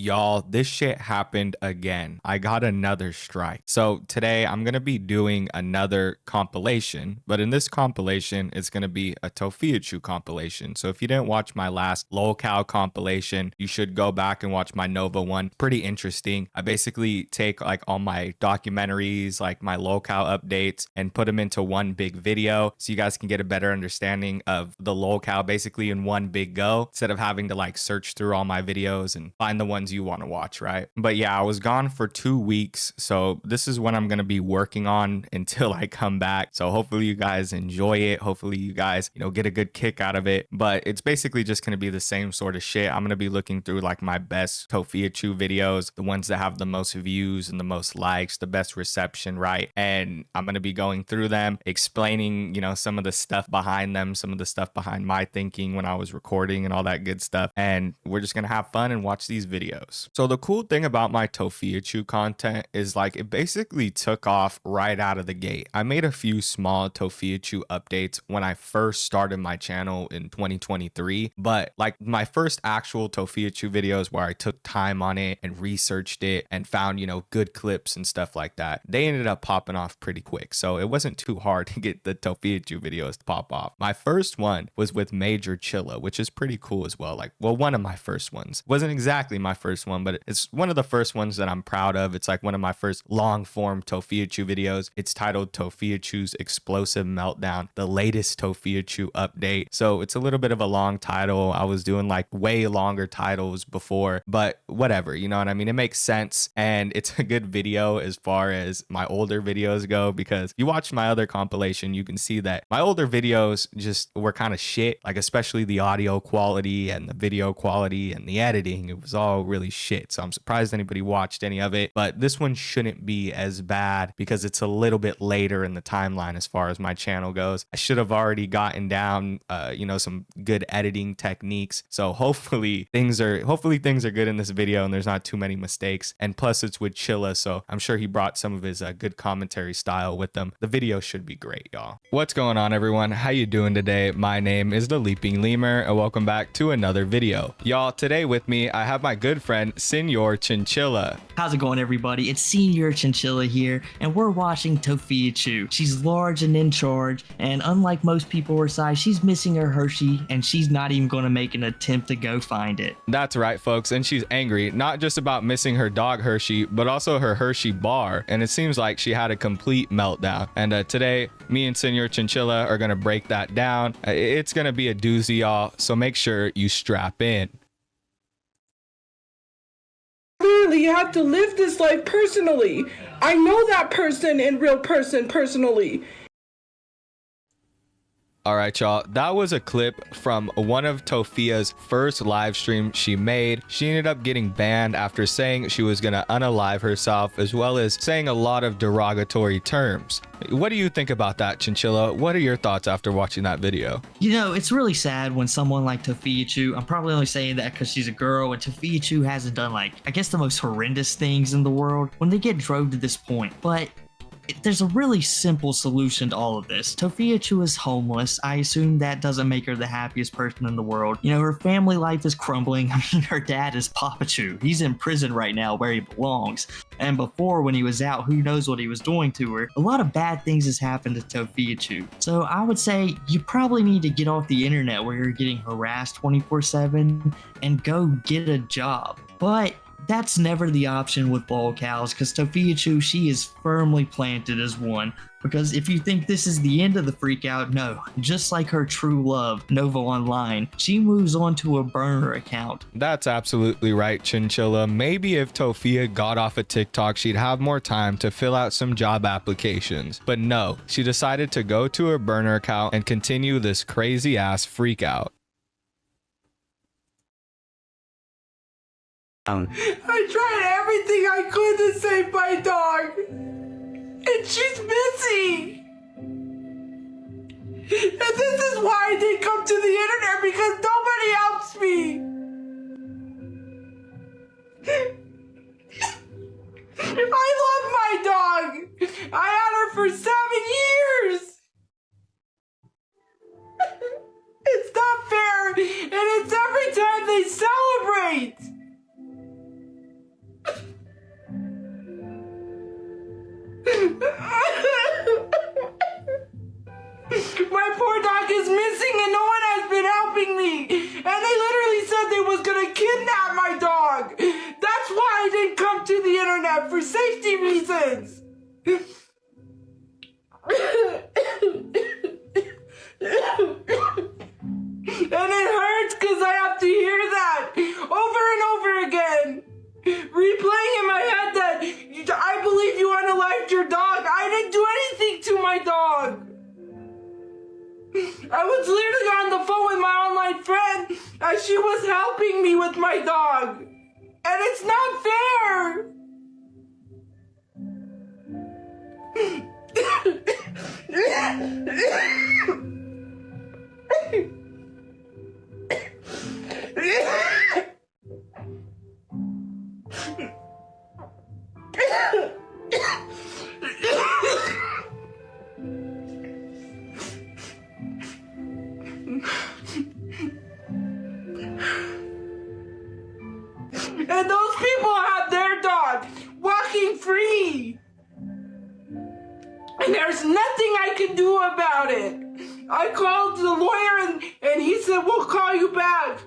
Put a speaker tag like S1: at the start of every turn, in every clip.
S1: Y'all, this shit happened again. I got another strike. So today I'm going to be doing another compilation, but in this compilation, it's going to be a Tophiachu compilation. So if you didn't watch my last lolcow compilation, you should go back and watch my Nova one. Pretty interesting. I basically take like all my documentaries, like my lolcow updates, and put them into one big video so you guys can get a better understanding of the lolcow basically in one big go instead of having to like search through all my videos and find the ones you want to watch, right? But yeah, I was gone for 2 weeks, so this is what I'm going to be working on until I come back. So hopefully you guys enjoy it. Hopefully you guys, get a good kick out of it. But it's basically just going to be the same sort of shit. I'm going to be looking through like my best Tophiachu videos, the ones that have the most views and the most likes, the best reception, right? And I'm going to be going through them, explaining, some of the stuff behind them, some of the stuff behind my thinking when I was recording and all that good stuff. And we're just going to have fun and watch these videos. So the cool thing about my Tophiachu content is like it basically took off right out of the gate. I made a few small Tophiachu updates when I first started my channel in 2023, but like my first actual Tophiachu videos where I took time on it and researched it and found, good clips and stuff like that, they ended up popping off pretty quick. So it wasn't too hard to get the Tophiachu videos to pop off. My first one was with Major Chilla, which is pretty cool as well. Like, well, one of my first ones. Wasn't exactly my first one, but it's one of the first ones that I'm proud of. It's like one of my first long form Tophiachu videos. It's titled Tophiachu's Explosive Meltdown, the latest Tophiachu update. So it's a little bit of a long title. I was doing like way longer titles before, but whatever, you know what I mean? It makes sense. And it's a good video as far as my older videos go, because you watch my other compilation, you can see that my older videos just were kind of shit, like especially the audio quality and the video quality and the editing. It was all really shit. So I'm surprised anybody watched any of it, but this one shouldn't be as bad because it's a little bit later in the timeline as far as my channel goes. I should have already gotten down, some good editing techniques. So hopefully things are good in this video and there's not too many mistakes. And plus it's with Chilla, so I'm sure he brought some of his good commentary style with them. The video should be great, y'all. What's going on, everyone? How you doing today? My name is the Leaping Lemur and welcome back to another video. Y'all, today with me I have my good friend Senor Chinchilla.
S2: How's it going, everybody? It's Senior Chinchilla here, and we're watching Tophiachu. She's large and in charge, and unlike most people her size, she's missing her Hershey, and she's not even going to make an attempt to go find it.
S1: That's right, folks, and she's angry, not just about missing her dog Hershey, but also her Hershey bar, and it seems like she had a complete meltdown. And today, me and Senor Chinchilla are going to break that down. It's going to be a doozy, y'all, so make sure you strap in.
S3: Clearly, you have to live this life personally. I know that person in real person personally.
S1: All right, y'all, that was a clip from one of Tophia's first live streams she made. She ended up getting banned after saying she was gonna unalive herself, as well as saying a lot of derogatory terms. What do you think about that, Chinchilla? What are your thoughts after watching that video?
S2: It's really sad when someone like Tophiachu, I'm probably only saying that because she's a girl, and Tophiachu hasn't done, like, I guess the most horrendous things in the world, when they get drove to this point. But there's a really simple solution to all of this. Tophiachu is homeless. I assume that doesn't make her the happiest person in the world. Her family life is crumbling. I mean, her dad is Papachu. He's in prison right now where he belongs. And before, when he was out, who knows what he was doing to her. A lot of bad things has happened to Tophiachu. So I would say you probably need to get off the internet where you're getting harassed 24/7 and go get a job. But that's never the option with lolcows, because Tophiachu, she is firmly planted as one. Because if you think this is the end of the freakout, no. Just like her true love, Nova Online, she moves on to a burner account.
S1: That's absolutely right, Chinchilla. Maybe if Tophia got off of TikTok, she'd have more time to fill out some job applications. But no, she decided to go to her burner account and continue this crazy ass freakout.
S3: I tried everything I could to save my dog, and she's missing. And this is why I didn't come to the internet, because nobody helps me. I love my dog. I had her for 7 years. It's not fair, and it's every time they celebrate. My poor dog is missing and no one has been helping me. And they literally said they was gonna kidnap my dog. That's why I didn't come to the internet, for safety reasons. And it hurts because I have to hear that over and over again. Replaying in my head that I believe you unalived your dog. I didn't do anything to my dog. I was literally on the phone with my online friend as she was helping me with my dog. And it's not fair. And those people have their dog walking free. And there's nothing I can do about it. I called the lawyer and he said, we'll call you back.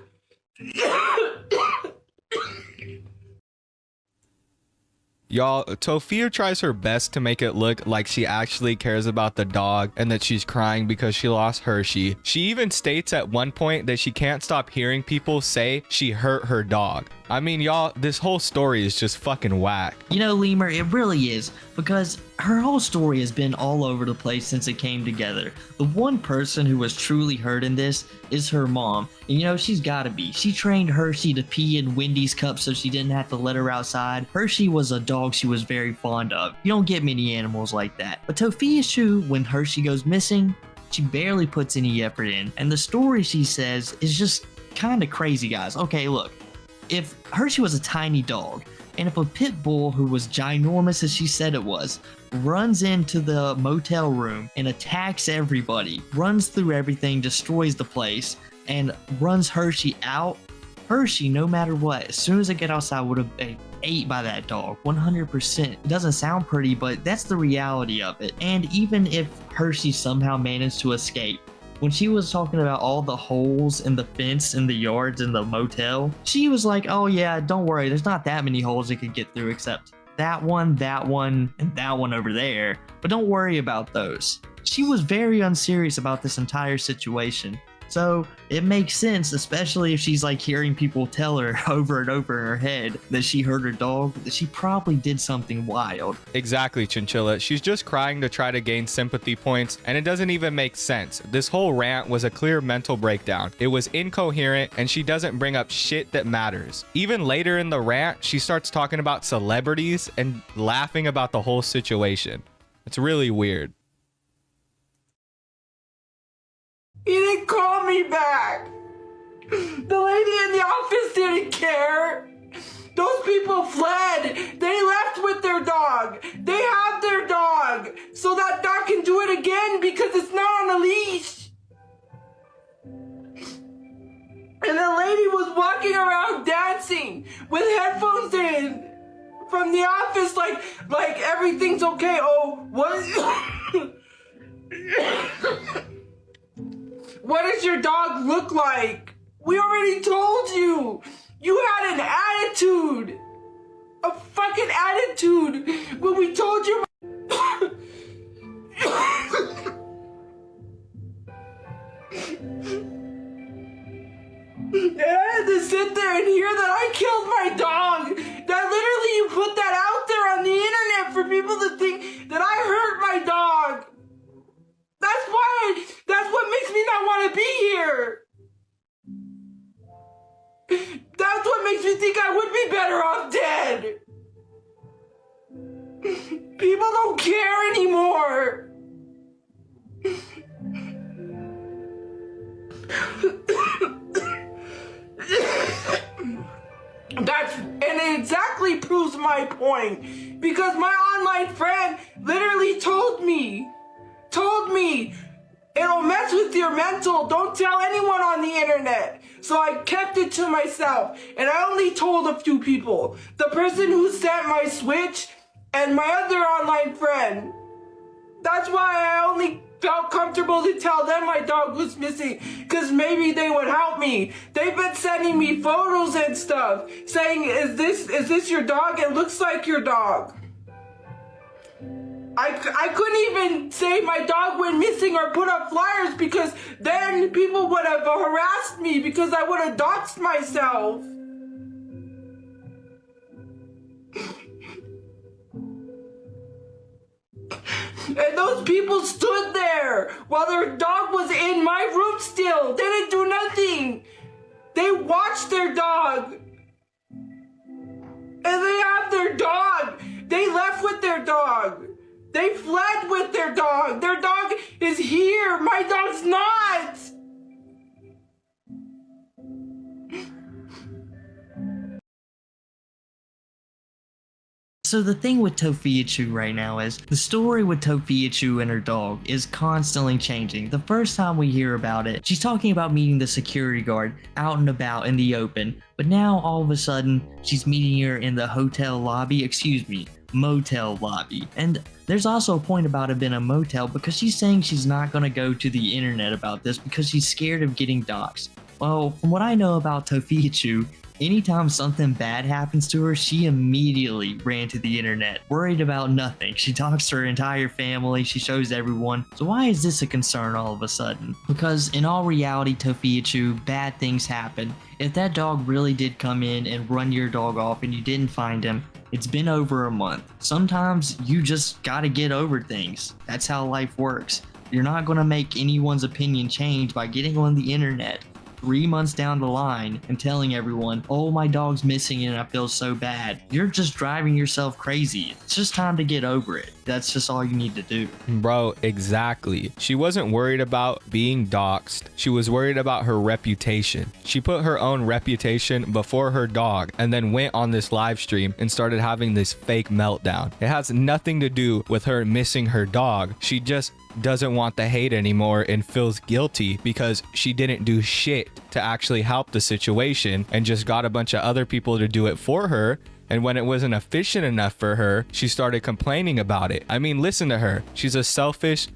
S1: Y'all, Tophia tries her best to make it look like she actually cares about the dog and that she's crying because she lost Hershey. She even states at one point that she can't stop hearing people say she hurt her dog. I mean, y'all, this whole story is just fucking whack.
S2: You know, Lemur, it really is, because her whole story has been all over the place since it came together. The one person who was truly hurt in this is her mom. And you know, she's gotta be. She trained Hershey to pee in Wendy's cup so she didn't have to let her outside. Hershey was a dog she was very fond of. You don't get many animals like that. But Tophiachu, when Hershey goes missing, she barely puts any effort in. And the story she says is just kind of crazy, guys. Okay, look. If Hershey was a tiny dog, and if a pit bull who was ginormous as she said it was, runs into the motel room and attacks everybody, runs through everything, destroys the place, and runs Hershey out, Hershey, no matter what, as soon as they get outside, would have been ate by that dog, 100%. It doesn't sound pretty, but that's the reality of it. And even if Hershey somehow managed to escape, when she was talking about all the holes in the fence in the yards in the motel, she was like, oh yeah, don't worry, there's not that many holes it could get through except that one, and that one over there. But don't worry about those. She was very unserious about this entire situation. So it makes sense, especially if she's like hearing people tell her over and over in her head that she hurt her dog, that she probably did something wild.
S1: Exactly, Chinchilla. She's just crying to try to gain sympathy points, and it doesn't even make sense. This whole rant was a clear mental breakdown. It was incoherent, and she doesn't bring up shit that matters. Even later in the rant, she starts talking about celebrities and laughing about the whole situation. It's really weird.
S3: He didn't call me back. The lady in the office didn't care. Those people fled. They left with their dog. They have their dog. So that dog can do it again because it's not on a leash. And the lady was walking around dancing with headphones in from the office like everything's okay. Oh, what? What does your dog look like? We already told you. You had an attitude. A fucking attitude when we told you. And I had to sit there and hear that I killed my dog. That literally you put that out there on the internet for people to think that I hurt my dog. That's what makes me not want to be here. That's what makes me think I would be better off dead. People don't care anymore. And it exactly proves my point. Because my online friend literally told me, it'll mess with your mental. Don't tell anyone on the internet. So I kept it to myself. And I only told a few people. The person who sent my Switch and my other online friend. That's why I only felt comfortable to tell them my dog was missing, because maybe they would help me. They've been sending me photos and stuff, saying, is this your dog? It looks like your dog. I couldn't even say my dog went missing or put up flyers, because then people would have harassed me because I would have doxed myself. And those people stood there while their dog was in my room still. They didn't do nothing. They watched their dog. And they have their dog. They left with their dog. They fled with their dog. Their dog is here. My dog's not.
S2: So the thing with Tophiachu right now is, the story with Tophiachu and her dog is constantly changing. The first time we hear about it, she's talking about meeting the security guard out and about in the open. But now all of a sudden, she's meeting her in the hotel lobby, motel lobby. And there's also a point about it being a motel, because she's saying she's not going to go to the internet about this because she's scared of getting doxxed. Well, from what I know about Tophiachu, anytime something bad happens to her, she immediately ran to the internet, worried about nothing. She talks to her entire family, she shows everyone. So why is this a concern all of a sudden? Because in all reality, Tophiachu, bad things happen. If that dog really did come in and run your dog off and you didn't find him, it's been over a month. Sometimes you just gotta get over things. That's how life works. You're not gonna make anyone's opinion change by getting on the internet 3 months down the line and telling everyone, oh, my dog's missing and I feel so bad. You're just driving yourself crazy. It's just time to get over it. That's just all you need to do.
S1: Bro, exactly. She wasn't worried about being doxxed. She was worried about her reputation. She put her own reputation before her dog and then went on this live stream and started having this fake meltdown. It has nothing to do with her missing her dog. She just doesn't want the hate anymore and feels guilty because she didn't do shit to actually help the situation and just got a bunch of other people to do it for her. And when it wasn't efficient enough for her, she started complaining about it. I mean, listen to her. She's a selfish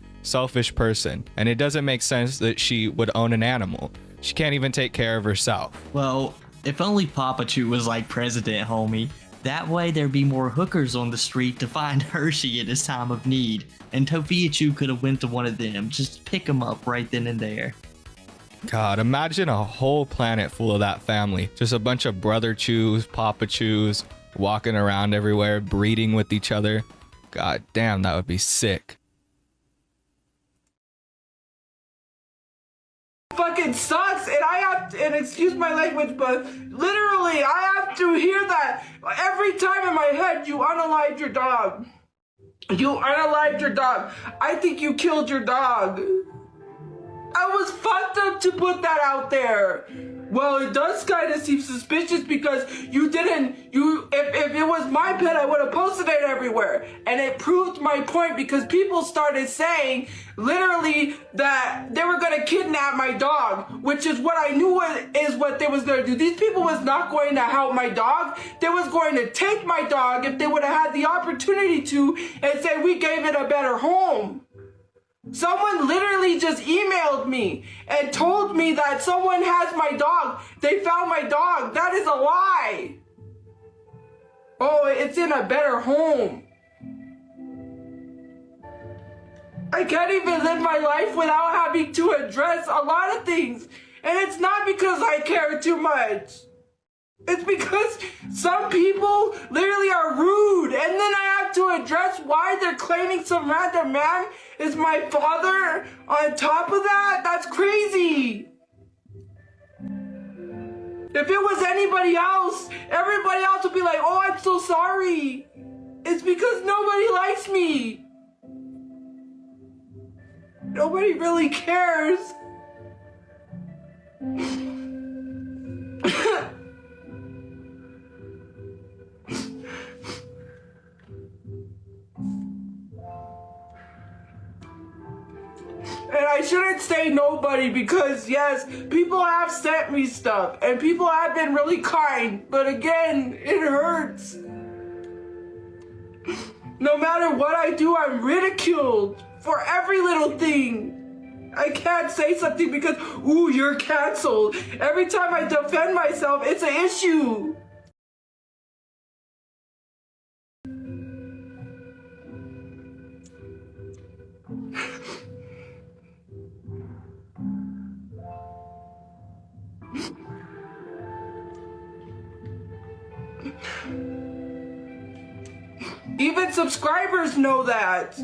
S1: person. And it doesn't make sense that she would own an animal. She can't even take care of herself.
S2: Well, if only Papachu was like president, homie. That way there'd be more hookers on the street to find Hershey at his time of need. And Tophiachu could have went to one of them. Just pick him up right then and there.
S1: God, imagine a whole planet full of that family. Just a bunch of brother chews, papa chews, walking around everywhere, breeding with each other. God damn, that would be sick.
S3: Fucking sucks, and I have to, and excuse my language, but literally I have to hear that every time in my head. You unalived your dog. You unalived your dog. I think you killed your dog. I was fucked up to put that out there. Well, it does kind of seem suspicious because you didn't, if it was my pet, I would have posted it everywhere. And it proved my point because people started saying literally that they were going to kidnap my dog, which is what I knew is what they was going to do. These people was not going to help my dog. They was going to take my dog if they would have had the opportunity to and say we gave it a better home. Someone literally just emailed me and told me that someone has my dog. They found my dog. That is a lie. Oh, it's in a better home. I can't even live my life without having to address a lot of things. And it's not because I care too much. It's because some people literally are rude, and then I have to address why they're claiming some random man is my father on top of that? That's crazy. If it was anybody else, everybody else would be like, oh, I'm so sorry. It's because nobody likes me. Nobody really cares. And I shouldn't say nobody because, yes, people have sent me stuff and people have been really kind, but again, it hurts. No matter what I do, I'm ridiculed for every little thing. I can't say something because, ooh, you're canceled. Every time I defend myself, it's an issue. Even subscribers know that.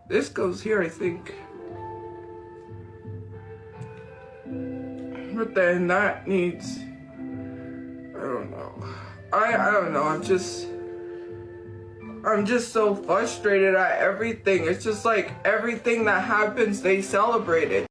S3: This goes here, I think. But then that needs, I don't know. I don't know. I'm just so frustrated at everything. It's just like everything that happens, they celebrate it.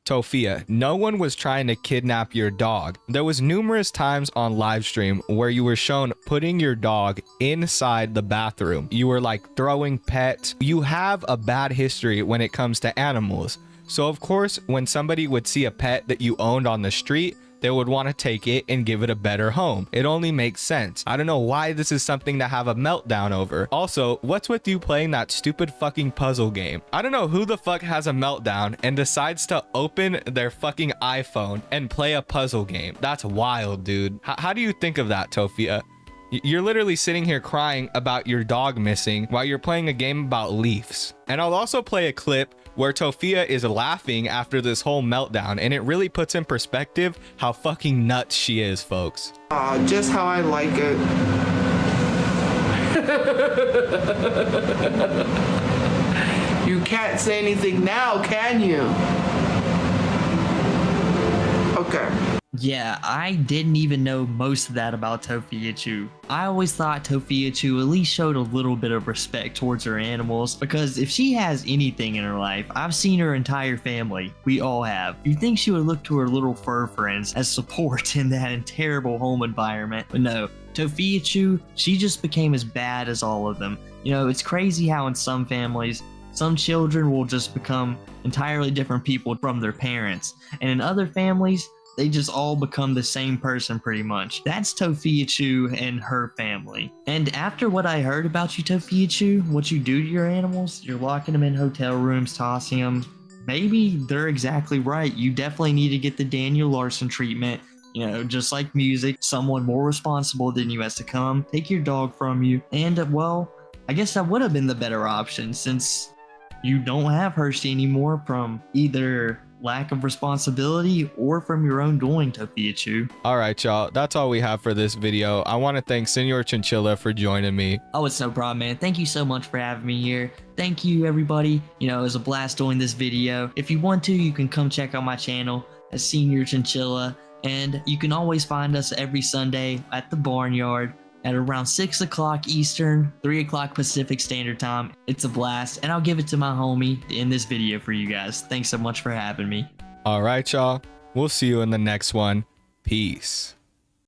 S1: Tophia, no one was trying to kidnap your dog. There was numerous times on live stream where you were shown putting your dog inside the bathroom. You were like throwing pets. You have a bad history when it comes to animals. So of course, when somebody would see a pet that you owned on the street, they would want to take it and give it a better home. It only makes sense. I don't know why this is something to have a meltdown over. Also, what's with you playing that stupid fucking puzzle game? I don't know who the fuck has a meltdown and decides to open their fucking iPhone and play a puzzle game. That's wild, dude. How do you think of that, Tophia? You're literally sitting here crying about your dog missing while you're playing a game about leaves. And I'll also play a clip where Tophia is laughing after this whole meltdown, and it really puts in perspective how fucking nuts she is, folks.
S3: Just how I like it. You can't say anything now, can you? Okay.
S2: Yeah, I didn't even know most of that about Tophiachu. I always thought Tophiachu at least showed a little bit of respect towards her animals, because if she has anything in her life, I've seen her entire family. We all have. You'd think she would look to her little fur friends as support in that terrible home environment, but no. Tophiachu, she just became as bad as all of them. You know, it's crazy how in some families, some children will just become entirely different people from their parents, and in other families, they just all become the same person pretty much. That's Tophiachu and her family. And after what I heard about you, Tophiachu, what you do to your animals, you're locking them in hotel rooms, tossing them. Maybe they're exactly right. You definitely need to get the Daniel Larson treatment. You know, just like music, someone more responsible than you has to come, take your dog from you. And, well, I guess that would have been the better option since you don't have Hershey anymore from either lack of responsibility or from your own doing, Tophiachu.
S1: All right, y'all. That's all we have for this video. I want to thank Senor Chinchilla for joining me.
S2: Oh, it's no problem, man. Thank you so much for having me here. Thank you, everybody. You know, it was a blast doing this video. If you want to, you can come check out my channel as Senor Chinchilla. And you can always find us every Sunday at the Barnyard at around 6 o'clock Eastern, 3 o'clock Pacific Standard Time. It's a blast, and I'll give it to my homie in this video for you guys. Thanks so much for having me.
S1: All right, y'all. We'll see you in the next one. Peace.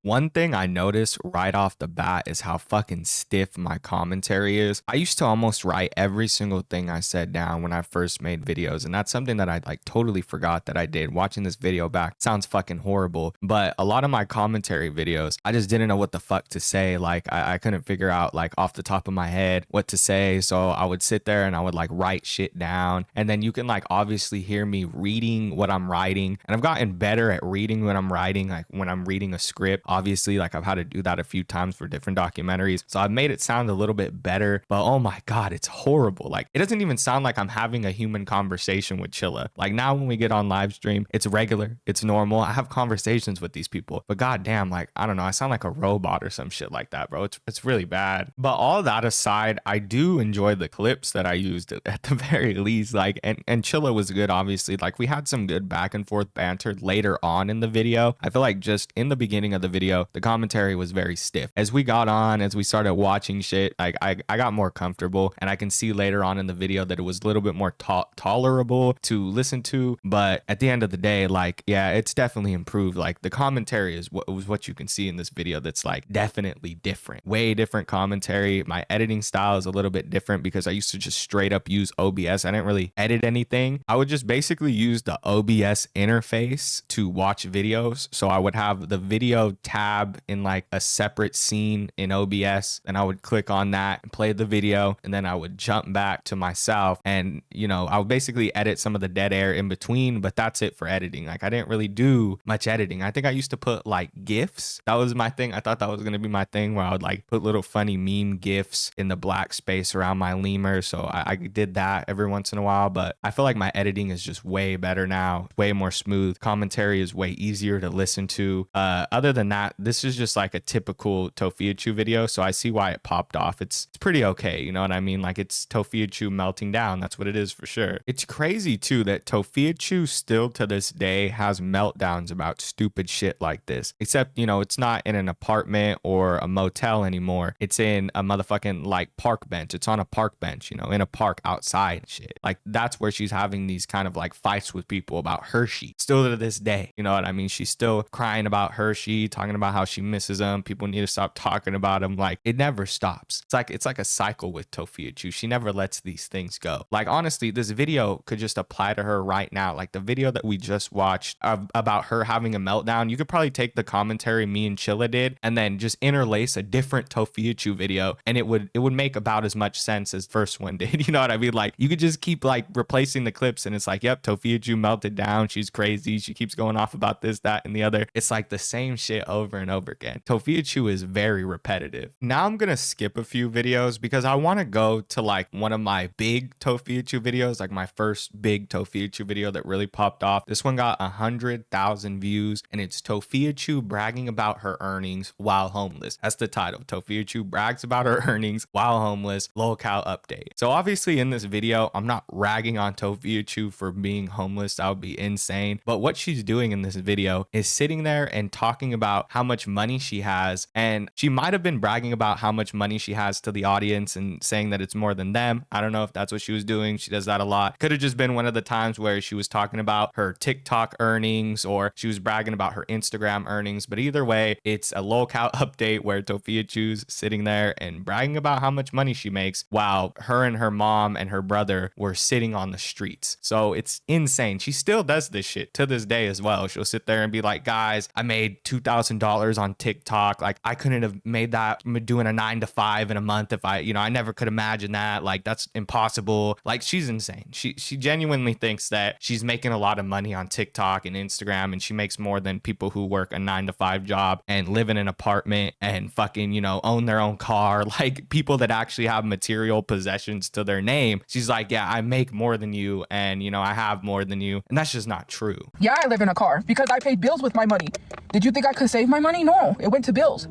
S1: One thing I noticed right off the bat is how fucking stiff my commentary is. I used to almost write every single thing I said down when I first made videos, and that's something that I like totally forgot that I did. Watching this video back sounds fucking horrible, but a lot of my commentary videos, I just didn't know what the fuck to say. Like I couldn't figure out like off the top of my head what to say, so I would sit there and I would like write shit down, and then you can like obviously hear me reading what I'm writing, and I've gotten better at reading when I'm writing, like when I'm reading a script. Obviously, like I've had to do that a few times for different documentaries, so I've made it sound a little bit better, but oh my god, it's horrible. Like it doesn't even sound like I'm having a human conversation with Chilla. Like now when we get on live stream, it's regular, it's normal, I have conversations with these people, but goddamn, like I don't know, I sound like a robot or some shit like that, bro. It's really bad. But all that aside, I do enjoy the clips that I used at the very least. Like and Chilla was good, obviously. Like we had some good back and forth banter later on in the video. I feel like just in the beginning of the video video, the commentary was very stiff. As we got on, as we started watching shit, like I got more comfortable, and I can see later on in the video that it was a little bit more tolerable to listen to. But at the end of the day, like, yeah, it's definitely improved. Like the commentary is what you can see in this video. That's like definitely different, way different commentary. My editing style is a little bit different because I used to just straight up use OBS. I didn't really edit anything. I would just basically use the OBS interface to watch videos. So I would have the video tab in like a separate scene in OBS, and I would click on that and play the video, and then I would jump back to myself, and you know, I would basically edit some of the dead air in between, but that's it for editing. Like I didn't really do much editing. I think I used to put like GIFs. That was my thing. I thought that was going to be my thing, where I would like put little funny meme GIFs in the black space around my lemur. So I did that every once in a while, but I feel like my editing is just way better now, way more smooth. Commentary is way easier to listen to. Other than that, this is just like a typical Tophiachu video, so I see why it popped off. It's pretty okay, you know what I mean? Like it's Tophiachu melting down. That's what it is for sure. It's crazy too that Tophiachu still to this day has meltdowns about stupid shit like this, except, you know, it's not in an apartment or a motel anymore. It's in a motherfucking like park bench. It's on a park bench, you know, in a park outside and shit. Like that's where she's having these kind of like fights with people about Hershey still to this day. You know what I mean? She's still crying about Hershey, talking about how she misses him. People need to stop talking about him. Like it never stops. It's like a cycle with Tophiachu. She never lets these things go. Like honestly, this video could just apply to her right now. Like the video that we just watched about her having a meltdown, you could probably take the commentary me and Chilla did and then just interlace a different Tophiachu video, and it would make about as much sense as the first one did. You know what I mean? Like you could just keep like replacing the clips, and it's like, yep, Tophiachu melted down. She's crazy. She keeps going off about this, that, and the other. It's like the same shit over and over again. Tophiachu is very repetitive. Now I'm gonna skip a few videos because I want to go to like one of my big Tophiachu videos, like my first big Tophiachu video that really popped off. This one got 100,000 views, and it's Tophiachu bragging about her earnings while homeless. That's the title. Tophiachu brags about her earnings while homeless. Lolcow update. So obviously in this video, I'm not ragging on Tophiachu for being homeless. That would be insane. But what she's doing in this video is sitting there and talking about how much money she has, and she might have been bragging about how much money she has to the audience and saying that it's more than them. I don't know if that's what she was doing. She does that a lot. Could have just been one of the times where she was talking about her TikTok earnings, or she was bragging about her Instagram earnings. But either way, it's a lolcow update where Tophiachu's sitting there and bragging about how much money she makes while her and her mom and her brother were sitting on the streets. So it's insane. She still does this shit to this day as well. She'll sit there and be like, guys, I made $2,000 on TikTok. Like I couldn't have made that doing a 9-to-5 in a month if I never could imagine that. Like that's impossible. Like she's insane. She genuinely thinks that she's making a lot of money on TikTok and Instagram, and she makes more than people who work a 9-to-5 job and live in an apartment and fucking, you know, own their own car. Like people that actually have material possessions to their name. She's like, yeah, I make more than you, and you know, I have more than you. And that's just not true.
S4: Yeah, I live in a car because I paid bills with my money. Did you think I could save my money? No, it went to bills.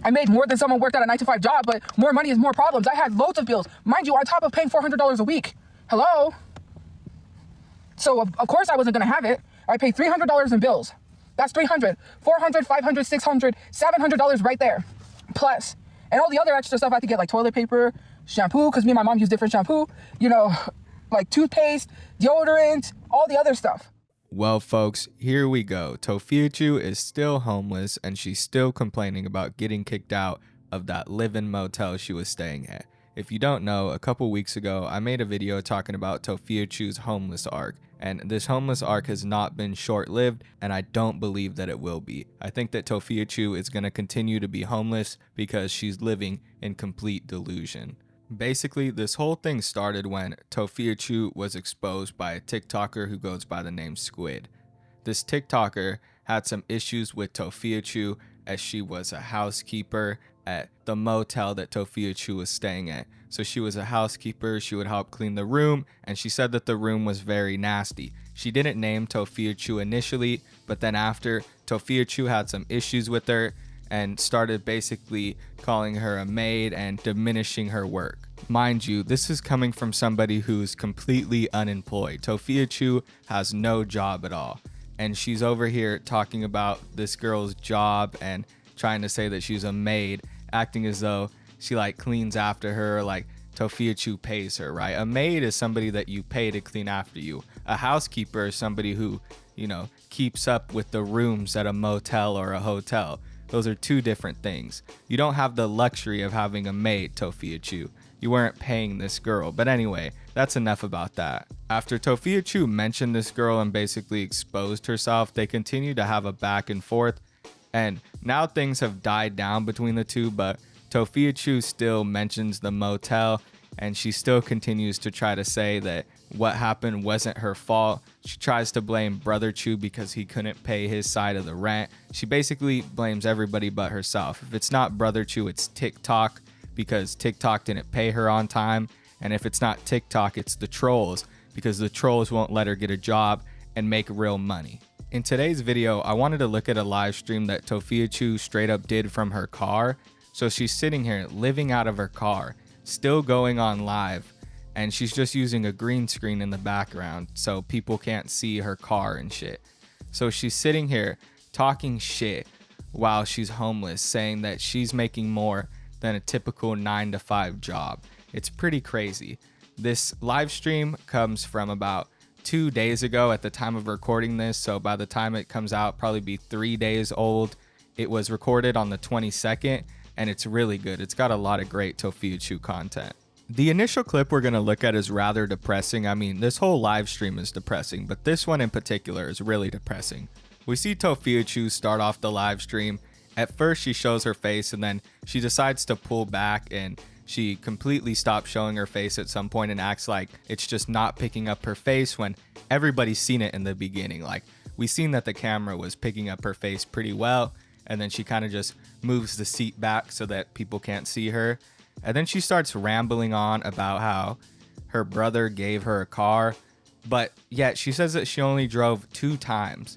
S4: I made more than someone worked at a 9-to-5 job, but more money is more problems. I had loads of bills. Mind you, on top of paying $400 a week. Hello? So, of course I wasn't going to have it. I paid $300 in bills. That's $300, $400, $500, $600, $700 right there. Plus, and all the other extra stuff I had to get, like toilet paper, shampoo, because me and my mom use different shampoo, you know, like toothpaste, deodorant, all the other stuff.
S1: Well, folks, here we go. Tophiachu is still homeless, and she's still complaining about getting kicked out of that live-in motel she was staying at. If you don't know, a couple weeks ago, I made a video talking about Tophiachu's homeless arc, and this homeless arc has not been short-lived, and I don't believe that it will be. I think that Tophiachu is going to continue to be homeless because she's living in complete delusion. Basically, this whole thing started when Tophiachu was exposed by a TikToker who goes by the name Squid. This TikToker had some issues with Tophiachu as she was a housekeeper at the motel that Tophiachu was staying at. So she was a housekeeper, she would help clean the room, and she said that the room was very nasty. She didn't name Tophiachu initially, but then after, Tophiachu had some issues with her and started basically calling her a maid and diminishing her work. Mind you, this is coming from somebody who's completely unemployed. Tophiachu has no job at all. and she's over here talking about this girl's job and trying to say that she's a maid, acting as though she like cleans after her, like Tophiachu pays her, right? A maid is somebody that you pay to clean after you. A housekeeper is somebody who, you know, keeps up with the rooms at a motel or a hotel. Those are two different things. You don't have the luxury of having a maid, Tophiachu. You weren't paying this girl. But anyway, that's enough about that. After Tophiachu mentioned this girl and basically exposed herself, they continued to have a back and forth. And now things have died down between the two, but Tophiachu still mentions the motel, and she still continues to try to say that what happened wasn't her fault. She tries to blame Brother Chu because he couldn't pay his side of the rent. She basically blames everybody but herself. If it's not Brother Chu, it's TikTok, because TikTok didn't pay her on time. And if it's not TikTok, it's the trolls, because the trolls won't let her get a job and make real money. In today's video, I wanted to look at a live stream that Tophiachu straight up did from her car. So she's sitting here living out of her car, still going on live, and she's just using a green screen in the background so people can't see her car and shit. So she's sitting here talking shit while she's homeless, saying that she's making more than a typical 9-to-5 job. It's pretty crazy. This live stream comes from about 2 days ago at the time of recording this, so by the time it comes out, probably be 3 days old. It was recorded on the 22nd, and it's really good. It's got a lot of great Tophiachu content. The initial clip we're going to look at is rather depressing. I mean, this whole live stream is depressing, but this one in particular is really depressing. We see Tophiachu start off the live stream. At first, she shows her face, and then she decides to pull back, and she completely stops showing her face at some point and acts like it's just not picking up her face when everybody's seen it in the beginning. Like, we seen that the camera was picking up her face pretty well, and then she kind of just moves the seat back so that people can't see her. And then she starts rambling on about how her brother gave her a car, but yet she says that she only drove 2 times.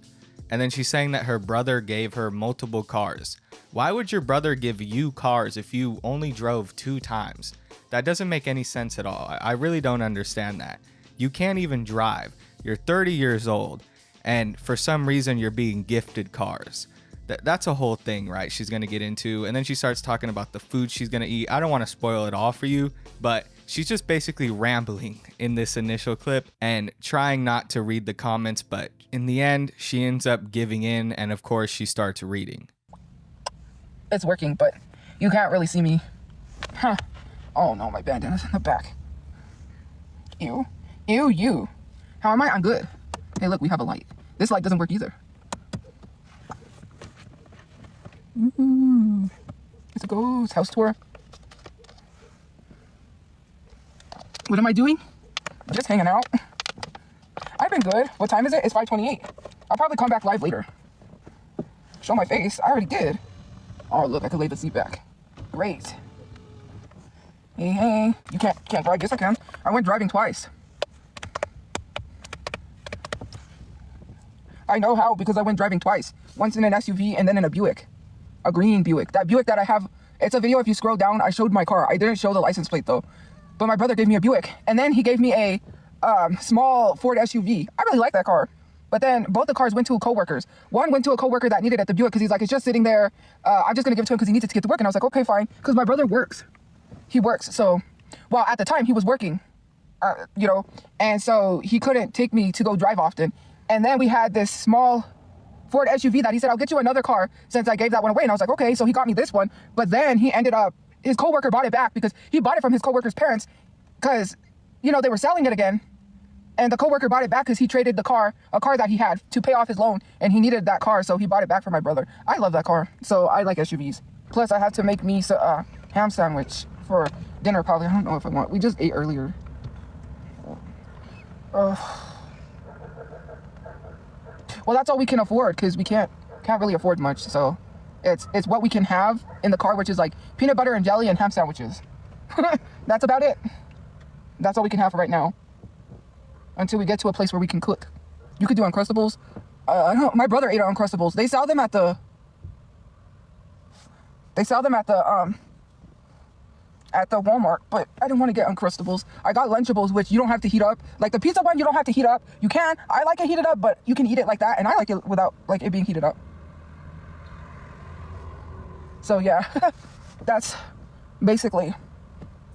S1: And then she's saying that her brother gave her multiple cars. Why would your brother give you cars if you only drove 2 times? That doesn't make any sense at all. I really don't understand that. You can't even drive. You're 30 years old, and for some reason you're being gifted cars. That's a whole thing, right? She's going to get into, and then she starts talking about the food she's going to eat. I don't want to spoil it all for you, but she's just basically rambling in this initial clip and trying not to read the comments, but in the end, she ends up giving in, and of course, she starts reading.
S4: It's working, but you can't really see me. Huh. Oh no, my bandana's in the back. Ew. Ew, you. How am I? I'm good. Hey, look, we have a light. This light doesn't work either. Ooh, it's a ghost house tour. What am I doing? Just hanging out. I've been good. What time is it? It's 5:28. I'll probably come back live later. Show my face. I already did. Oh, look, I could lay the seat back. Great. Hey, hey. You can't drive. Yes, I can. I went driving twice. I know how, because I went driving twice. Once in an SUV and then in a Buick. A green Buick. That Buick that I have, it's a video. If you scroll down, I showed my car. I didn't show the license plate though. But my brother gave me a Buick, and then he gave me a small Ford SUV. I really like that car. But then both the cars went to coworkers. One went to a coworker that needed it at the Buick because he's like, it's just sitting there. I'm just gonna give it to him because he needs it to get to work. And I was like, okay, fine. Because my brother works. He works. So, well, at the time he was working, you know, and so he couldn't take me to go drive often. And then we had this small Ford SUV that he said, I'll get you another car since I gave that one away. And I was like, okay. So he got me this one. But then he ended up, his coworker bought it back because he bought it from his coworker's parents because, you know, they were selling it again. And the coworker bought it back because he traded the car, a car that he had, to pay off his loan. And he needed that car, so he bought it back for my brother. I love that car. So I like SUVs. Plus, I have to make me a ham sandwich for dinner probably. I don't know if I want. We just ate earlier. Well, that's all we can afford because we can't really afford much. So it's what we can have in the car, which is like peanut butter and jelly and ham sandwiches. That's about it. That's all we can have for right now. Until we get to a place where we can cook. You could do Uncrustables. I don't know. My brother ate Uncrustables. They sell them at the at the Walmart, but I didn't want to get Uncrustables. I got Lunchables, which you don't have to heat up. Like the pizza one, you don't have to heat up. You can. I like it heated up, but you can eat it like that, and I like it without like it being heated up. So yeah, that's basically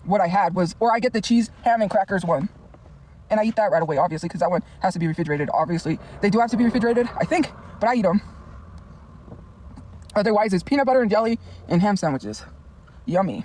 S4: what I had was, or I get the cheese, ham, and crackers one. And I eat that right away, obviously, because that one has to be refrigerated. Obviously, they do have to be refrigerated, I think, but I eat them. Otherwise, it's peanut butter and jelly and ham sandwiches. Yummy.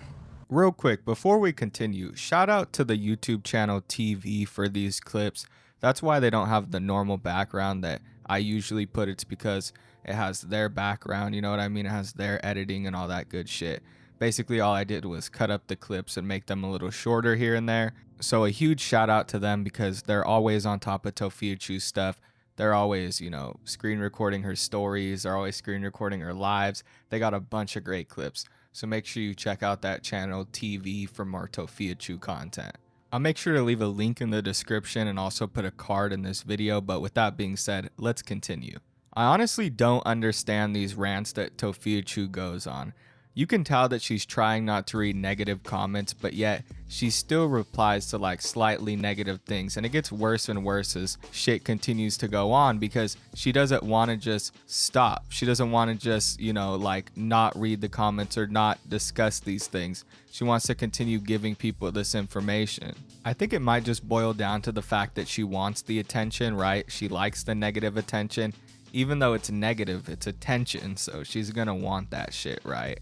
S1: Real quick, before we continue, shout out to the YouTube channel TV for these clips. That's why they don't have the normal background that I usually put. It's because it has their background, you know what I mean? It has their editing and all that good shit. Basically, all I did was cut up the clips and make them a little shorter here and there. So a huge shout out to them because they're always on top of Tophiachu's stuff. They're always, you know, screen recording her stories. They're always screen recording her lives. They got a bunch of great clips. So make sure you check out that channel TV for more Tophiachu content. I'll make sure to leave a link in the description and also put a card in this video. But with that being said, let's continue. I honestly don't understand these rants that Tophiachu goes on. You can tell that she's trying not to read negative comments, but yet she still replies to like slightly negative things, and it gets worse and worse as shit continues to go on because she doesn't want to just stop. She doesn't want to just, you know, like not read the comments or not discuss these things. She wants to continue giving people this information. I think it might just boil down to the fact that she wants the attention, right? She likes the negative attention. Even though it's negative, it's attention, so she's gonna want that shit, right?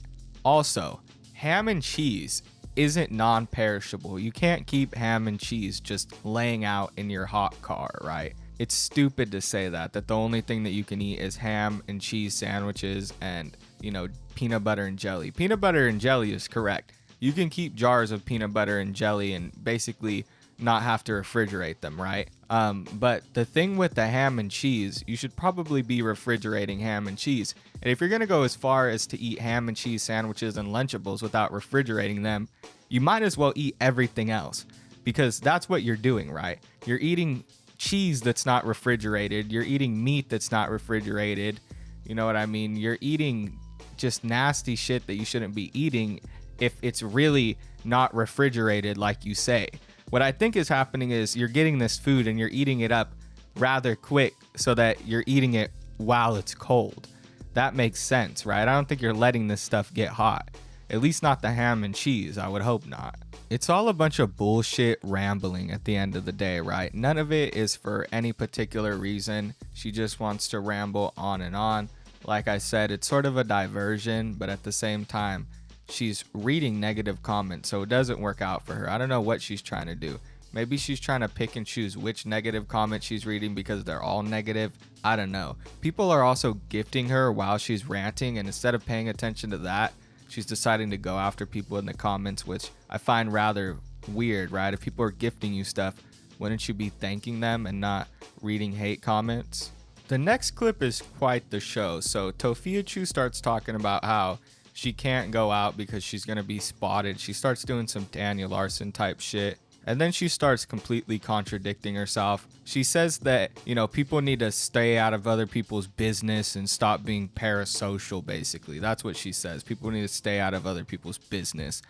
S1: Also, ham and cheese isn't non-perishable. You can't keep ham and cheese just laying out in your hot car, right? It's stupid to say that the only thing that you can eat is ham and cheese sandwiches and, you know, peanut butter and jelly. Peanut butter and jelly is correct. You can keep jars of peanut butter and jelly and basically not have to refrigerate them, right? But the thing with the ham and cheese, you should probably be refrigerating ham and cheese. And if you're gonna go as far as to eat ham and cheese sandwiches and Lunchables without refrigerating them, you might as well eat everything else, because that's what you're doing, right? You're eating cheese that's not refrigerated. You're eating meat that's not refrigerated. You know what I mean? You're eating just nasty shit that you shouldn't be eating if it's really not refrigerated like you say. What I think is happening is you're getting this food and you're eating it up rather quick so that you're eating it while it's cold. That makes sense, right? I don't think you're letting this stuff get hot. At least not the ham and cheese. I would hope not. It's all a bunch of bullshit rambling at the end of the day, right? None of it is for any particular reason. She just wants to ramble on and on. Like I said, it's sort of a diversion, but at the same time, she's reading negative comments, so it doesn't work out for her. I don't know what she's trying to do. Maybe she's trying to pick and choose which negative comments she's reading because they're all negative. I don't know. People are also gifting her while she's ranting, and instead of paying attention to that, she's deciding to go after people in the comments, which I find rather weird, right? If people are gifting you stuff, wouldn't you be thanking them and not reading hate comments? The next clip is quite the show. So Tophiachu starts talking about how she can't go out because she's going to be spotted. She starts doing some Daniel Larson type shit. And then she starts completely contradicting herself. She says that, you know, people need to stay out of other people's business and stop being parasocial, basically. That's what she says. People need to stay out of other people's business.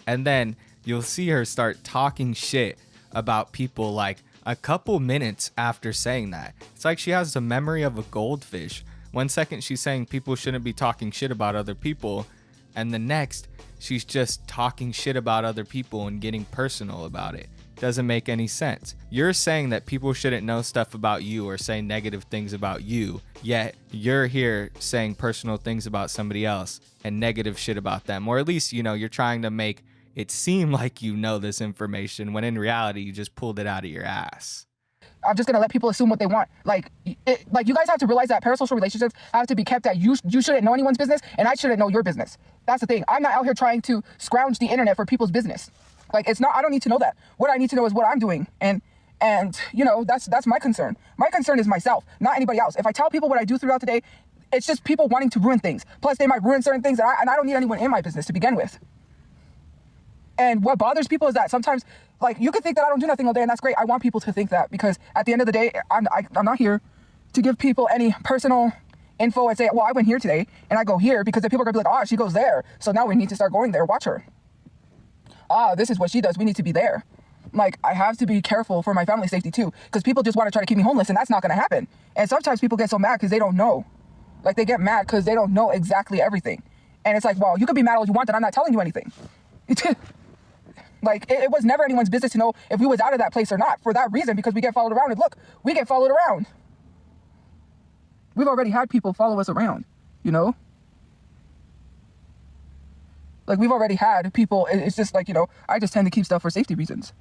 S1: And then you'll see her start talking shit about people like a couple minutes after saying that. It's like she has the memory of a goldfish. One second she's saying people shouldn't be talking shit about other people, and the next she's just talking shit about other people and getting personal about it. Doesn't make any sense. You're saying that people shouldn't know stuff about you or say negative things about you, yet you're here saying personal things about somebody else and negative shit about them. Or at least, you know, you're trying to make it seem like you know this information when in reality you just pulled it out of your ass.
S4: I'm just gonna let people assume what they want. Like you guys have to realize that parasocial relationships have to be kept at you shouldn't know anyone's business, and I shouldn't know your business. That's the thing. I'm not out here trying to scrounge the internet for people's business. Like it's not. I don't need to know that. What I need to know is what I'm doing, and you know that's my concern. My concern is myself, not anybody else. If I tell people what I do throughout the day, it's just people wanting to ruin things. Plus, they might ruin certain things, and I don't need anyone in my business to begin with. And what bothers people is that sometimes, like, you could think that I don't do nothing all day, and that's great. I want people to think that, because at the end of the day, I'm not here to give people any personal info and say, well, I went here today, and I go here, because the people are going to be like, oh, she goes there, so now we need to start going there. Watch her. this is what she does. We need to be there. Like, I have to be careful for my family safety too, because people just want to try to keep me homeless, and that's not going to happen. And sometimes people get so mad because they don't know. Like, they get mad because they don't know exactly everything. And it's like, well, you could be mad all you want that I'm not telling you anything. Like, it was never anyone's business to know if we was out of that place or not, for that reason, because we get followed around. And look, we get followed around. We've already had people follow us around, you know? Like, we've already had people, it's just like, you know, I just tend to keep stuff for safety reasons.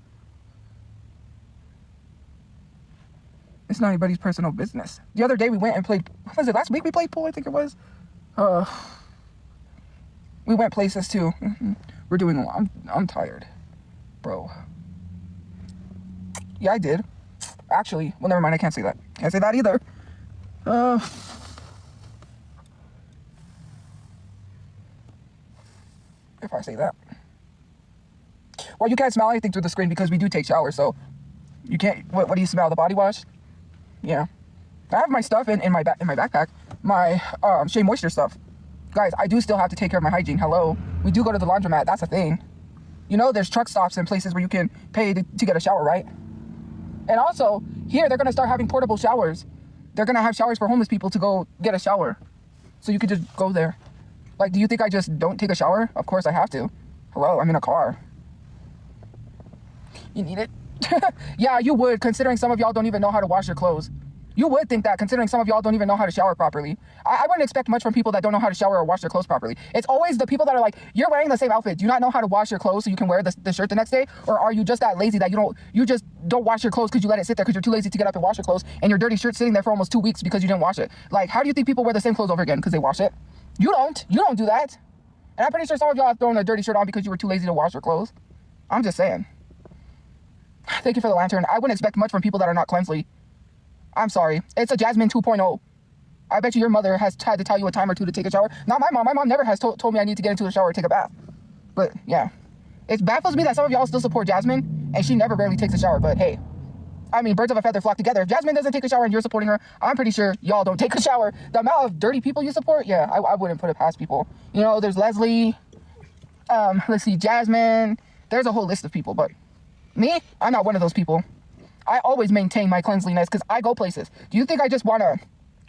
S4: It's not anybody's personal business. The other day we went and played, what was it, last week we played pool, I think it was? We went places too. We're doing a lot. I'm tired, bro. Yeah, I did. Actually, well, never mind, I can't say that. Can't say that either. If I say that. Well, you can't smell anything through the screen because we do take showers, so you can't, what do you smell, the body wash? Yeah. I have my stuff in my backpack, my Shea Moisture stuff. Guys, I do still have to take care of my hygiene. Hello. We do go to the laundromat. That's a thing. You know, there's truck stops and places where you can pay to get a shower, right? And also, here, they're going to start having portable showers. They're going to have showers for homeless people to go get a shower. So you could just go there. Like, do you think I just don't take a shower? Of course I have to. Hello, I'm in a car. You need it? Yeah, you would, considering some of y'all don't even know how to wash your clothes. You would think that, considering some of y'all don't even know how to shower properly. I wouldn't expect much from people that don't know how to shower or wash their clothes properly. It's always the people that are like, you're wearing the same outfit. Do you not know how to wash your clothes so you can wear the shirt the next day? Or are you just that lazy that you just don't wash your clothes because you let it sit there because you're too lazy to get up and wash your clothes, and your dirty shirt sitting there for almost 2 weeks because you didn't wash it? Like, how do you think people wear the same clothes over again? Because they wash it? You don't do that. And I'm pretty sure some of y'all have thrown a dirty shirt on because you were too lazy to wash your clothes. I'm just saying. Thank you for the lantern. I wouldn't expect much from people that are not cleansly. I'm sorry. It's a Jasmine 2.0. I bet you your mother has had to tell you a time or two to take a shower. Not my mom. My mom never has told me I need to get into the shower or take a bath. But yeah, it baffles me that some of y'all still support Jasmine and she never barely takes a shower. But hey, I mean, birds of a feather flock together. If Jasmine doesn't take a shower and you're supporting her, I'm pretty sure y'all don't take a shower. The amount of dirty people you support, yeah, I wouldn't put it past people. You know, there's Leslie, let's see, Jasmine. There's a whole list of people, but me, I'm not one of those people. I always maintain my cleanliness because I go places. Do you think I just want to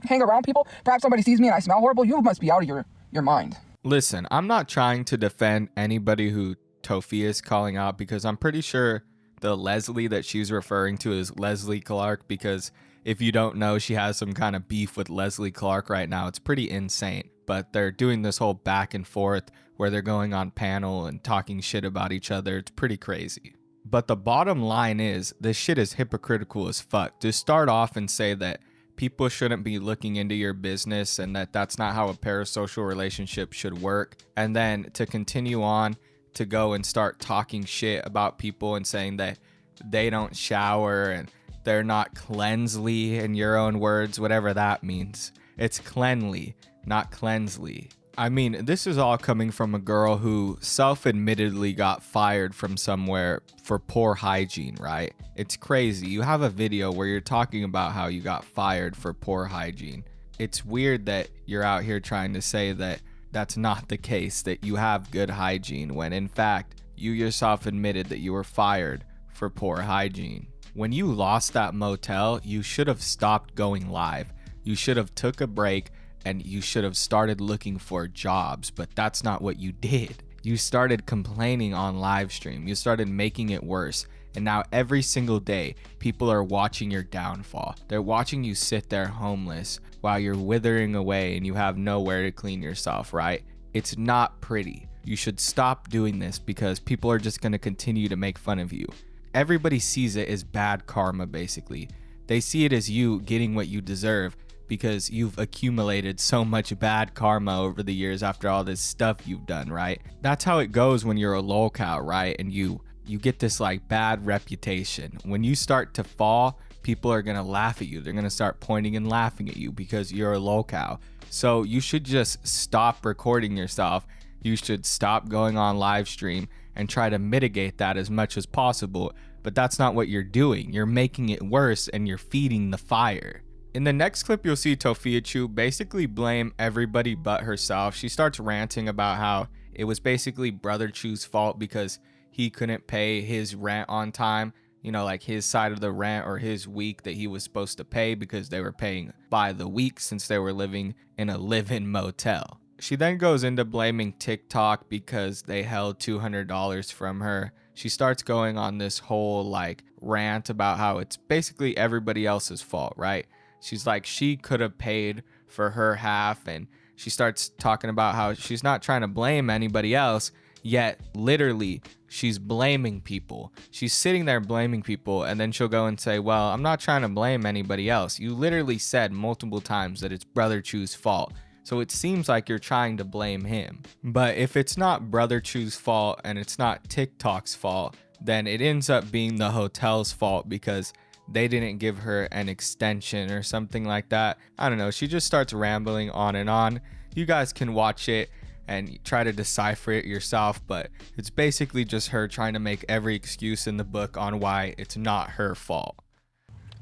S4: hang around people? Perhaps somebody sees me and I smell horrible. You must be out of your mind.
S1: Listen, I'm not trying to defend anybody who Tophia is calling out, because I'm pretty sure the Leslie that she's referring to is Leslie Clark, because if you don't know, she has some kind of beef with Leslie Clark right now. It's pretty insane. But they're doing this whole back and forth where they're going on panel and talking shit about each other. It's pretty crazy. But the bottom line is, this shit is hypocritical as fuck. To start off and say that people shouldn't be looking into your business and that that's not how a parasocial relationship should work. And then to continue on to go and start talking shit about people and saying that they don't shower and they're not cleansly, in your own words, whatever that means. It's cleanly, not cleansly. I mean, this is all coming from a girl who self-admittedly got fired from somewhere for poor hygiene, right? It's crazy. You have a video where you're talking about how you got fired for poor hygiene. It's weird that you're out here trying to say that that's not the case, that you have good hygiene, when in fact, you yourself admitted that you were fired for poor hygiene. When you lost that motel, you should have stopped going live. You should have took a break and you should have started looking for jobs, but that's not what you did. You started complaining on live stream. You started making it worse. And now every single day, people are watching your downfall. They're watching you sit there homeless while you're withering away and you have nowhere to clean yourself, right? It's not pretty. You should stop doing this because people are just gonna continue to make fun of you. Everybody sees it as bad karma, basically. They see it as you getting what you deserve, because you've accumulated so much bad karma over the years after all this stuff you've done, right? That's how it goes when you're a lolcow, right? And you get this like bad reputation. When you start to fall, people are gonna laugh at you. They're gonna start pointing and laughing at you because you're a lolcow. So you should just stop recording yourself. You should stop going on live stream and try to mitigate that as much as possible. But that's not what you're doing. You're making it worse and you're feeding the fire. In the next clip, you'll see Tophiachu basically blame everybody but herself. She starts ranting about how it was basically Brother Chu's fault because he couldn't pay his rent on time, you know, like his side of the rent or his week that he was supposed to pay because they were paying by the week since they were living in a live-in motel. She then goes into blaming TikTok because they held $200 from her. She starts going on this whole like rant about how it's basically everybody else's fault, right? She's like, she could have paid for her half, and she starts talking about how she's not trying to blame anybody else, yet literally she's blaming people. She's sitting there blaming people, and then she'll go and say, well, I'm not trying to blame anybody else. You literally said multiple times that it's Brother Chu's fault. So it seems like you're trying to blame him. But if it's not Brother Chu's fault and it's not TikTok's fault, then it ends up being the hotel's fault because they didn't give her an extension or something like that. I don't know. She just starts rambling on and on. You guys can watch it and try to decipher it yourself, but it's basically just her trying to make every excuse in the book on why it's not her fault.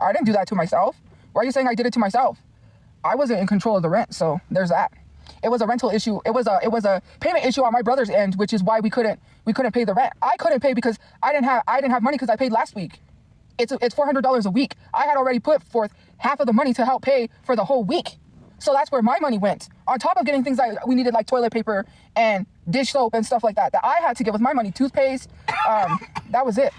S4: I didn't do that to myself. Why are you saying I did it to myself? I wasn't in control of the rent, so there's that. It was a rental issue. It was a payment issue on my brother's end, which is why we couldn't pay the rent. I couldn't pay because I didn't have money because I paid last week. It's $400 a week. I had already put forth half of the money to help pay for the whole week. So that's where my money went. On top of getting things that we needed, like toilet paper and dish soap and stuff like that I had to get with my money, toothpaste, that was it.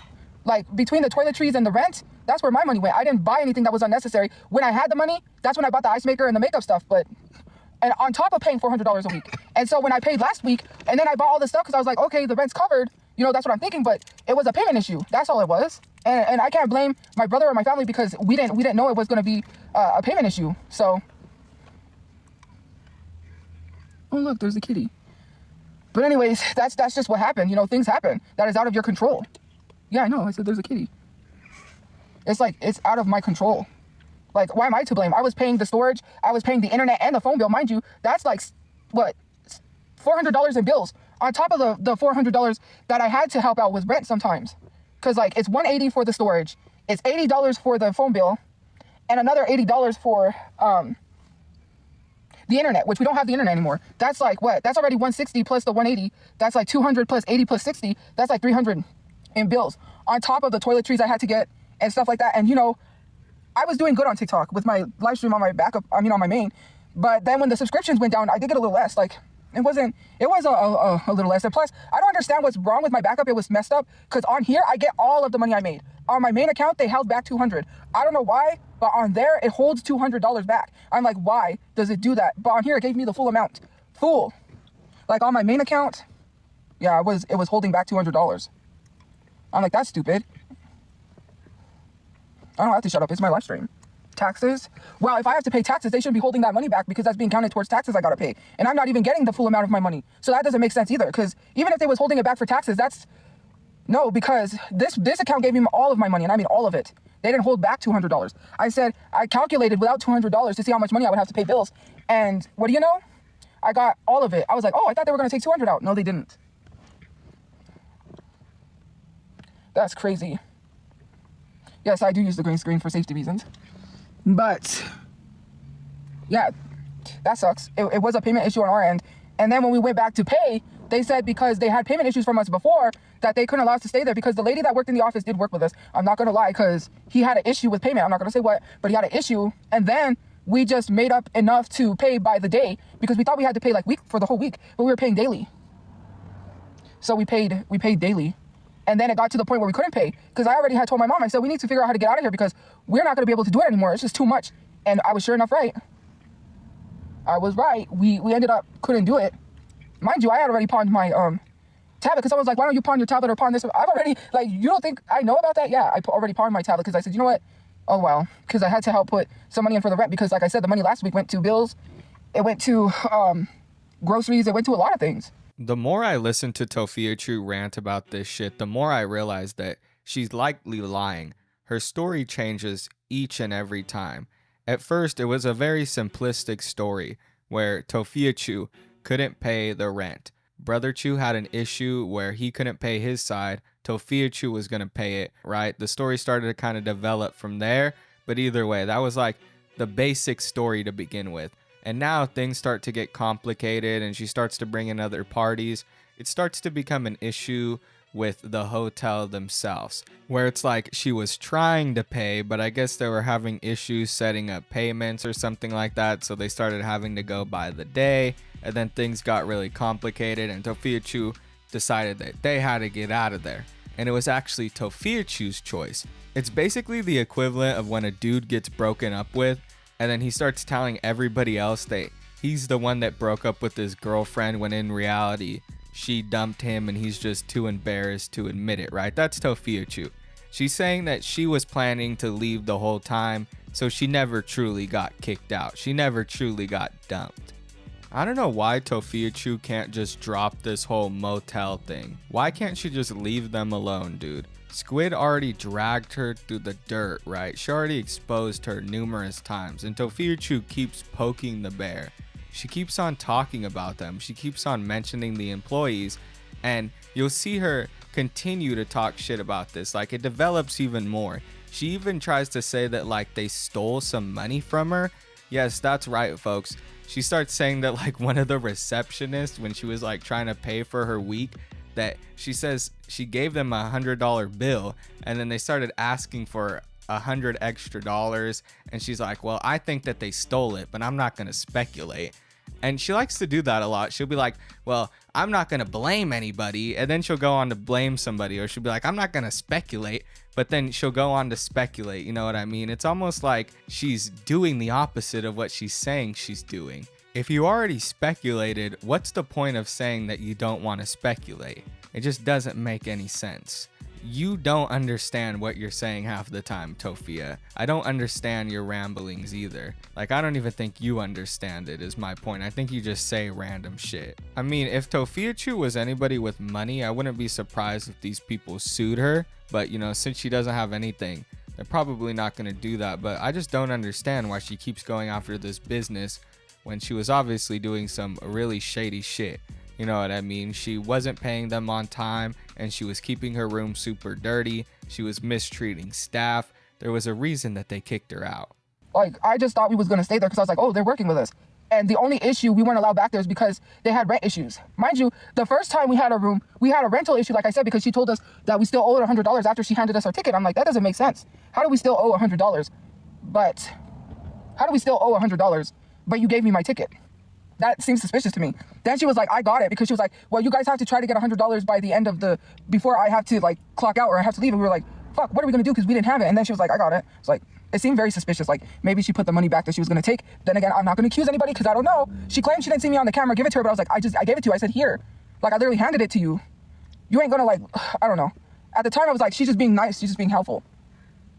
S4: Like between the toiletries and the rent, that's where my money went. I didn't buy anything that was unnecessary. When I had the money, that's when I bought the ice maker and the makeup stuff. And on top of paying $400 a week. And so when I paid last week, and then I bought all this stuff because I was like, okay, the rent's covered. You know, that's what I'm thinking. But it was a payment issue. That's all it was. And I can't blame my brother or my family because we didn't know it was going to be a payment issue. So, oh look, there's a kitty. But anyways, that's just what happened. You know, things happen that is out of your control. Yeah, I know. I said there's a kitty. It's like, it's out of my control. Like, why am I to blame? I was paying the storage. I was paying the internet and the phone bill. Mind you, that's like, what, $400 in bills. On top of the $400 that I had to help out with rent sometimes. Because, like, it's $180 for the storage. It's $80 for the phone bill. And another $80 for the internet, which we don't have the internet anymore. That's like, what? That's already $160 plus the $180. That's like $200 plus $80 plus $60. That's like $300 in bills. On top of the toiletries I had to get and stuff like that. And, you know, I was doing good on TikTok with my live stream on my backup, on my main. But then when the subscriptions went down, I did get a little less. Like, it was a little less. And plus, I don't understand what's wrong with my backup. It was messed up because on here, I get all of the money I made. On my main account, they held back $200. I don't know why, but on there, it holds $200 back. I'm like, why does it do that? But on here, it gave me the full amount. Full. Like on my main account, yeah, it was holding back $200. I'm like, that's stupid. I don't have to shut up. It's my live stream. Taxes? Well, if I have to pay taxes, they shouldn't be holding that money back because that's being counted towards taxes I gotta pay. And I'm not even getting the full amount of my money. So that doesn't make sense either. Because even if they was holding it back for taxes, no, because this account gave me all of my money, and I mean all of it. They didn't hold back $200. I calculated without $200 to see how much money I would have to pay bills. And what do you know? I got all of it. I was like, oh, I thought they were gonna take $200 out. No, they didn't. That's crazy. Yes, I do use the green screen for safety reasons. But, yeah, that sucks. It was a payment issue on our end. And then when we went back to pay, they said because they had payment issues from us before that they couldn't allow us to stay there because the lady that worked in the office did work with us. I'm not going to lie because he had an issue with payment. I'm not going to say what, but he had an issue. And then we just made up enough to pay by the day because we thought we had to pay like for the whole week, but we were paying daily. So we paid daily. And then it got to the point where we couldn't pay because I already had told my mom, I said, we need to figure out how to get out of here because we're not going to be able to do it anymore. It's just too much. And I was sure enough right. I was right. We ended up couldn't do it. Mind you, I had already pawned my tablet because someone's like, why don't you pawn your tablet or pawn this? I've already, like, you don't think I know about that? Yeah, I already pawned my tablet because I said, you know what? Oh, well, because I had to help put some money in for the rent because, like I said, the money last week went to bills. It went to groceries. It went to a lot of things.
S1: The more I listen to Tophiachu rant about this shit, the more I realize that she's likely lying. Her story changes each and every time. At first, it was a very simplistic story where Tophiachu couldn't pay the rent. Brother Chu had an issue where he couldn't pay his side. Tophiachu was going to pay it, right? The story started to kind of develop from there. But either way, that was like the basic story to begin with. And now things start to get complicated and she starts to bring in other parties. It starts to become an issue with the hotel themselves, where it's like she was trying to pay, but I guess they were having issues setting up payments or something like that, so they started having to go by the day, and then things got really complicated, and Tophiachu decided that they had to get out of there. And it was actually Tophiachu's choice. It's basically the equivalent of when a dude gets broken up with, and then he starts telling everybody else that he's the one that broke up with his girlfriend, when in reality she dumped him and he's just too embarrassed to admit it, right? That's Tophiachu. She's saying that she was planning to leave the whole time, so she never truly got kicked out. She never truly got dumped. I don't know why Tophiachu can't just drop this whole motel thing. Why can't she just leave them alone, dude? Squid already dragged her through the dirt, right? She already exposed her numerous times, and Tophiachu keeps poking the bear. She keeps on talking about them. She keeps on mentioning the employees, and you'll see her continue to talk shit about this. Like, it develops even more. She even tries to say that like they stole some money from her. Yes, that's right, folks. She starts saying that like one of the receptionists, when she was like trying to pay for her week, that she says she gave them $100 bill, and then they started asking for $100 extra, and she's like, well, I think that they stole it, but I'm not gonna speculate. And she likes to do that a lot. She'll be like, well, I'm not gonna blame anybody, and then she'll go on to blame somebody, or she'll be like, I'm not gonna speculate, but then she'll go on to speculate. You know what I mean? It's almost like she's doing the opposite of what she's saying she's doing. If you already speculated, what's the point of saying that you don't want to speculate? It just doesn't make any sense. You don't understand what you're saying half the time, Tophia. I don't understand your ramblings either. Like, I don't even think you understand it, is my point. I think you just say random shit. I mean, if Tophiachu was anybody with money, I wouldn't be surprised if these people sued her. But, you know, since she doesn't have anything, they're probably not going to do that. But I just don't understand why she keeps going after this business when she was obviously doing some really shady shit. You know what I mean? She wasn't paying them on time, and she was keeping her room super dirty. She was mistreating staff. There was a reason that they kicked her out.
S4: Like, I just thought we was going to stay there because I was like, oh, they're working with us. And the only issue we weren't allowed back there is because they had rent issues. Mind you, the first time we had a room, we had a rental issue, like I said, because she told us that we still owed $100 after she handed us our ticket. I'm like, that doesn't make sense. How do we still owe $100? But how do we still owe $100, but you gave me my ticket? That seems suspicious to me. Then she was like, I got it, because she was like, well, you guys have to try to get $100 by the end of before I have to like clock out or I have to leave. And we were like, fuck, what are we gonna do? Because we didn't have it. And then she was like, I got it. It's like, it seemed very suspicious. Like, maybe she put the money back that she was gonna take. Then again, I'm not gonna accuse anybody because I don't know. She claimed she didn't see me on the camera give it to her, but I was like, I gave it to you. I said, here. Like, I literally handed it to you. You ain't gonna like, I don't know. At the time, I was like, she's just being nice. She's just being helpful.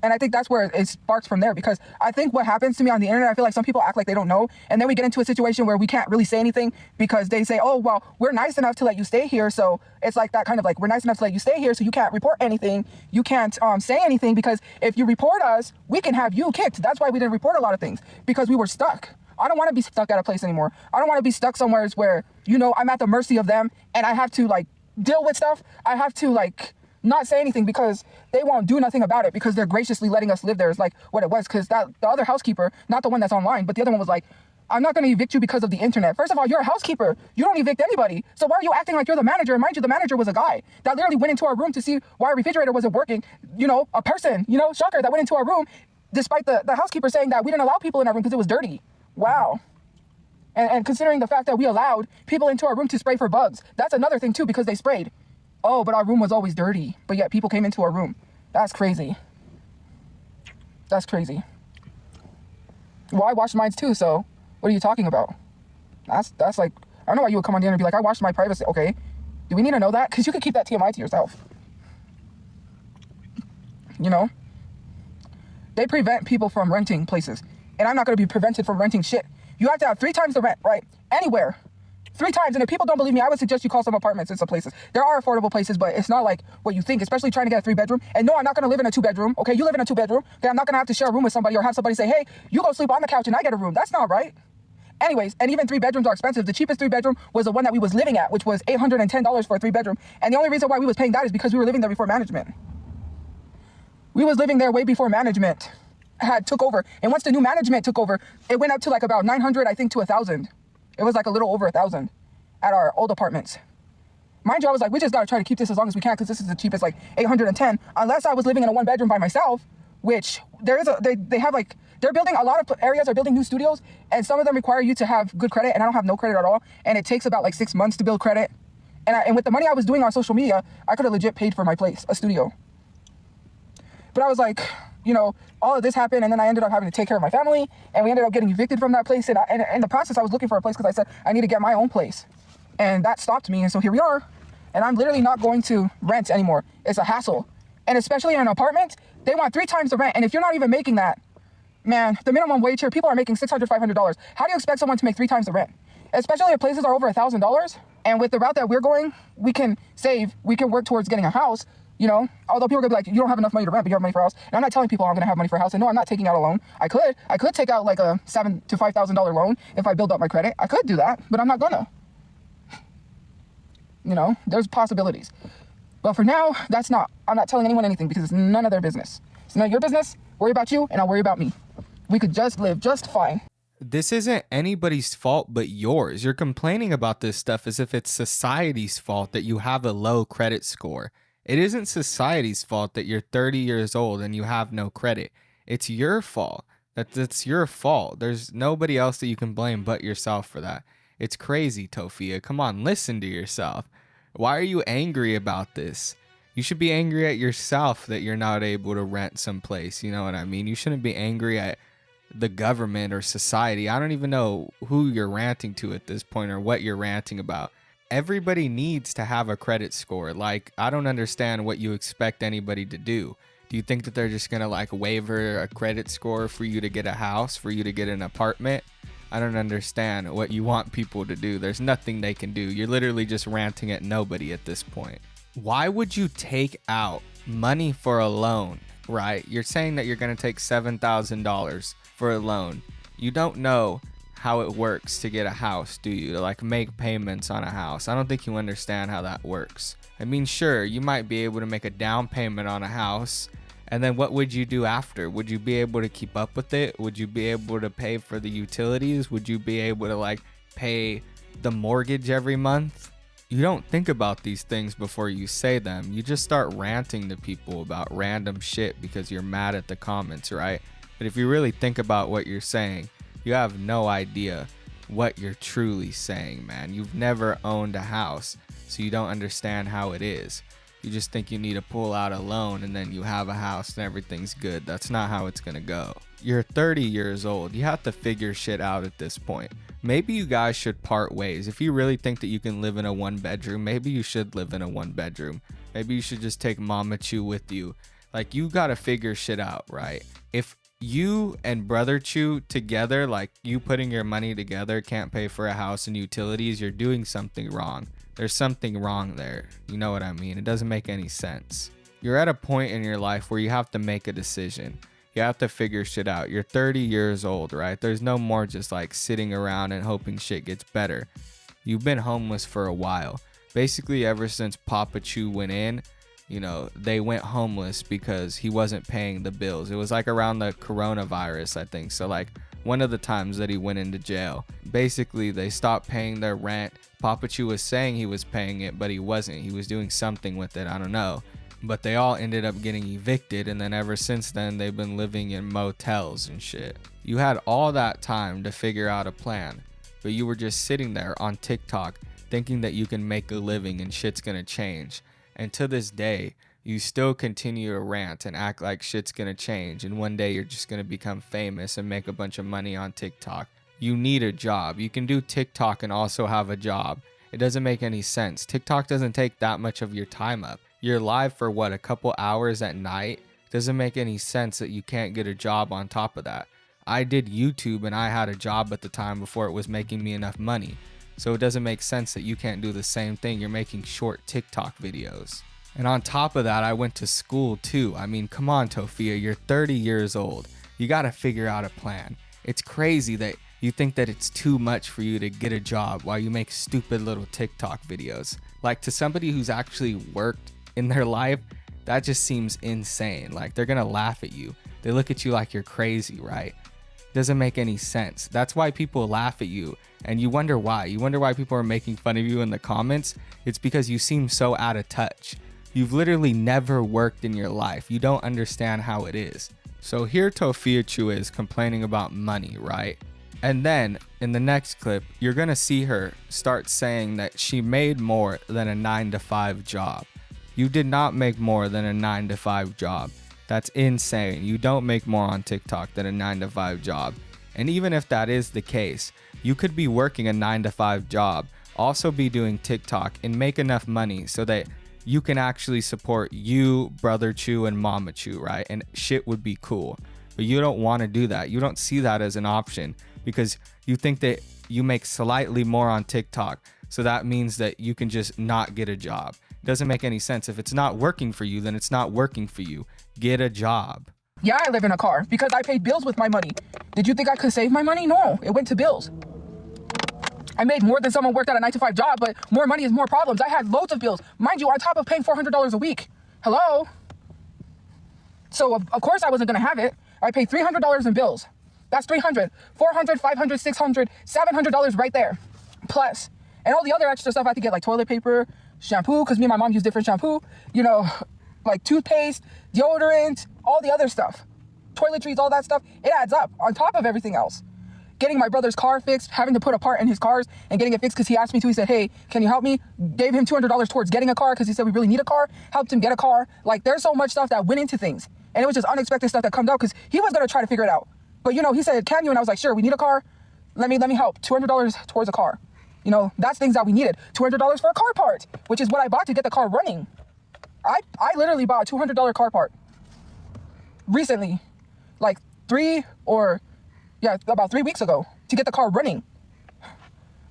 S4: And I think that's where it sparks from there, because I think what happens to me on the internet, I feel like some people act like they don't know. And then we get into a situation where we can't really say anything because they say, oh, well, we're nice enough to let you stay here. So it's like that kind of like, we're nice enough to let you stay here, so you can't report anything. You can't say anything, because if you report us, we can have you kicked. That's why we didn't report a lot of things, because we were stuck. I don't want to be stuck at a place anymore. I don't want to be stuck somewhere where, you know, I'm at the mercy of them and I have to like deal with stuff. I have to like not say anything because they won't do nothing about it, because they're graciously letting us live there is like what it was. Because the other housekeeper, not the one that's online, but the other one was like, I'm not going to evict you because of the internet. First of all, you're a housekeeper. You don't evict anybody. So why are you acting like you're the manager? And mind you, the manager was a guy that literally went into our room to see why our refrigerator wasn't working. You know, a person, you know, shocker, that went into our room despite the housekeeper saying that we didn't allow people in our room because it was dirty. Wow. And considering the fact that we allowed people into our room to spray for bugs, that's another thing too, because they sprayed. Oh, but our room was always dirty, but yet people came into our room. That's crazy. That's crazy. Well, I washed mine too, so what are you talking about? That's like, I don't know why you would come on the end and be like, I washed my privacy. Okay, do we need to know that? Because you could keep that TMI to yourself. You know? They prevent people from renting places, and I'm not going to be prevented from renting shit. You have to have 3 times the rent, right? Anywhere. 3 times. And if people don't believe me, I would suggest you call some apartments in some places. There are affordable places, but it's not like what you think, especially trying to get a 3-bedroom. And no, I'm not going to live in a 2-bedroom. Okay, you live in a 2-bedroom. Okay, I'm not going to have to share a room with somebody or have somebody say, hey, you go sleep on the couch and I get a room. That's not right. Anyways, and even 3 bedrooms are expensive. The cheapest 3-bedroom was the one that we was living at, which was $810 for a 3-bedroom. And the only reason why we was paying that is because we were living there before management. We was living there way before management had took over. And once the new management took over, it went up to like about 900, I think, to 1,000. It was like a little over 1,000 at our old apartments. Mind you, I was like, we just gotta try to keep this as long as we can because this is the cheapest, like 810. Unless I was living in a 1-bedroom by myself, which there is they have like, they're building a lot of areas are building new studios, and some of them require you to have good credit, and I don't have no credit at all, and it takes about like 6 months to build credit. And with the money I was doing on social media, I could have legit paid for my place, a studio. But I was like, you know, all of this happened, and then I ended up having to take care of my family, and we ended up getting evicted from that place. And in the process, I was looking for a place because I said I need to get my own place, and that stopped me. And so here we are, and I'm literally not going to rent anymore. It's a hassle, and especially in an apartment, they want 3 times the rent, and if you're not even making that, man, the minimum wage here, people are making $600, $500. How do you expect someone to make 3 times the rent? Especially if places are over $1,000. And with the route that we're going, we can save, we can work towards getting a house, you know? Although people are gonna be like, you don't have enough money to rent, but you have money for a house. And I'm not telling people I'm gonna have money for a house. And no, I'm not taking out a loan. I could take out like a $7,000 to $5,000 loan if I build up my credit. I could do that, but I'm not gonna. You know, there's possibilities. But for now, I'm not telling anyone anything because it's none of their business. It's none of your business. Worry about you, and I'll worry about me. We could just live just fine.
S1: This isn't anybody's fault but yours. You're complaining about this stuff as if it's society's fault that you have a low credit score. It isn't society's fault that you're 30 years old and you have no credit. It's your fault. That's your fault. There's nobody else that you can blame but yourself for that. It's crazy, Tophia. Come on, listen to yourself. Why are you angry about this? You should be angry at yourself that you're not able to rent someplace. You know what I mean? You shouldn't be angry at the government or society. I don't even know who you're ranting to at this point or what you're ranting about. Everybody needs to have a credit score. Like, I don't understand what you expect anybody to do. Do you think that they're just gonna like waiver a credit score for you to get a house, for you to get an apartment? I don't understand what you want people to do. There's nothing they can do. You're literally just ranting at nobody at this point. Why would you take out money for a loan, right? You're saying that you're gonna take $7,000 for a loan. You don't know how it works to get a house, do you? To like make payments on a house. I don't think you understand how that works. I mean, sure, you might be able to make a down payment on a house, and then what would you do after? Would you be able to keep up with it? Would you be able to pay for the utilities? Would you be able to like pay the mortgage every month? You don't think about these things before you say them. You just start ranting to people about random shit because you're mad at the comments, right? But if you really think about what you're saying, you have no idea what you're truly saying, man. You've never owned a house, so you don't understand how it is. You just think you need to pull out a loan and then you have a house and everything's good. That's not how it's gonna go. You're 30 years old. You have to figure shit out at this point. Maybe you guys should part ways. If you really think that you can live in a 1-bedroom, maybe you should live in a 1-bedroom. Maybe you should just take Mama Chu with you. Like, you gotta figure shit out, right? If you and Brother Chu together, like you putting your money together, can't pay for a house and utilities, you're doing something wrong. There's something wrong there. You know what I mean? It doesn't make any sense. You're at a point in your life where you have to make a decision. You have to figure shit out. You're 30 years old, right? There's no more just like sitting around and hoping shit gets better. You've been homeless for a while. Basically, ever since Papa Chu went in, you know, they went homeless because he wasn't paying the bills. It was like around the coronavirus, I think. So like one of the times that he went into jail, basically they stopped paying their rent. Papa Chu was saying he was paying it, but he wasn't. He was doing something with it. I don't know. But they all ended up getting evicted, and then ever since then they've been living in motels and shit. You had all that time to figure out a plan, but you were just sitting there on TikTok thinking that you can make a living and shit's gonna change. And to this day, you still continue to rant and act like shit's gonna change, and one day you're just gonna become famous and make a bunch of money on TikTok. You need a job. You can do TikTok and also have a job. It doesn't make any sense. TikTok doesn't take that much of your time up. You're live for what, a couple hours at night? Doesn't make any sense that you can't get a job on top of that. I did YouTube and I had a job at the time before it was making me enough money. So it doesn't make sense that you can't do the same thing. You're making short TikTok videos. And on top of that, I went to school too. I mean, come on, Tophia, you're 30 years old. You gotta figure out a plan. It's crazy that you think that it's too much for you to get a job while you make stupid little TikTok videos. Like, to somebody who's actually worked in their life, that just seems insane. Like, they're gonna laugh at you. They look at you like you're crazy, right? Doesn't make any sense. That's why people laugh at you, and you wonder why. You wonder why people are making fun of you in the comments. It's because you seem so out of touch. You've literally never worked in your life. You don't understand how it is. So here Tophiachu is complaining about money, right? And then in the next clip, you're gonna see her start saying that she made more than a 9-to-5 job. You did not make more than a 9-to-5 job. That's insane. You don't make more on TikTok than a 9-to-5 job. And even if that is the case, you could be working a 9-to-5 job, also be doing TikTok, and make enough money so that you can actually support you, Brother Chu, and Mama Chu, right? And shit would be cool. But you don't want to do that. You don't see that as an option because you think that you make slightly more on TikTok. So that means that you can just not get a job. It doesn't make any sense. If it's not working for you, then it's not working for you. Get a job.
S4: Yeah, I live in a car because I paid bills with my money. Did you think I could save my money? No, it went to bills. I made more than someone worked at a 9-to-5 job, but more money is more problems. I had loads of bills. Mind you, on top of paying $400 a week. Hello? So, of course I wasn't going to have it. I paid $300 in bills. That's $300, $400, $500, $600, $700 right there. Plus, and all the other extra stuff I had to get, like toilet paper, shampoo, because me and my mom use different shampoo, you know, like toothpaste, deodorant, all the other stuff. Toiletries, all that stuff. It adds up on top of everything else. Getting my brother's car fixed, having to put a part in his cars and getting it fixed because he asked me to. He said, hey, can you help me? Gave him $200 towards getting a car because he said we really need a car. Helped him get a car. Like, there's so much stuff that went into things. And it was just unexpected stuff that comes out because he was going to try to figure it out. But, you know, he said, can you? And I was like, sure, we need a car. Let me help. $200 towards a car. You know, that's things that we needed. $200 for a car part, which is what I bought to get the car running. I literally bought a $200 car part recently, like about 3 weeks ago, to get the car running.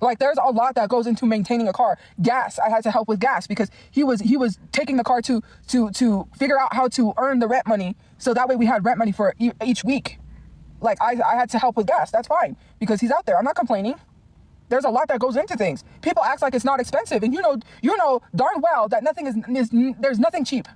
S4: Like, there's a lot that goes into maintaining a car. Gas, I had to help with gas because he was taking the car to figure out how to earn the rent money, so that way we had rent money for each week. Like, I had to help with gas. That's fine because he's out there. I'm not complaining. There's a lot that goes into things. People act like it's not expensive, and you know darn well that there's nothing cheap.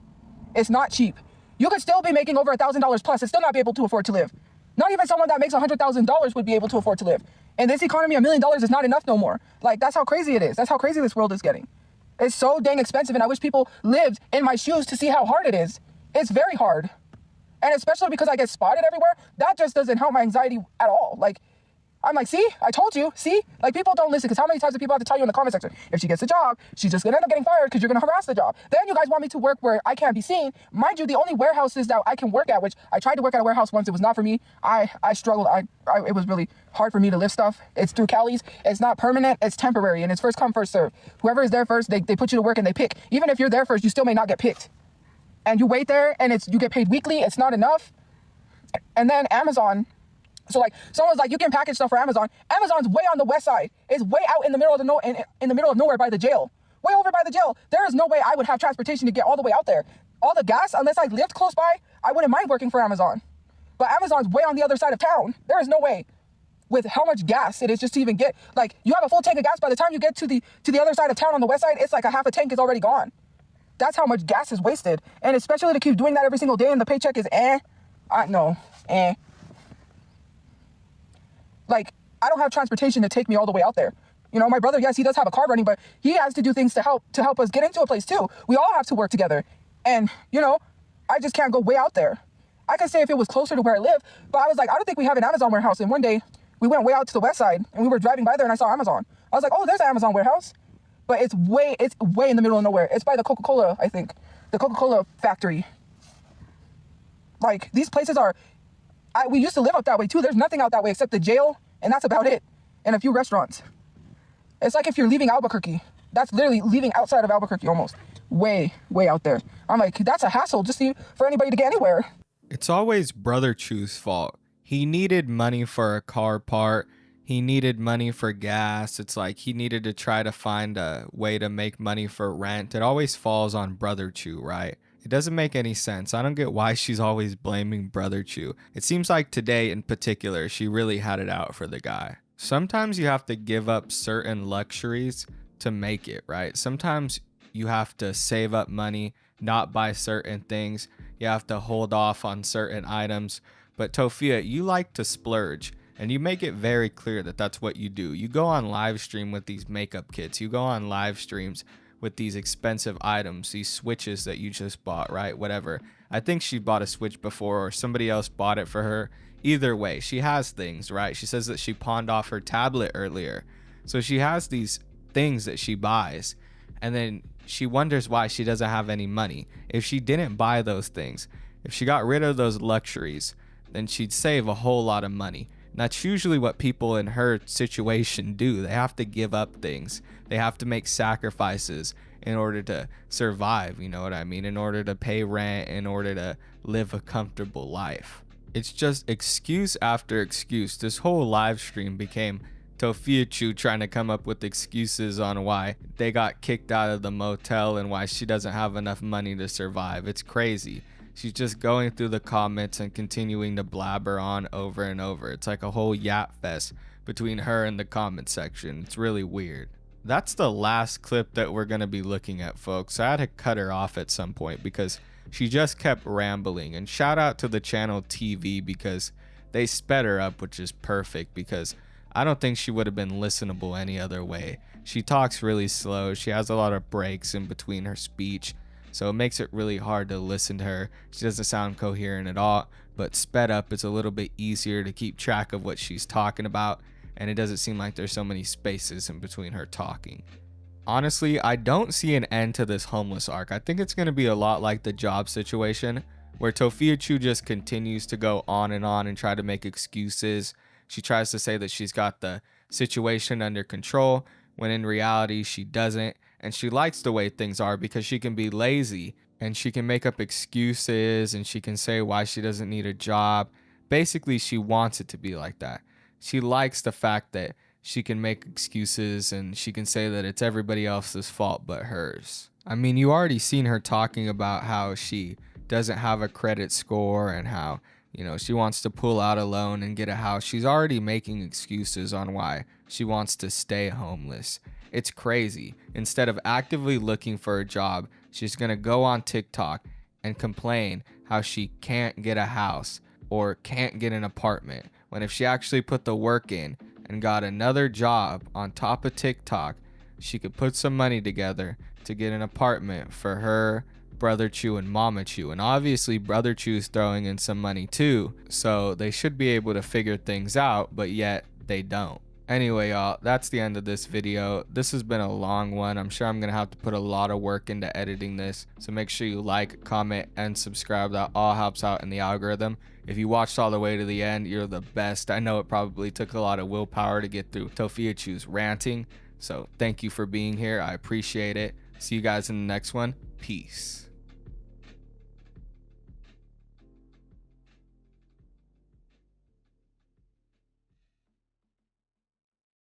S4: It's not cheap. You could still be making over $1,000 plus and still not be able to afford to live. Not even someone that makes $100,000 would be able to afford to live. In this economy, $1 million is not enough no more. Like, that's how crazy it is. That's how crazy this world is getting. It's so dang expensive, and I wish people lived in my shoes to see how hard it is. It's very hard. And especially because I get spotted everywhere, that just doesn't help my anxiety at all. Like, I'm like, see, I told you, see? Like, people don't listen, because how many times do people have to tell you in the comment section, if she gets a job, she's just gonna end up getting fired because you're gonna harass the job. Then you guys want me to work where I can't be seen. Mind you, the only warehouses that I can work at, which I tried to work at a warehouse once, it was not for me. I struggled. It was really hard for me to lift stuff. It's through Cali's. It's not permanent, it's temporary, and it's first come, first serve. Whoever is there first, they put you to work and they pick. Even if you're there first, you still may not get picked. And you wait there, and you get paid weekly, it's not enough. And then Amazon. So, like, someone's like, you can package stuff for Amazon. Amazon's way on the west side. It's way out in the middle of in the middle of nowhere by the jail. Way over by the jail. There is no way I would have transportation to get all the way out there. All the gas, unless I lived close by, I wouldn't mind working for Amazon. But Amazon's way on the other side of town. There is no way. With how much gas it is just to even get, like, you have a full tank of gas. By the time you get to the other side of town on the west side, it's like a half a tank is already gone. That's how much gas is wasted. And especially to keep doing that every single day and the paycheck is Like, I don't have transportation to take me all the way out there. You know, my brother, yes, he does have a car running, but he has to do things to help us get into a place too. We all have to work together. And, you know, I just can't go way out there. I could say if it was closer to where I live, but I was like, I don't think we have an Amazon warehouse. And one day we went way out to the west side and we were driving by there and I saw Amazon. I was like, oh, there's an Amazon warehouse. But it's way in the middle of nowhere. It's by the Coca-Cola, I think. The Coca-Cola factory. Like, these places are... we used to live up that way too. There's nothing out that way except the jail, and that's about it. And a few restaurants. It's like if you're leaving Albuquerque. That's literally leaving outside of Albuquerque almost. Way out there. I'm like, that's a hassle just for anybody to get anywhere.
S1: It's always Brother Chu's fault. He needed money for a car part. He needed money for gas. It's like he needed to try to find a way to make money for rent. It always falls on Brother Chu, right? It doesn't make any sense. I don't get why she's always blaming Brother Chu. It seems like today in particular, she really had it out for the guy. Sometimes you have to give up certain luxuries to make it, right? Sometimes you have to save up money, not buy certain things. You have to hold off on certain items. But Tophia, you like to splurge, and you make it very clear that that's what you do. You go on live stream with these makeup kits. You go on live streams with these expensive items, these switches that you just bought, right? Whatever. I think she bought a switch before, or somebody else bought it for her. Either way, she has things, right? She says that she pawned off her tablet earlier. So she has these things that she buys, and then she wonders why she doesn't have any money. If she didn't buy those things, if she got rid of those luxuries, then she'd save a whole lot of money. And that's usually what people in her situation do. They have to give up things. They have to make sacrifices in order to survive, you know what I mean? In order to pay rent, in order to live a comfortable life. It's just excuse after excuse. This whole live stream became Tophiachu trying to come up with excuses on why they got kicked out of the motel and why she doesn't have enough money to survive. It's crazy. She's just going through the comments and continuing to blabber on over and over. It's like a whole yap fest between her and the comment section. It's really weird. That's the last clip that we're going to be looking at, folks. I had to cut her off at some point because she just kept rambling. And shout out to the channel TV because they sped her up, which is perfect because I don't think she would have been listenable any other way. She talks really slow. She has a lot of breaks in between her speech, so it makes it really hard to listen to her. She doesn't sound coherent at all, but sped up, it's a little bit easier to keep track of what she's talking about, and it doesn't seem like there's so many spaces in between her talking. Honestly, I don't see an end to this homeless arc. I think it's going to be a lot like the job situation, where Tophiachu just continues to go on and try to make excuses. She tries to say that she's got the situation under control, when in reality she doesn't. And she likes the way things are because she can be lazy and she can make up excuses and she can say why she doesn't need a job. Basically, she wants it to be like that. She likes the fact that she can make excuses and she can say that it's everybody else's fault but hers. I mean, you already seen her talking about how she doesn't have a credit score and how, you know, she wants to pull out a loan and get a house. She's already making excuses on why she wants to stay homeless. It's crazy. Instead of actively looking for a job, she's going to go on TikTok and complain how she can't get a house or can't get an apartment. When if she actually put the work in and got another job on top of TikTok, she could put some money together to get an apartment for her, Brother Chu, and Mama Chu. And obviously Brother Chu's throwing in some money too, so they should be able to figure things out, but yet they don't. Anyway, y'all, that's the end of this video. This has been a long one. I'm sure I'm gonna have to put a lot of work into editing this, so make sure you like, comment, and subscribe. That all helps out in the algorithm. If you watched all the way to the end, you're the best. I know it probably took a lot of willpower to get through Tophiachu's ranting, so thank you for being here. I appreciate it. See you guys in the next one. Peace.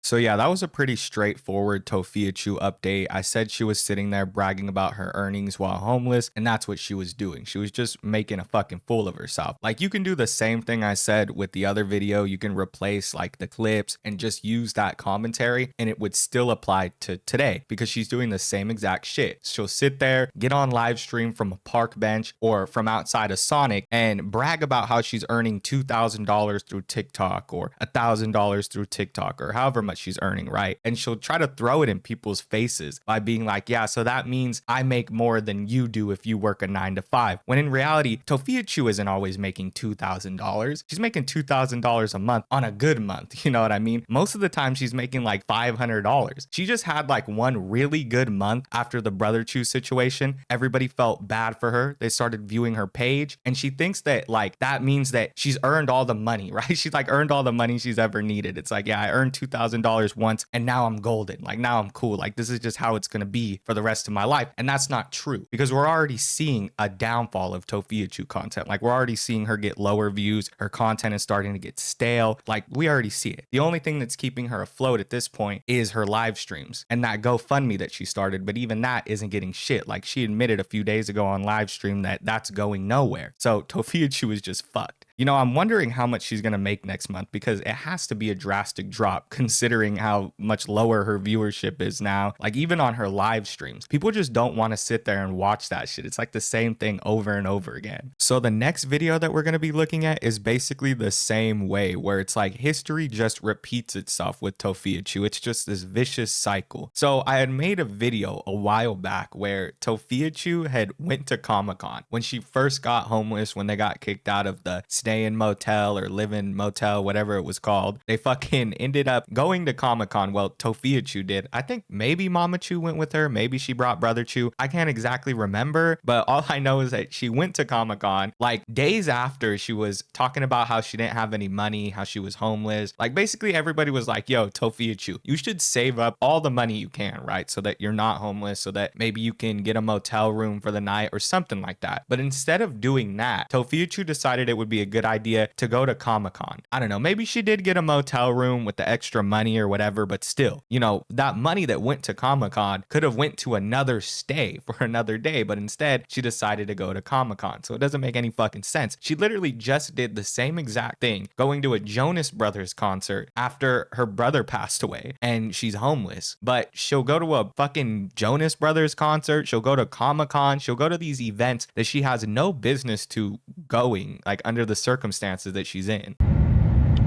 S1: So yeah, that was a pretty straightforward Tophiachu update. I said she was sitting there bragging about her earnings while homeless, and that's what she was doing. She was just making a fucking fool of herself. Like, you can do the same thing I said with the other video. You can replace like the clips and just use that commentary, and it would still apply to today because she's doing the same exact shit. She'll sit there, get on live stream from a park bench or from outside of Sonic and brag about how she's earning $2,000 through TikTok or $1,000 through TikTok or however much she's earning, right? And she'll try to throw it in people's faces by being like, yeah, so that means I make more than you do if you work a 9 to 5. When in reality, Tophiachu isn't always making $2,000. She's making $2,000 a month on a good month. You know what I mean? Most of the time she's making like $500. She just had like one really good month after the Brother Chu situation. Everybody felt bad for her. They started viewing her page and she thinks that like that means that she's earned all the money, right? She's like earned all the money she's ever needed. It's like, yeah, I earned $2,000 once and now I'm golden. Like now I'm cool. Like this is just how it's going to be for the rest of my life. And that's not true because we're already seeing a downfall of Tophiachu content. Like we're already seeing her get lower views. Her content is starting to get stale. Like we already see it. The only thing that's keeping her afloat at this point is her live streams and that GoFundMe that she started. But even that isn't getting shit. Like she admitted a few days ago on live stream that that's going nowhere. So Tophiachu is just fucked. You know, I'm wondering how much she's going to make next month because it has to be a drastic drop considering how much lower her viewership is now. Like even on her live streams, people just don't want to sit there and watch that shit. It's like the same thing over and over again. So the next video that we're going to be looking at is basically the same way, where it's like history just repeats itself with Tophiachu. It's just this vicious cycle. So I had made a video a while back where Tophiachu had went to Comic-Con when she first got homeless, when they got kicked out of the stay in motel or live in motel, whatever it was called. They fucking ended up going to Comic-Con. Well, Tophiachu did. I think maybe Mama Chu went with her. Maybe she brought Brother Chu. I can't exactly remember, but all I know is that she went to Comic-Con like days after she was talking about how she didn't have any money, how she was homeless. Like basically everybody was like, yo, Tophiachu, you should save up all the money you can, right? So that you're not homeless, so that maybe you can get a motel room for the night or something like that. But instead of doing that, Tophiachu decided it would be a good idea to go to Comic-Con. I don't know, maybe she did get a motel room with the extra money or whatever, but still, you know, that money that went to Comic-Con could have went to another stay for another day, but instead she decided to go to Comic-Con. So it doesn't make any fucking sense. She literally just did the same exact thing, going to a Jonas Brothers concert after her brother passed away and she's homeless, but she'll go to a fucking Jonas Brothers concert, she'll go to Comic-Con, she'll go to these events that she has no business to going, like under the circumstances that she's in.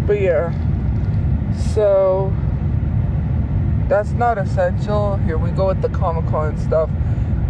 S4: But yeah, so that's not essential. Here we go with the Comic-Con stuff.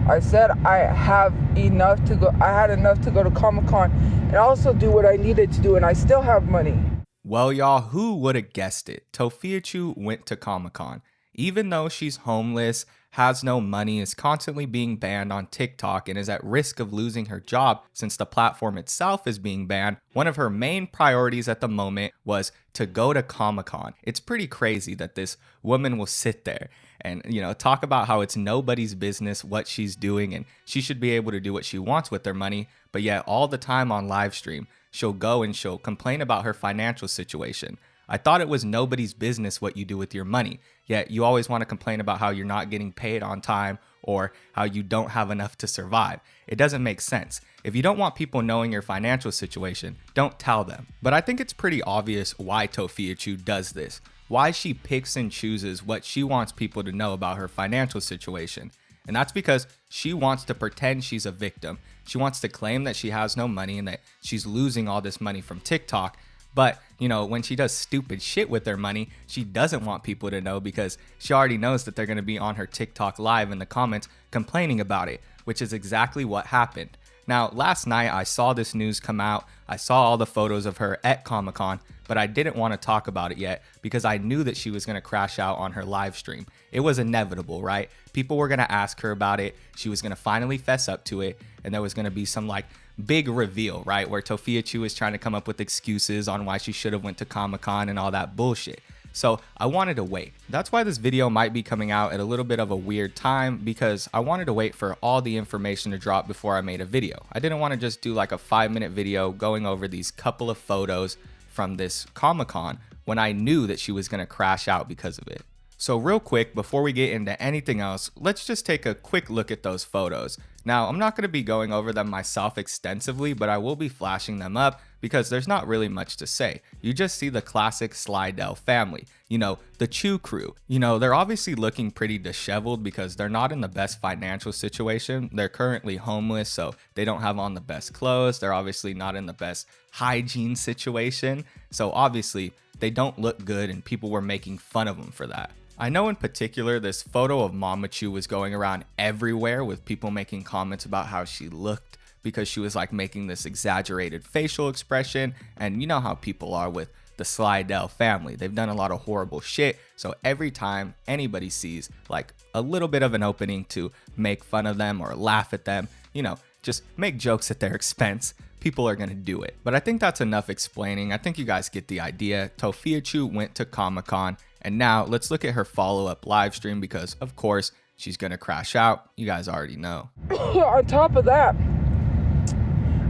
S4: I said I had enough to go to Comic-Con and also do what I needed to do, and I still have money.
S1: Well, y'all, who would have guessed it? Tophiachu went to Comic-Con. Even though she's homeless, has no money, is constantly being banned on TikTok, and is at risk of losing her job since the platform itself is being banned, one of her main priorities at the moment was to go to Comic-Con. It's pretty crazy that this woman will sit there and, you know, talk about how it's nobody's business what she's doing and she should be able to do what she wants with her money, but yet all the time on live stream, she'll go and she'll complain about her financial situation. I thought it was nobody's business what you do with your money, yet you always want to complain about how you're not getting paid on time or how you don't have enough to survive. It doesn't make sense. If you don't want people knowing your financial situation, don't tell them. But I think it's pretty obvious why Tophiachu does this, why she picks and chooses what she wants people to know about her financial situation. And that's because she wants to pretend she's a victim. She wants to claim that she has no money and that she's losing all this money from TikTok. But, you know, when she does stupid shit with her money, she doesn't want people to know because she already knows that they're going to be on her TikTok live in the comments complaining about it, which is exactly what happened. Now, last night I saw this news come out. I saw all the photos of her at Comic-Con, but I didn't want to talk about it yet because I knew that she was going to crash out on her live stream. It was inevitable, right? People were going to ask her about it. She was going to finally fess up to it. And there was going to be some like big reveal, right? Where Tophiachu is trying to come up with excuses on why she should have went to Comic-Con and all that bullshit. So I wanted to wait. That's why this video might be coming out at a little bit of a weird time, because I wanted to wait for all the information to drop before I made a video. I didn't want to just do like a 5-minute video going over these couple of photos from this Comic-Con when I knew that she was going to crash out because of it. So real quick, before we get into anything else, let's just take a quick look at those photos. Now, I'm not going to be going over them myself extensively, but I will be flashing them up because there's not really much to say. You just see the classic Slidell family, you know, the Chu crew. You know, they're obviously looking pretty disheveled because they're not in the best financial situation. They're currently homeless, so they don't have on the best clothes. They're obviously not in the best hygiene situation. So obviously they don't look good and people were making fun of them for that. I know in particular this photo of Mama Chu was going around everywhere with people making comments about how she looked because she was like making this exaggerated facial expression, and you know how people are with the Slidell family. They've done a lot of horrible shit, so every time anybody sees like a little bit of an opening to make fun of them or laugh at them, you know, just make jokes at their expense, people are gonna do it. But I think that's enough explaining. I think you guys get the idea. Tophiachu went to Comic-Con, and now let's look at her follow-up live stream because of course she's gonna crash out. You guys already know.
S4: On top of that,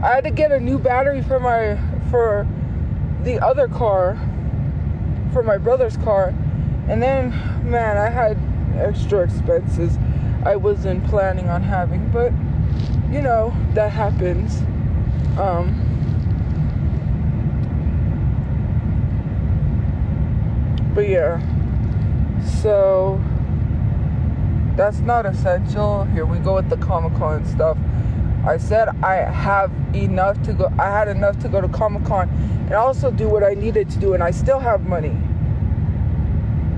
S4: I had to get a new battery for the other car, for my brother's car. And then, man, I had extra expenses I wasn't planning on having, but you know, that happens. But yeah, so that's not essential. Here we go with the Comic-Con stuff. I said I had enough to go to Comic-Con and also do what I needed to do, and I still have money.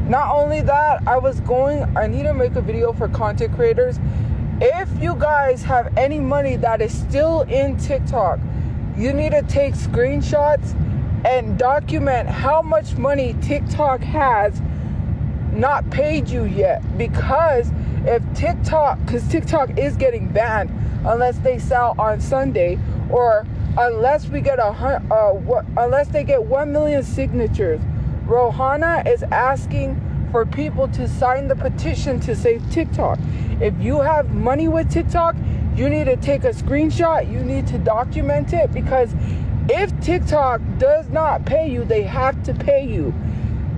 S4: Not only that, I need to make a video for content creators. If you guys have any money that is still in TikTok, you need to take screenshots and document how much money TikTok has not paid you yet. Because TikTok is getting banned unless they sell on Sunday, or unless we get unless they get 1 million signatures. Rohana is asking for people to sign the petition to save TikTok. If you have money with TikTok, you need to take a screenshot. You need to document it, because if TikTok does not pay you, they have to pay you.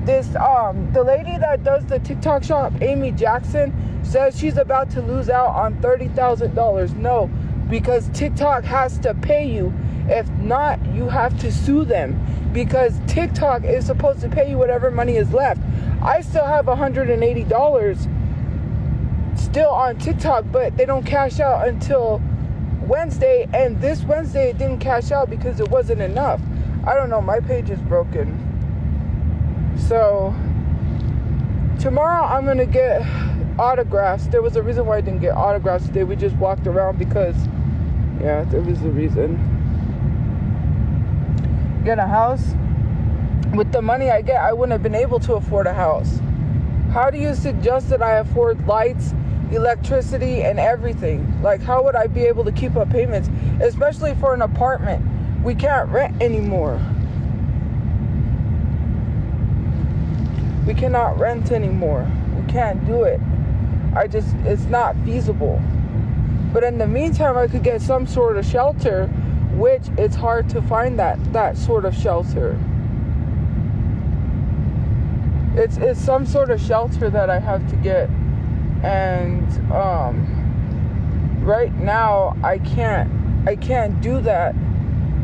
S4: The lady that does the TikTok shop, Amy Jackson, says she's about to lose out on $30,000. No, because TikTok has to pay you. If not, you have to sue them, because TikTok is supposed to pay you whatever money is left. I still have $180 still on TikTok, but they don't cash out until Wednesday, and this Wednesday it didn't cash out because it wasn't enough. I don't know, my page is broken. So tomorrow I'm gonna get autographs. There was a reason why I didn't get autographs today. We just walked around because, yeah, there was a reason. Get a house. With the money I get, I wouldn't have been able to afford a house. How do you suggest that I afford lights, electricity, and everything? Like, how would I be able to keep up payments, especially for an apartment? We can't rent anymore. We cannot rent anymore. We can't do it. It's not feasible. But in the meantime, I could get some sort of shelter, which it's hard to find that sort of shelter. It's some sort of shelter that I have to get, and right now I can't do that.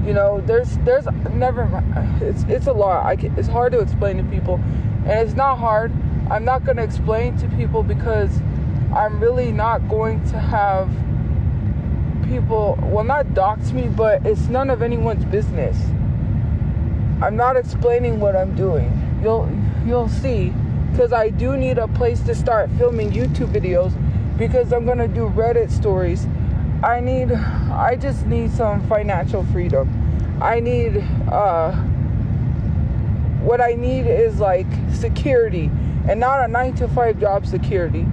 S4: You know, there's never mind. It's a lot. It's hard to explain to people, and it's not hard. I'm not going to explain to people because I'm really not going to have people, well, not dox me, but it's none of anyone's business. I'm not explaining what I'm doing. You'll see, because I do need a place to start filming YouTube videos, because I'm gonna do Reddit stories. I just need some financial freedom. What I need is like security, and not a 9-to-5 job security.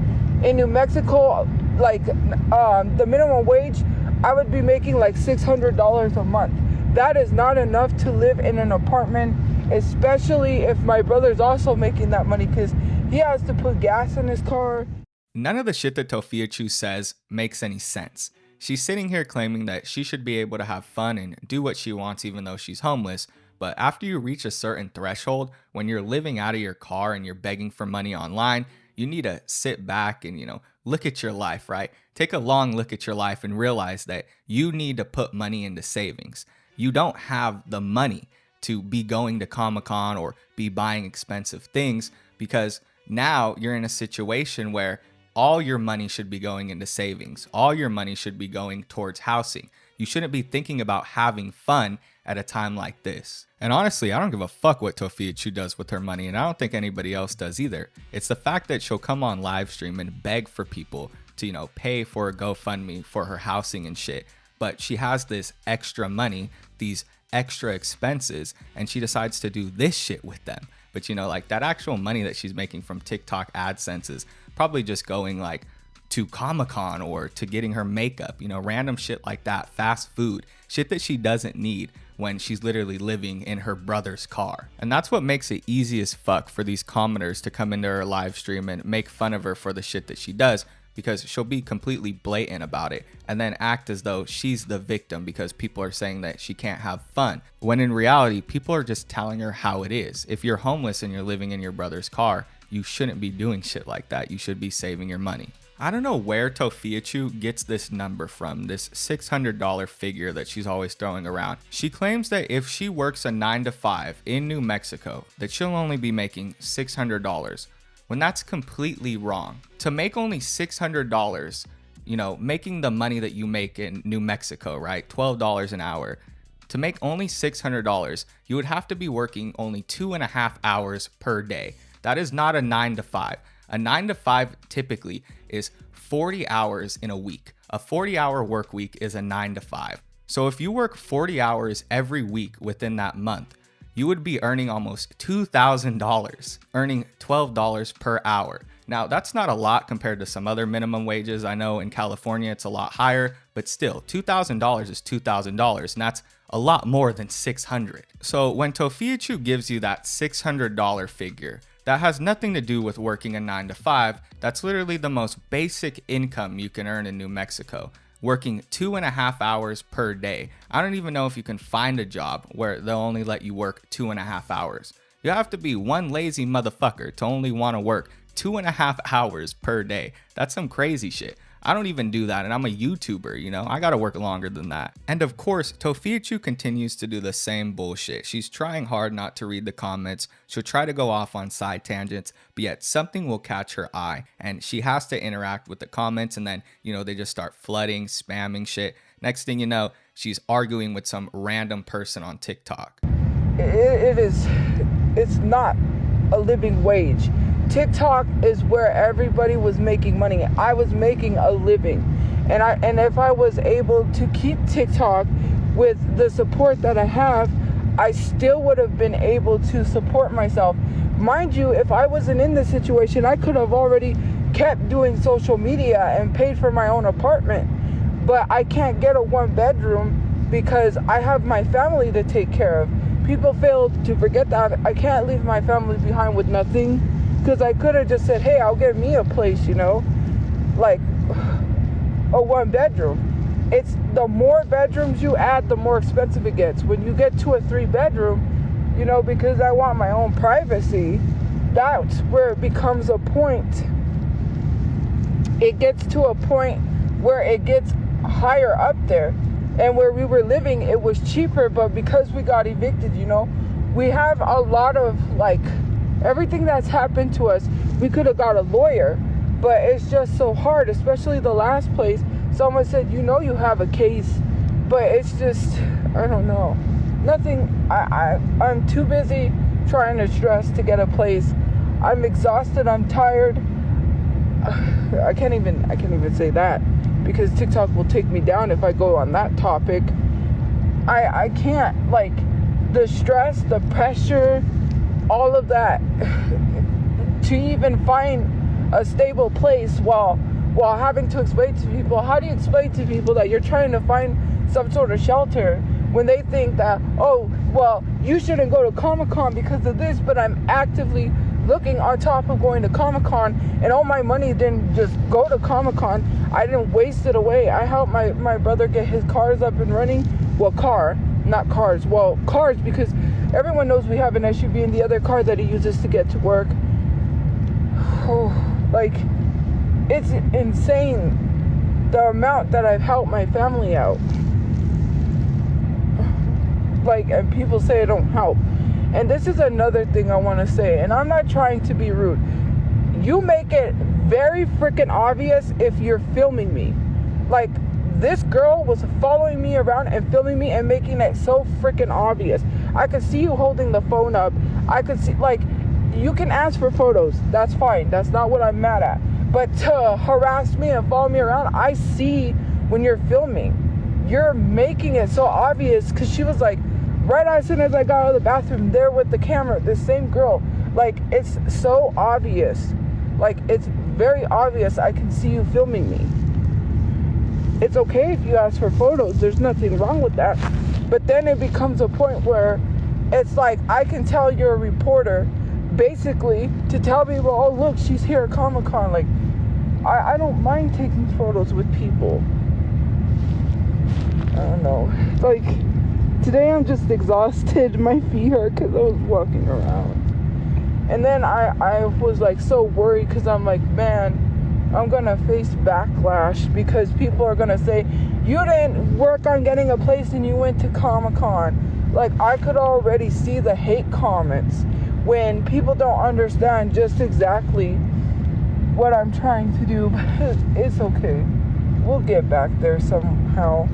S4: In New Mexico, like the minimum wage, I would be making like $600 a month. That is not enough to live in an apartment, especially if my brother's also making that money, because he has to put gas in his car.
S1: None of the shit that Tophiachu says makes any sense. She's sitting here claiming that she should be able to have fun and do what she wants even though she's homeless, but after you reach a certain threshold, when you're living out of your car and you're begging for money online, you need to sit back and, look at your life, right? Take a long look at your life and realize that you need to put money into savings. You don't have the money to be going to Comic-Con or be buying expensive things, because now you're in a situation where all your money should be going into savings. All your money should be going towards housing. You shouldn't be thinking about having fun at a time like this. And honestly, I don't give a fuck what Tophiachu does with her money, and I don't think anybody else does either. It's the fact that she'll come on live stream and beg for people to, pay for a GoFundMe for her housing and shit. But she has this extra money, these extra expenses, and she decides to do this shit with them. But like that actual money that she's making from TikTok AdSense is probably just going like to Comic-Con or to getting her makeup, random shit like that, fast food, shit that she doesn't need when she's literally living in her brother's car. And that's what makes it easy as fuck for these commenters to come into her live stream and make fun of her for the shit that she does, because she'll be completely blatant about it and then act as though she's the victim because people are saying that she can't have fun, when in reality, people are just telling her how it is. If you're homeless and you're living in your brother's car, you shouldn't be doing shit like that. You should be saving your money. I don't know where Tophiachu gets this number from, this $600 figure that she's always throwing around. She claims that if she works a 9 to 5 in New Mexico, that she'll only be making $600, when that's completely wrong. To make only $600, you know, making the money that you make in New Mexico, right? $12 an hour. To make only $600, you would have to be working only 2.5 hours per day. That is not a 9 to 5. A 9 to 5 typically is 40 hours in a week. A 40-hour work week is a 9 to 5. So if you work 40 hours every week within that month, you would be earning almost $2,000, earning $12 per hour. Now, that's not a lot compared to some other minimum wages. I know in California it's a lot higher, but still, $2,000 is $2,000, and that's a lot more than $600. So when Tophiachu gives you that $600 figure, that has nothing to do with working a 9 to 5. That's literally the most basic income you can earn in New Mexico, working 2.5 hours per day. I don't even know if you can find a job where they'll only let you work 2.5 hours. You have to be one lazy motherfucker to only want to work 2.5 hours per day. That's some crazy shit. I don't even do that, and I'm a YouTuber, you know? I gotta work longer than that. And of course, Tophiachu continues to do the same bullshit. She's trying hard not to read the comments. She'll try to go off on side tangents, but yet something will catch her eye, and she has to interact with the comments, and then, you know, they just start flooding, spamming shit. Next thing you know, she's arguing with some random person on TikTok.
S4: It's not a living wage. TikTok is where everybody was making money. I was making a living, and if I was able to keep TikTok with the support that I have, I still would have been able to support myself. Mind you, if I wasn't in this situation, I could have already kept doing social media and paid for my own apartment, but I can't get a 1-bedroom because I have my family to take care of. People fail to forget that I can't leave my family behind with nothing. Because I could have just said, hey, I'll get me a place, you know, like a 1-bedroom. It's the more bedrooms you add, the more expensive it gets. When you get to a 3-bedroom, you know, because I want my own privacy, that's where it becomes a point. It gets to a point where it gets higher up there. And where we were living, it was cheaper, but because we got evicted, you know, we have a lot of, like, everything that's happened to us. We could have got a lawyer, but it's just so hard, especially the last place. Someone said, you know, you have a case, but it's just, I don't know. Nothing, I'm too busy trying to stress to get a place. I'm exhausted, I'm tired. I can't even say that because TikTok will take me down if I go on that topic. I can't, like, the stress, the pressure, all of that, to even find a stable place while having to explain to people. How do you explain to people that you're trying to find some sort of shelter when they think that, oh, well, you shouldn't go to Comic-Con because of this, but I'm actively looking on top of going to Comic-Con, and all my money didn't just go to Comic-Con. I didn't waste it away. I helped my brother get his cars up and running. Well, not cars. Well, cars, because everyone knows we have an SUV and the other car that he uses to get to work. Oh, like, it's insane the amount that I've helped my family out. Like, and people say I don't help. And this is another thing I want to say, and I'm not trying to be rude. You make it very freaking obvious if you're filming me. Like, this girl was following me around and filming me and making it so freaking obvious. I could see you holding the phone up. I could see, like, you can ask for photos. That's fine. That's not what I'm mad at. But to harass me and follow me around, I see when you're filming. You're making it so obvious, because she was like, right as soon as I got out of the bathroom, there with the camera, this same girl. Like, it's so obvious. Like, it's very obvious. I can see you filming me. It's okay if you ask for photos. There's nothing wrong with that. But then it becomes a point where it's like, I can tell you're a reporter, basically, to tell me, well, oh, look, she's here at Comic-Con. Like, I don't mind taking photos with people. I don't know. Like, today I'm just exhausted. My feet hurt because I was walking around. And then I was like so worried because I'm like, man, I'm gonna face backlash because people are gonna say, you didn't work on getting a place and you went to Comic-Con. Like, I could already see the hate comments when people don't understand just exactly what I'm trying to do. But it's okay. We'll get back there somehow,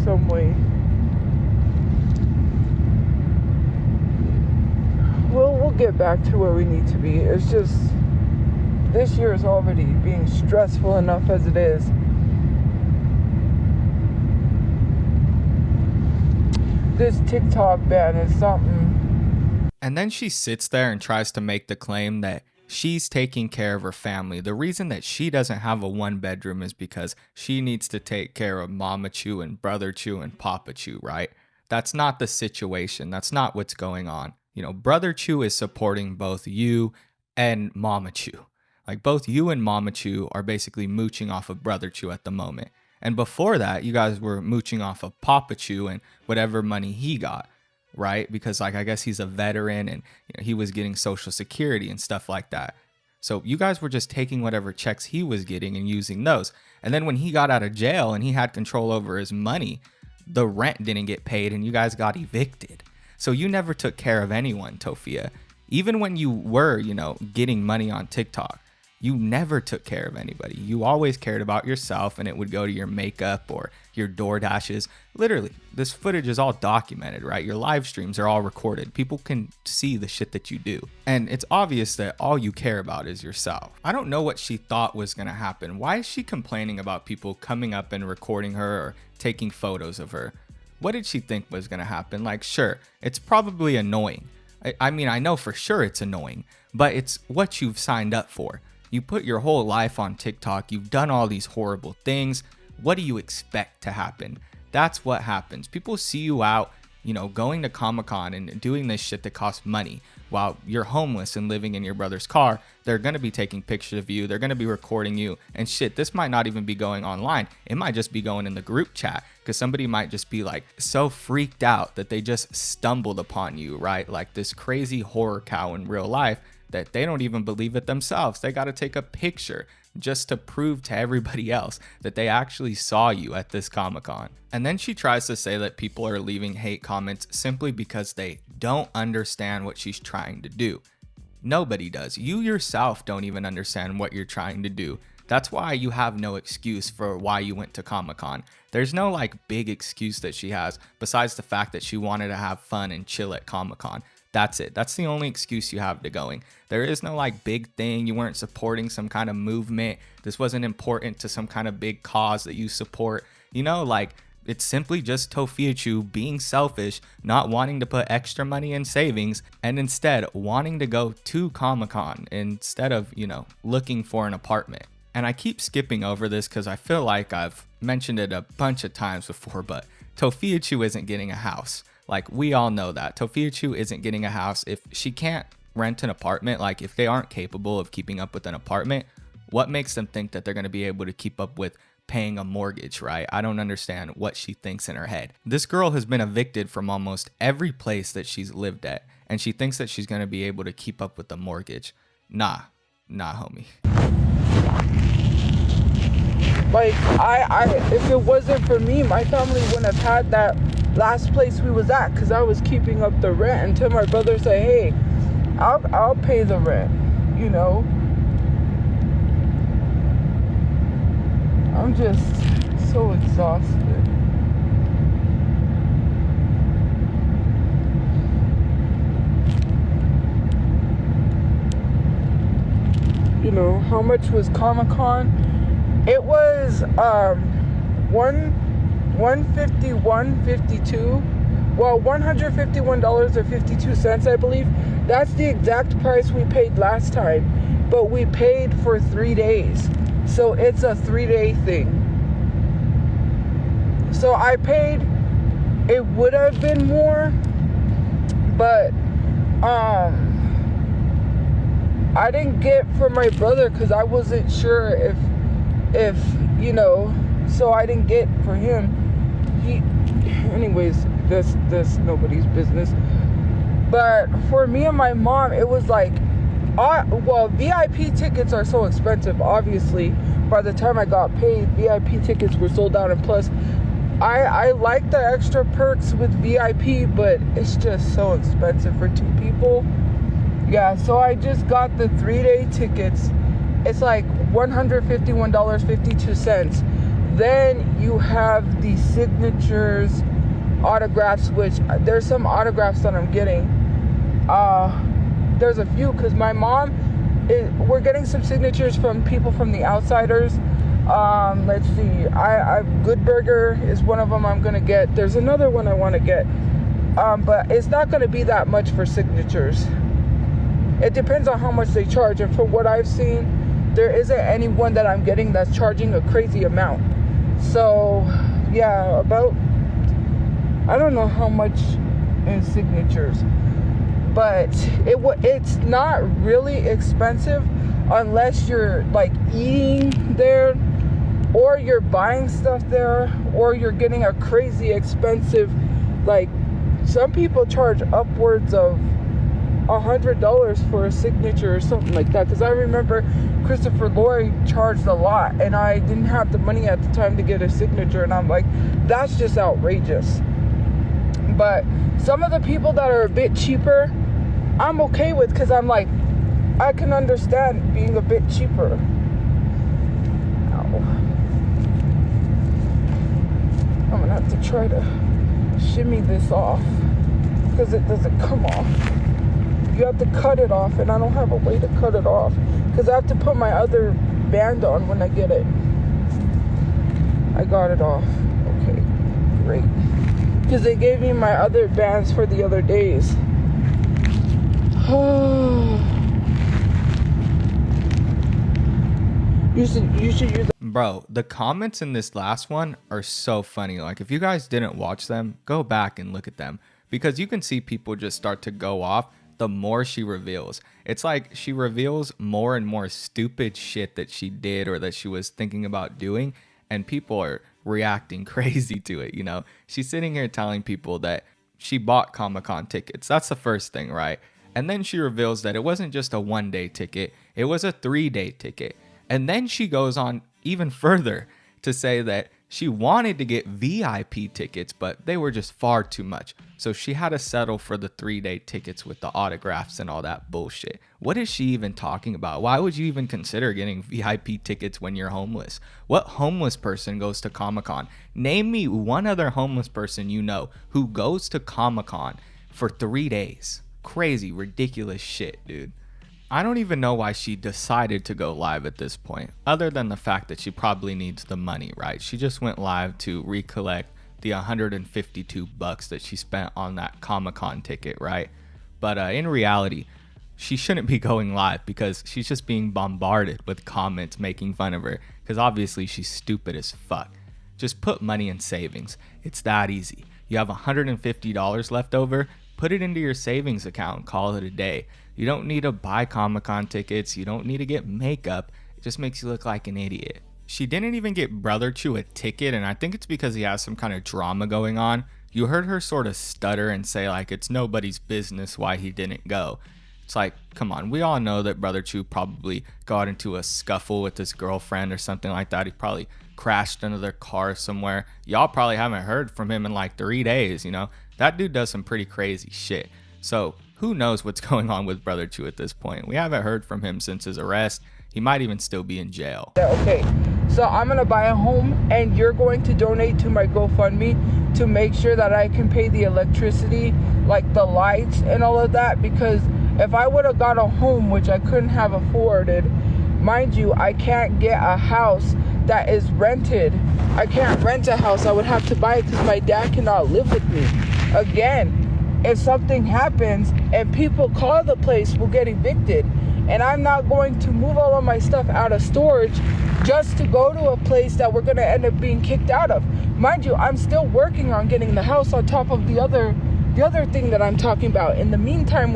S4: some way. We'll get back to where we need to be. It's just, this year is already being stressful enough as it is. This TikTok ban is something.
S1: And then she sits there and tries to make the claim that she's taking care of her family. The reason that she doesn't have a one bedroom is because she needs to take care of Mama Chu and Brother Chu and Papa Chu, right? That's not the situation. That's not what's going on. You know, Brother Chu is supporting both you and Mama Chu. Like, both you and Mama Chu are basically mooching off of Brother Chu at the moment. And before that, you guys were mooching off of Papa Chu and whatever money he got, right? Because, like, I guess he's a veteran and he was getting Social Security and stuff like that. So you guys were just taking whatever checks he was getting and using those. And then when he got out of jail and he had control over his money, the rent didn't get paid and you guys got evicted. So you never took care of anyone, Tophia. Even when you were, getting money on TikTok, you never took care of anybody. You always cared about yourself, and it would go to your makeup or your DoorDashes. Literally, this footage is all documented, right? Your live streams are all recorded. People can see the shit that you do. And it's obvious that all you care about is yourself. I don't know what she thought was gonna happen. Why is she complaining about people coming up and recording her or taking photos of her? What did she think was gonna happen? Like, sure, it's probably annoying. I mean, I know for sure it's annoying, but it's what you've signed up for. You put your whole life on TikTok. You've done all these horrible things. What do you expect to happen? That's what happens. People see you out, going to Comic-Con and doing this shit that costs money while you're homeless and living in your brother's car. They're going to be taking pictures of you. They're going to be recording you and shit. This might not even be going online. It might just be going in the group chat because somebody might just be like so freaked out that they just stumbled upon you, right? Like this crazy horror cow in real life that they don't even believe it themselves. They got to take a picture just to prove to everybody else that they actually saw you at this Comic-Con. And then she tries to say that people are leaving hate comments simply because they don't understand what she's trying to do. Nobody does. You yourself don't even understand what you're trying to do. That's why you have no excuse for why you went to Comic-Con. There's no big excuse that she has besides the fact that she wanted to have fun and chill at Comic-Con. That's it. That's the only excuse you have to going. There is no big thing. You weren't supporting some kind of movement. This wasn't important to some kind of big cause that you support. It's simply just Tophiachu being selfish, not wanting to put extra money in savings, and instead wanting to go to Comic-Con instead of, looking for an apartment. And I keep skipping over this because I feel like I've mentioned it a bunch of times before, but Tophiachu isn't getting a house. We all know that. Tophiachu isn't getting a house. If she can't rent an apartment, if they aren't capable of keeping up with an apartment, what makes them think that they're going to be able to keep up with paying a mortgage, right? I don't understand what she thinks in her head. This girl has been evicted from almost every place that she's lived at, and she thinks that she's going to be able to keep up with the mortgage. Nah, homie.
S4: If it wasn't for me, my family wouldn't have had that last place we was at because I was keeping up the rent until my brother said, hey, I'll pay the rent, I'm just so exhausted. How much was Comic-Con? It was $151.52. Well, $151.52, I believe. That's the exact price we paid last time, but we paid for 3 days, so it's a 3-day thing. So I paid. It would have been more, but I didn't get for my brother because I wasn't sure if so I didn't get for him. Anyways, this nobody's business. But for me and my mom, it was Well, VIP tickets are so expensive. Obviously, by the time I got paid, VIP tickets were sold out, and plus, I like the extra perks with VIP, but it's just so expensive for 2 people. Yeah, so I just got the 3-day tickets. It's like $151.52. Then you have the signatures, autographs, which there's some autographs that I'm getting. There's a few because my mom, we're getting some signatures from people from the Outsiders. Let's see, Good Burger is one of them I'm gonna get. There's another one I want to get, but it's not gonna be that much for signatures. It depends on how much they charge, and from what I've seen, there isn't anyone that I'm getting that's charging a crazy amount. So yeah, I don't know how much in signatures, but it's not really expensive unless you're like eating there, or you're buying stuff there, or you're getting a crazy expensive, like some people charge upwards of $100 for a signature or something like that, because I remember Christopher Lloyd charged a lot, and I didn't have the money at the time to get a signature, and I'm like, that's just outrageous. But some of the people that are a bit cheaper, I'm okay with, because I'm like, I can understand being a bit cheaper. Ow. I'm gonna have to try to shimmy this off because it doesn't come off. You have to cut it off, and I don't have a way to cut it off because I have to put my other band on when I get it. I got it off. Okay, great. Because they gave me my other bands for the other days. You should use.
S1: Bro, the comments in this last one are so funny. Like, if you guys didn't watch them, go back and look at them, because you can see people just start to go off the more she reveals. It's like she reveals more and more stupid shit that she did or that she was thinking about doing, and people are reacting crazy to it, you know? She's sitting here telling people that she bought Comic-Con tickets. That's the first thing, right? And then she reveals that it wasn't just a 1-day ticket, it was a 3-day ticket. And then she goes on even further to say that she wanted to get VIP tickets, but they were just far too much. So she had to settle for the 3-day tickets with the autographs and all that bullshit. What is she even talking about? Why would you even consider getting VIP tickets when you're homeless? What homeless person goes to Comic-Con? Name me one other homeless person you know who goes to Comic-Con for 3 days. Crazy, ridiculous shit, dude. I don't even know why she decided to go live at this point, other than the fact that she probably needs the money, right? She just went live to recollect the $152 that she spent on that Comic-Con ticket, right? But in reality, she shouldn't be going live because she's just being bombarded with comments making fun of her, because obviously she's stupid as fuck. Just put money in savings. It's that easy. You have $150 left over, put it into your savings account, call it a day. You don't need to buy Comic-Con tickets. You don't need to get makeup. It just makes you look like an idiot. She didn't even get Brother Chu a ticket, and I think it's because he has some kind of drama going on. You heard her sort of stutter and say like it's nobody's business why he didn't go. It's like, come on, we all know that Brother Chu probably got into a scuffle with his girlfriend or something like that. He probably crashed into their car somewhere. Y'all probably haven't heard from him in like 3 days, you know? That dude does some pretty crazy shit. So who knows what's going on with Brother Chu at this point? We haven't heard from him since his arrest. He might even still be in jail.
S4: Okay, so I'm gonna buy a home, and you're going to donate to my GoFundMe to make sure that I can pay the electricity, like the lights and all of that, because if I would have got a home, which I couldn't have afforded, mind you, I can't get a house that is rented. I can't rent a house. I would have to buy it because my dad cannot live with me. Again, if something happens and people call the place, we'll get evicted. And I'm not going to move all of my stuff out of storage just to go to a place that we're going to end up being kicked out of. Mind you, I'm still working on getting the house on top of the other thing that I'm talking about. In the meantime,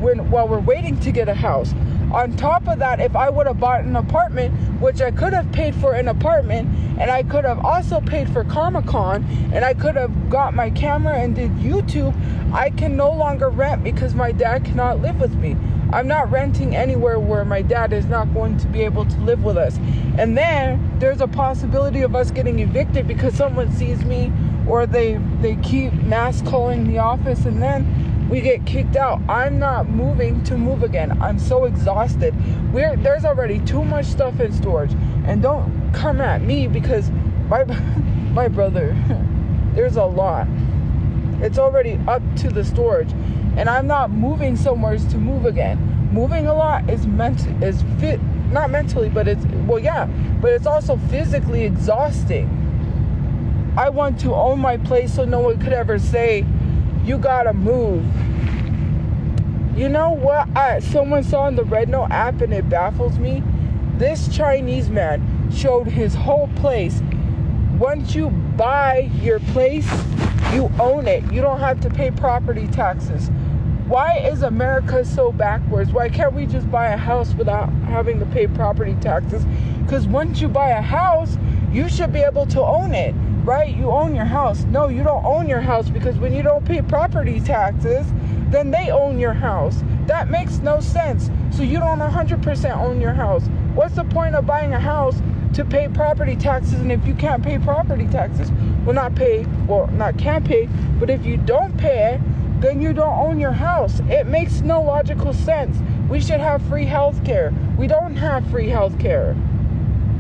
S4: while we're waiting to get a house, On top of that, if I would have bought an apartment, which I could have paid for an apartment, and I could have also paid for Comic-Con, and I could have got my camera and did YouTube, I can no longer rent because my dad cannot live with me. I'm not renting anywhere where my dad is not going to be able to live with us. And then there's a possibility of us getting evicted because someone sees me, or they keep mass calling the office, and then we get kicked out. I'm not moving to move again. I'm so exhausted. There's already too much stuff in storage. And don't come at me because my brother, there's a lot. It's already up to the storage. And I'm not moving somewhere to move again. Moving a lot is not mentally, but but it's also physically exhausting. I want to own my place so no one could ever say, you gotta move. You know what someone saw in the Redno app, and it baffles me? This Chinese man showed his whole place. Once you buy your place, you own it. You don't have to pay property taxes. Why is America so backwards? Why can't we just buy a house without having to pay property taxes? Because once you buy a house, you should be able to own it, right? You own your house. No, you don't own your house, because when you don't pay property taxes, then they own your house. That makes no sense. So you don't 100% own your house. What's the point of buying a house to pay property taxes? And if you can't pay property taxes, not can't pay, but if you don't pay it, then you don't own your house. It makes no logical sense. We should have free healthcare. We don't have free healthcare.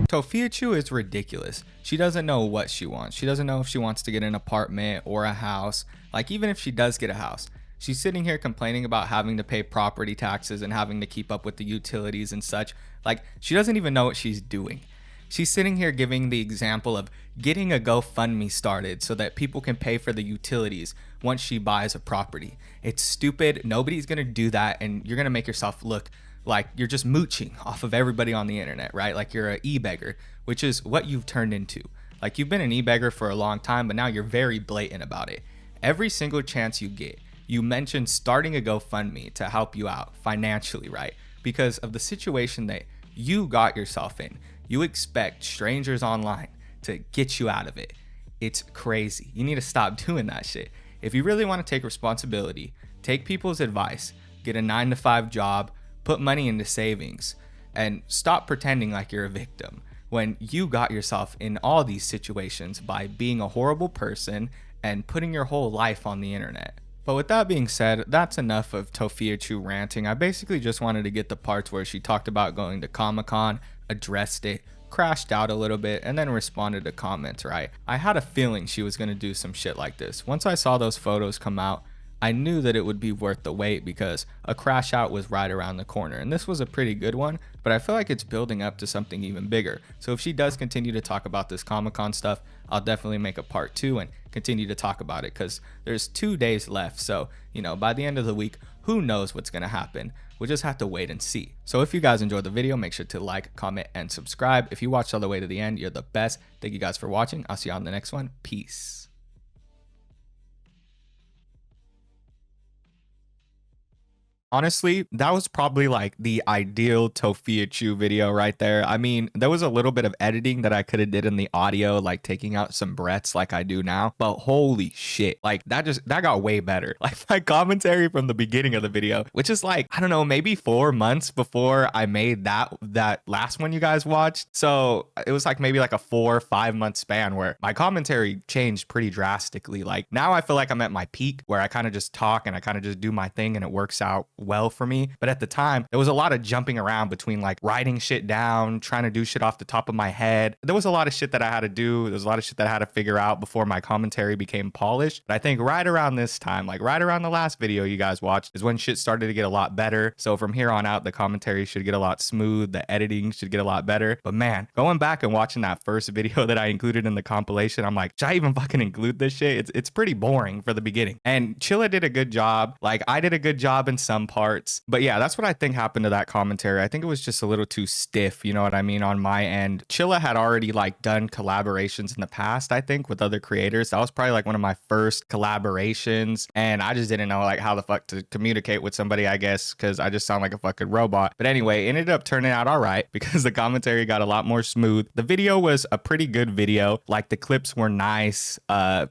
S1: Tophiachu is ridiculous. She doesn't know what she wants. She doesn't know if she wants to get an apartment or a house. Like, even if she does get a house, she's sitting here complaining about having to pay property taxes and having to keep up with the utilities and such. Like, she doesn't even know what she's doing. She's sitting here giving the example of getting a GoFundMe started so that people can pay for the utilities once she buys a property. It's stupid. Nobody's gonna do that, and you're gonna make yourself look like you're just mooching off of everybody on the internet, right? Like you're an e-beggar, which is what you've turned into. Like, you've been an e-beggar for a long time, but now you're very blatant about it. Every single chance you get, you mention starting a GoFundMe to help you out financially, right? Because of the situation that you got yourself in. You expect strangers online to get you out of it. It's crazy. You need to stop doing that shit. If you really want to take responsibility, take people's advice, get a 9-to-5 job, put money into savings, and stop pretending like you're a victim when you got yourself in all these situations by being a horrible person and putting your whole life on the internet. But with that being said, that's enough of Tophiachu ranting. I basically just wanted to get the parts where she talked about going to Comic-Con, addressed it, crashed out a little bit, and then responded to comments, right? I had a feeling she was going to do some shit like this. Once I saw those photos come out, I knew that it would be worth the wait because a crash out was right around the corner, and this was a pretty good one, but I feel like it's building up to something even bigger. So if she does continue to talk about this Comic-Con stuff, I'll definitely make a part 2 and continue to talk about it, because there's 2 days left. So, you know, by the end of the week, who knows what's going to happen? We'll just have to wait and see. So if you guys enjoyed the video, make sure to like, comment, and subscribe. If you watched all the way to the end, you're the best. Thank you guys for watching. I'll see you on the next one. Peace. Honestly, that was probably like the ideal Tophiachu video right there. I mean, there was a little bit of editing that I could have did in the audio, like taking out some breaths like I do now, but holy shit, like that got way better. Like my commentary from the beginning of the video, which is like, I don't know, maybe 4 months before I made that last one you guys watched. So it was like maybe like a 4 or 5 month span where my commentary changed pretty drastically. Like now I feel like I'm at my peak where I kind of just talk and I kind of just do my thing and it works out well for me. But at the time, there was a lot of jumping around between like writing shit down, trying to do shit off the top of my head. There was a lot of shit that I had to do. There was a lot of shit that I had to figure out before my commentary became polished. But I think right around this time, like right around the last video you guys watched, is when shit started to get a lot better. So from here on out, the commentary should get a lot smooth. The editing should get a lot better. But man, going back and watching that first video that I included in the compilation, I'm like, should I even fucking include this shit? It's pretty boring for the beginning. And Chilla did a good job. Like I did a good job in some parts. But yeah, that's what I think happened to that commentary. I think it was just a little too stiff, you know what I mean, on my end. Chilla had already like done collaborations in the past, I think, with other creators. That was probably like one of my first collaborations, and I just didn't know like how the fuck to communicate with somebody, I guess, because I just sound like a fucking robot. But anyway, it ended up turning out all right because the commentary got a lot more smooth. The video was a pretty good video. Like the clips were nice.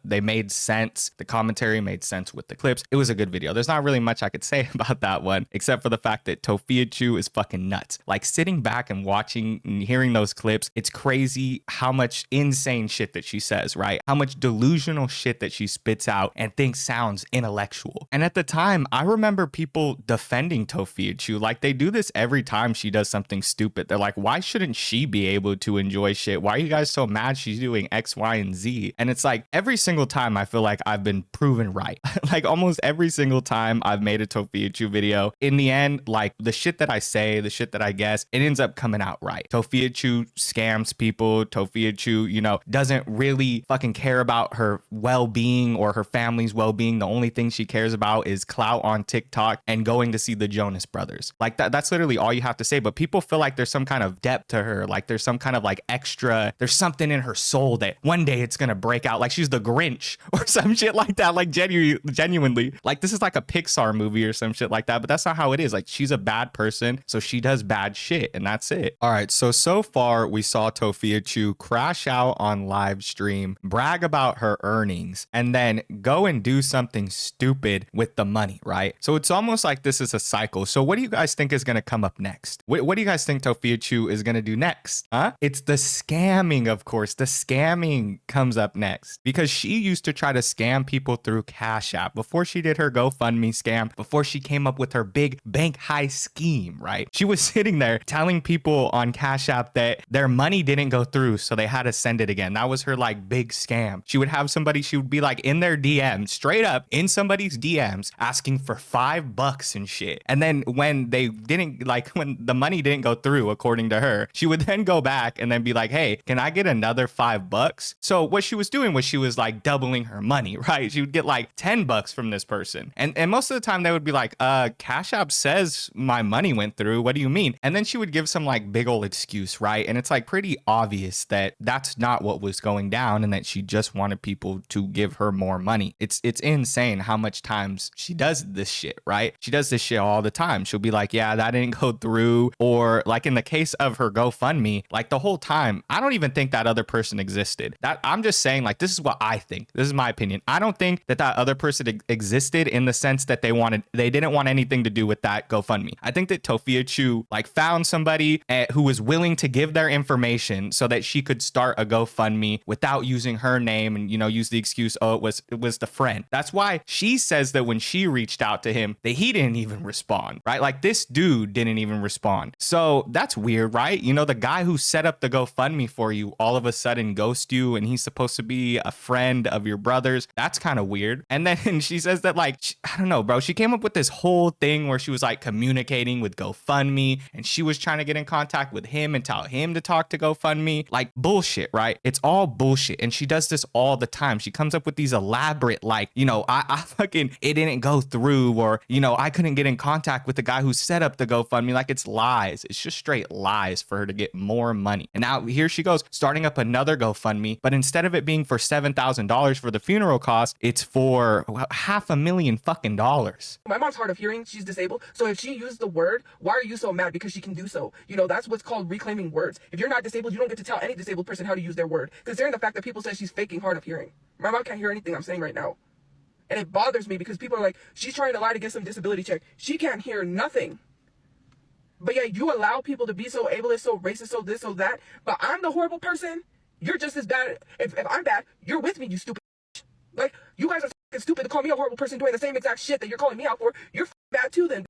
S1: They made sense. The commentary made sense with the clips. It was a good video. There's not really much I could say about that one, except for the fact that Tophiachu is fucking nuts. Like sitting back and watching and hearing those clips, it's crazy how much insane shit that she says, right? How much delusional shit that she spits out and thinks sounds intellectual. And at the time, I remember people defending Tophiachu. Like they do this every time she does something stupid. They're like, why shouldn't she be able to enjoy shit? Why are you guys so mad she's doing X, Y, and Z? And it's like every single time I feel like I've been proven right. Like almost every single time I've made a Tophiachu video, in the end, like the shit that I say, the shit that I guess, it ends up coming out right. Tophiachu scams people. Tophiachu, you know, doesn't really fucking care about her well-being or her family's well-being. The only thing she cares about is clout on TikTok and going to see the Jonas Brothers. Like that's literally all you have to say. But people feel like there's some kind of depth to her. Like there's some kind of like extra, there's something in her soul that one day it's gonna break out. Like she's the Grinch or some shit like that. Like genuinely, like this is like a Pixar movie or some shit like that. But that's not how it is. Like she's a bad person, so she does bad shit, and that's it. All right, so far we saw Tophiachu crash out on live stream, brag about her earnings, and then go and do something stupid with the money, right? So it's almost like this is a cycle. So what do you guys think is going to come up next? What do you guys think Tophiachu is going to do next? Huh? It's the scamming, of course. The scamming comes up next because she used to try to scam people through Cash App before she did her GoFundMe scam, before she came up with her big bank high scheme, right? She was sitting there telling people on Cash App that their money didn't go through, so they had to send it again. That was her like big scam. She would have somebody, she would be like in their DMs, straight up in somebody's DMs, asking for $5 and shit. And then when they didn't, like when the money didn't go through, according to her, she would then go back and then be like, hey, can I get another $5? So what she was doing was she was like doubling her money, right? She would get like $10 from this person. And most of the time they would be like, Cash App says my money went through. What do you mean? And then she would give some like big old excuse, right? And it's like pretty obvious that that's not what was going down and that she just wanted people to give her more money. It's insane how much times she does this shit, right? She does this shit all the time. She'll be like, yeah, that didn't go through. Or like in the case of her GoFundMe, like the whole time, I don't even think that other person existed. That I'm just saying, like, this is what I think. This is my opinion. I don't think that other person existed in the sense that they didn't want anything to do with that GoFundMe. I think that Tophiachu like found somebody who was willing to give their information so that she could start a GoFundMe without using her name and, you know, use the excuse, oh, it was the friend. That's why she says that when she reached out to him, that he didn't even respond, right? Like this dude didn't even respond. So that's weird, right? You know, the guy who set up the GoFundMe for you all of a sudden ghosts you and he's supposed to be a friend of your brother's. That's kind of weird. And then she says that like, I don't know, bro. She came up with this whole thing where she was like communicating with GoFundMe and she was trying to get in contact with him and tell him to talk to GoFundMe. Like bullshit, right? It's all bullshit. And she does this all the time. She comes up with these elaborate, like, you know, I fucking, it didn't go through, or, you know, I couldn't get in contact with the guy who set up the GoFundMe. Like it's lies. It's just straight lies for her to get more money. And now here she goes starting up another GoFundMe, but instead of it being for $7,000 for the funeral cost, it's for $500,000 fucking dollars.
S4: My mom's hard of hearing. She's disabled. So if she used the word, why are you so mad? Because she can do so. You know, that's what's called reclaiming words. If you're not disabled, you don't get to tell any disabled person how to use their word. Considering the fact that people say she's faking hard of hearing. My mom can't hear anything I'm saying right now. And it bothers me because people are like, she's trying to lie to get some disability check. She can't hear nothing. But yeah, you allow people to be so ableist, so racist, so this, so that. But I'm the horrible person. You're just as bad. If I'm bad, you're with me, you stupid. Like, you guys are stupid to call me a horrible person doing the same exact shit that you're calling me out for. You're bad too then.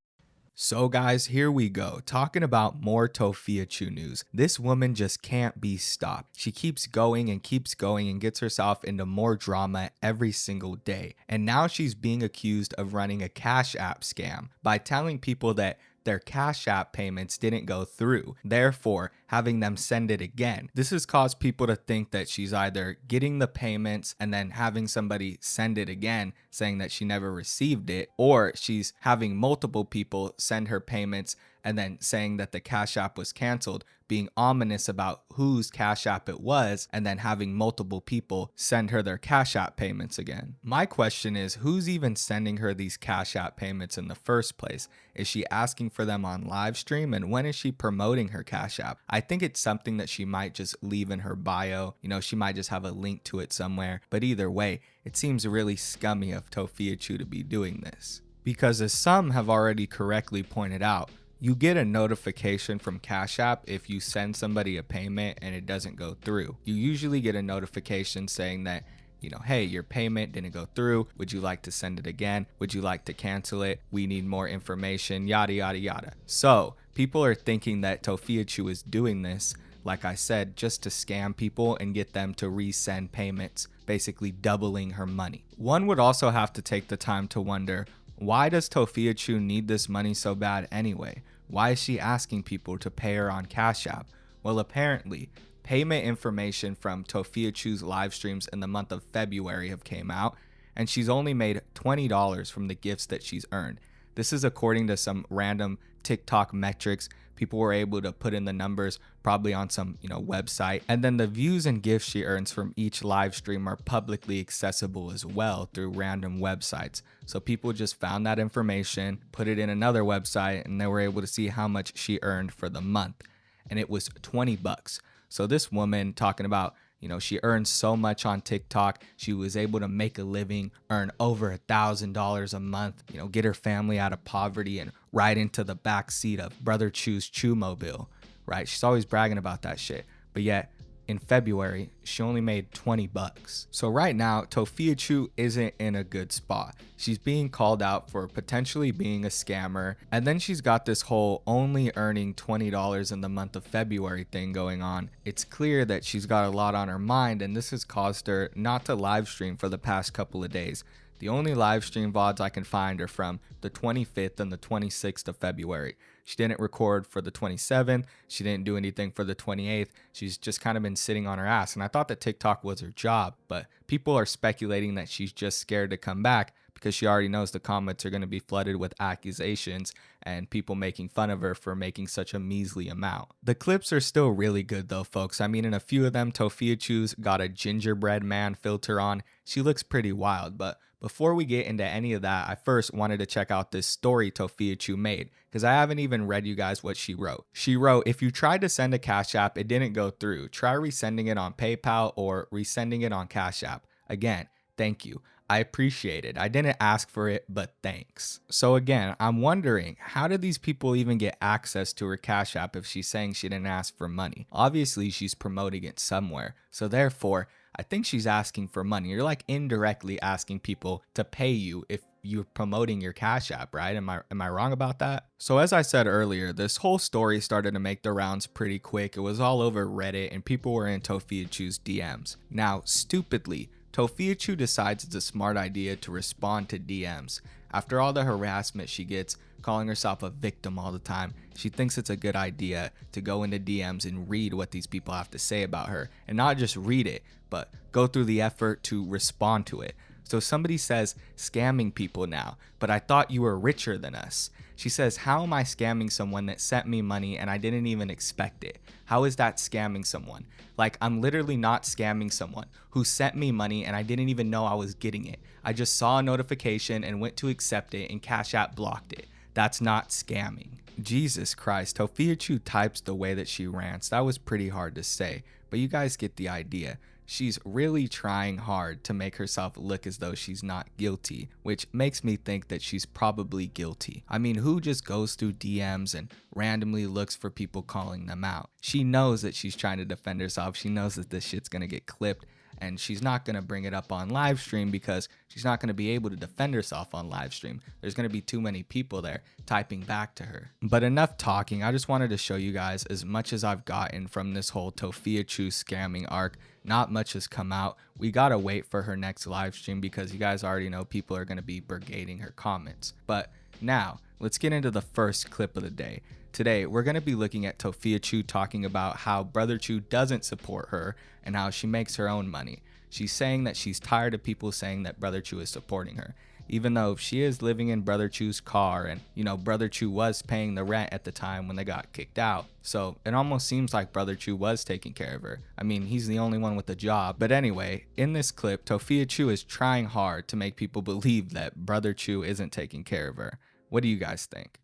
S1: So guys, here we go, talking about more Tophiachu news. This woman just can't be stopped. She keeps going and gets herself into more drama every single day. And now she's being accused of running a Cash App scam by telling people that their Cash App payments didn't go through. Therefore, having them send it again. This has caused people to think that she's either getting the payments and then having somebody send it again saying that she never received it, or she's having multiple people send her payments and then saying that the Cash App was canceled, being ominous about whose Cash App it was, and then having multiple people send her their Cash App payments again. My question is, who's even sending her these Cash App payments in the first place? Is she asking for them on live stream? And when is she promoting her Cash App? I think it's something that she might just leave in her bio. You know, she might just have a link to it somewhere. But either way, it seems really scummy of Tophiachu to be doing this. Because as some have already correctly pointed out, you get a notification from Cash App if you send somebody a payment and it doesn't go through. You usually get a notification saying that, you know, hey, your payment didn't go through. Would you like to send it again? Would you like to cancel it? We need more information, yada, yada, yada. So people are thinking that Tophiachu is doing this, like I said, just to scam people and get them to resend payments, basically doubling her money. One would also have to take the time to wonder, why does Tophiachu need this money so bad anyway? Why is she asking people to pay her on Cash App? Well, apparently, payment information from Tophiachu's live streams in the month of February have came out, and she's only made $20 from the gifts that she's earned. This is according to some random TikTok metrics. People were able to put in the numbers probably on some, website. And then the views and gifts she earns from each live stream are publicly accessible as well through random websites. So people just found that information, put it in another website, and they were able to see how much she earned for the month. And it was $20. So this woman talking about, she earns so much on TikTok. She was able to make a living, earn over $1,000 a month, get her family out of poverty and ride into the back seat of Brother Chu's Chew Mobile, right? She's always bragging about that shit. But yet in February, she only made $20. So right now, Tophiachu isn't in a good spot. She's being called out for potentially being a scammer. And then she's got this whole only earning $20 in the month of February thing going on. It's clear that she's got a lot on her mind, and this has caused her not to live stream for the past couple of days. The only live stream VODs I can find are from the 25th and the 26th of February. She didn't record for the 27th. She didn't do anything for the 28th. She's just kind of been sitting on her ass. And I thought that TikTok was her job, but people are speculating that she's just scared to come back because she already knows the comments are going to be flooded with accusations and people making fun of her for making such a measly amount. The clips are still really good though, folks. I mean, in a few of them, Tophiachu's got a gingerbread man filter on. She looks pretty wild, but before we get into any of that, I first wanted to check out this story Tophiachu made because I haven't even read you guys what she wrote. She wrote, if you tried to send a Cash App, it didn't go through. Try resending it on PayPal or resending it on Cash App. Again, thank you. I appreciate it. I didn't ask for it, but thanks. So again, I'm wondering, how did these people even get access to her Cash App if she's saying she didn't ask for money? Obviously, she's promoting it somewhere. So therefore, I think she's asking for money. You're like indirectly asking people to pay you if you're promoting your Cash App, right? Am I wrong about that? So as I said earlier, this whole story started to make the rounds pretty quick. It was all over Reddit and people were in Tophiachu's DMs. Now, stupidly, Tophiachu decides it's a smart idea to respond to DMs. After all the harassment she gets, calling herself a victim all the time, she thinks it's a good idea to go into DMs and read what these people have to say about her. And not just read it, but go through the effort to respond to it. So somebody says, scamming people now, but I thought you were richer than us. She says, how am I scamming someone that sent me money and I didn't even expect it? How is that scamming someone? Like, I'm literally not scamming someone who sent me money and I didn't even know I was getting it. I just saw a notification and went to accept it and Cash App blocked it. That's not scamming. Jesus Christ, Tophiachu types the way that she rants. That was pretty hard to say, but you guys get the idea. She's really trying hard to make herself look as though she's not guilty, which makes me think that she's probably guilty. I mean, who just goes through DMs and randomly looks for people calling them out? She knows that she's trying to defend herself. She knows that this shit's gonna get clipped and she's not going to bring it up on live stream because she's not going to be able to defend herself on live stream. There's going to be too many people there typing back to her. But enough talking. I just wanted to show you guys as much as I've gotten from this whole Tophiachu scamming arc. Not much has come out. We got to wait for her next live stream because you guys already know people are going to be brigading her comments. But now, let's get into the first clip of the day. Today, we're going to be looking at Tophiachu talking about how Brother Chu doesn't support her and how she makes her own money. She's saying that she's tired of people saying that Brother Chu is supporting her, even though she is living in Brother Chu's car and, Brother Chu was paying the rent at the time when they got kicked out. So it almost seems like Brother Chu was taking care of her. I mean, he's the only one with a job. But anyway, in this clip, Tophiachu is trying hard to make people believe that Brother Chu isn't taking care of her. What do you guys think?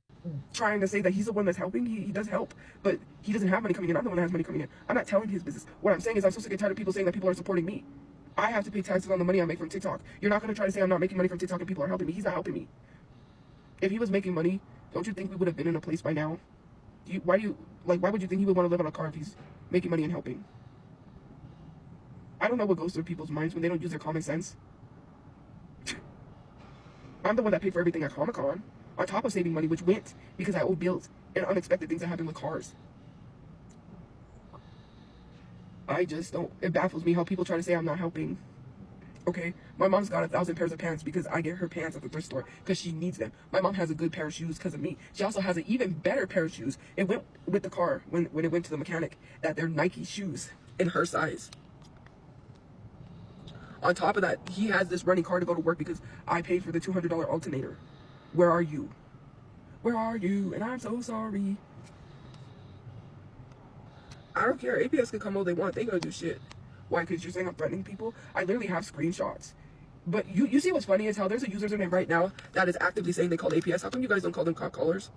S5: Trying to say that he's the one that's helping. He does help, but he doesn't have money coming in. I'm the one that has money coming in. I'm not telling his business. What I'm saying is I'm so sick and tired of people saying that people are supporting me. I have to pay taxes on the money I make from TikTok. You're not going to try to say I'm not making money from TikTok and people are helping me. He's not helping me. If he was making money, don't you think we would have been in a place by now? Why would you think he would want to live on a car if he's making money and helping? I don't know what goes through people's minds when they don't use their common sense. I'm the one that paid for everything at Comic-Con, on top of saving money, which went because I owed bills and unexpected things that happen with cars. I just don't, it baffles me how people try to say I'm not helping. Okay, my mom's got 1,000 pairs of pants because I get her pants at the thrift store because she needs them. My mom has a good pair of shoes because of me. She also has an even better pair of shoes. It went with the car when it went to the mechanic that they're Nike shoes in her size. On top of that, he has this running car to go to work because I paid for the $200 alternator. Where are you? Where are you? And I'm so sorry. I don't care. APS can come all they want. They ain't gonna do shit. Why? Because you're saying I'm threatening people? I literally have screenshots. But you see what's funny is how there's a username right now that is actively saying they called APS. How come you guys don't call them cop callers?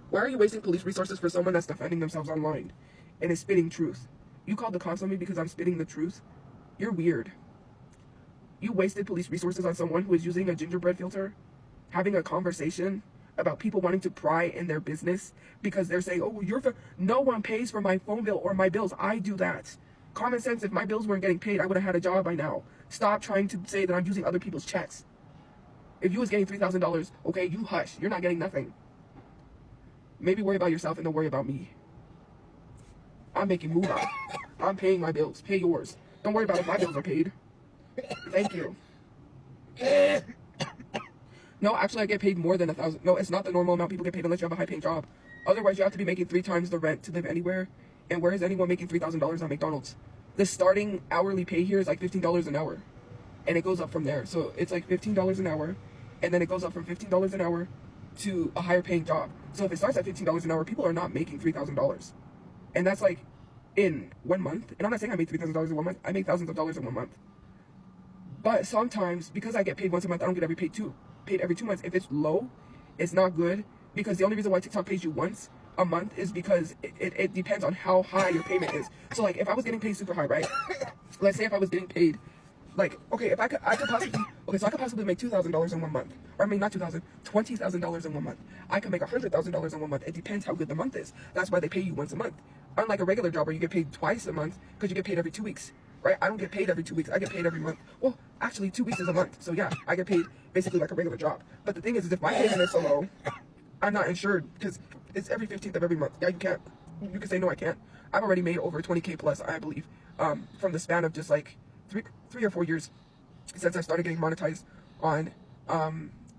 S5: Why are you wasting police resources for someone that's defending themselves online and is spitting truth? You called the cops on me because I'm spitting the truth? You're weird. You wasted police resources on someone who is using a gingerbread filter, having a conversation about people wanting to pry in their business because they're saying, oh, no one pays for my phone bill or my bills. I do that. Common sense, if my bills weren't getting paid, I would have had a job by now. Stop trying to say that I'm using other people's checks. If you was getting $3,000, okay, you hush. You're not getting nothing. Maybe worry about yourself and don't worry about me. I'm making moolah. I'm paying my bills. Pay yours. Don't worry about if my bills are paid. Thank you. No, actually, I get paid more than $1,000. No, it's not the normal amount people get paid unless you have a high-paying job. Otherwise, you have to be making 3 times the rent to live anywhere. And where is anyone making $3,000 at McDonald's? The starting hourly pay here is like $15 an hour. And it goes up from there. So it's like $15 an hour. And then it goes up from $15 an hour to a higher paying job. So if it starts at $15 an hour, people are not making $3,000. And that's like in 1 month. And I'm not saying I make $3,000 in 1 month. I make thousands of dollars in 1 month. But sometimes, because I get paid once a month, I don't get paid every 2 months. If it's low, it's not good. Because the only reason why TikTok pays you once a month is because it depends on how high your payment is. So like if I was getting paid super high, right? Let's say if I was getting paid, like, okay, if I could possibly make $2,000 in 1 month. Or I mean, not 2,000, $20,000 in 1 month. I could make $100,000 in 1 month. It depends how good the month is. That's why they pay you once a month. Unlike a regular job where you get paid twice a month because you get paid every 2 weeks. Right? I don't get paid every 2 weeks. I get paid every month. Well, actually 2 weeks is a month. So yeah, I get paid basically like a regular job. But the thing is if my payment is so low, I'm not insured because it's every 15th of every month. Yeah, you can say no, I can't. I've already made over 20K plus, I believe, from the span of just like three or 4 years since I started getting monetized on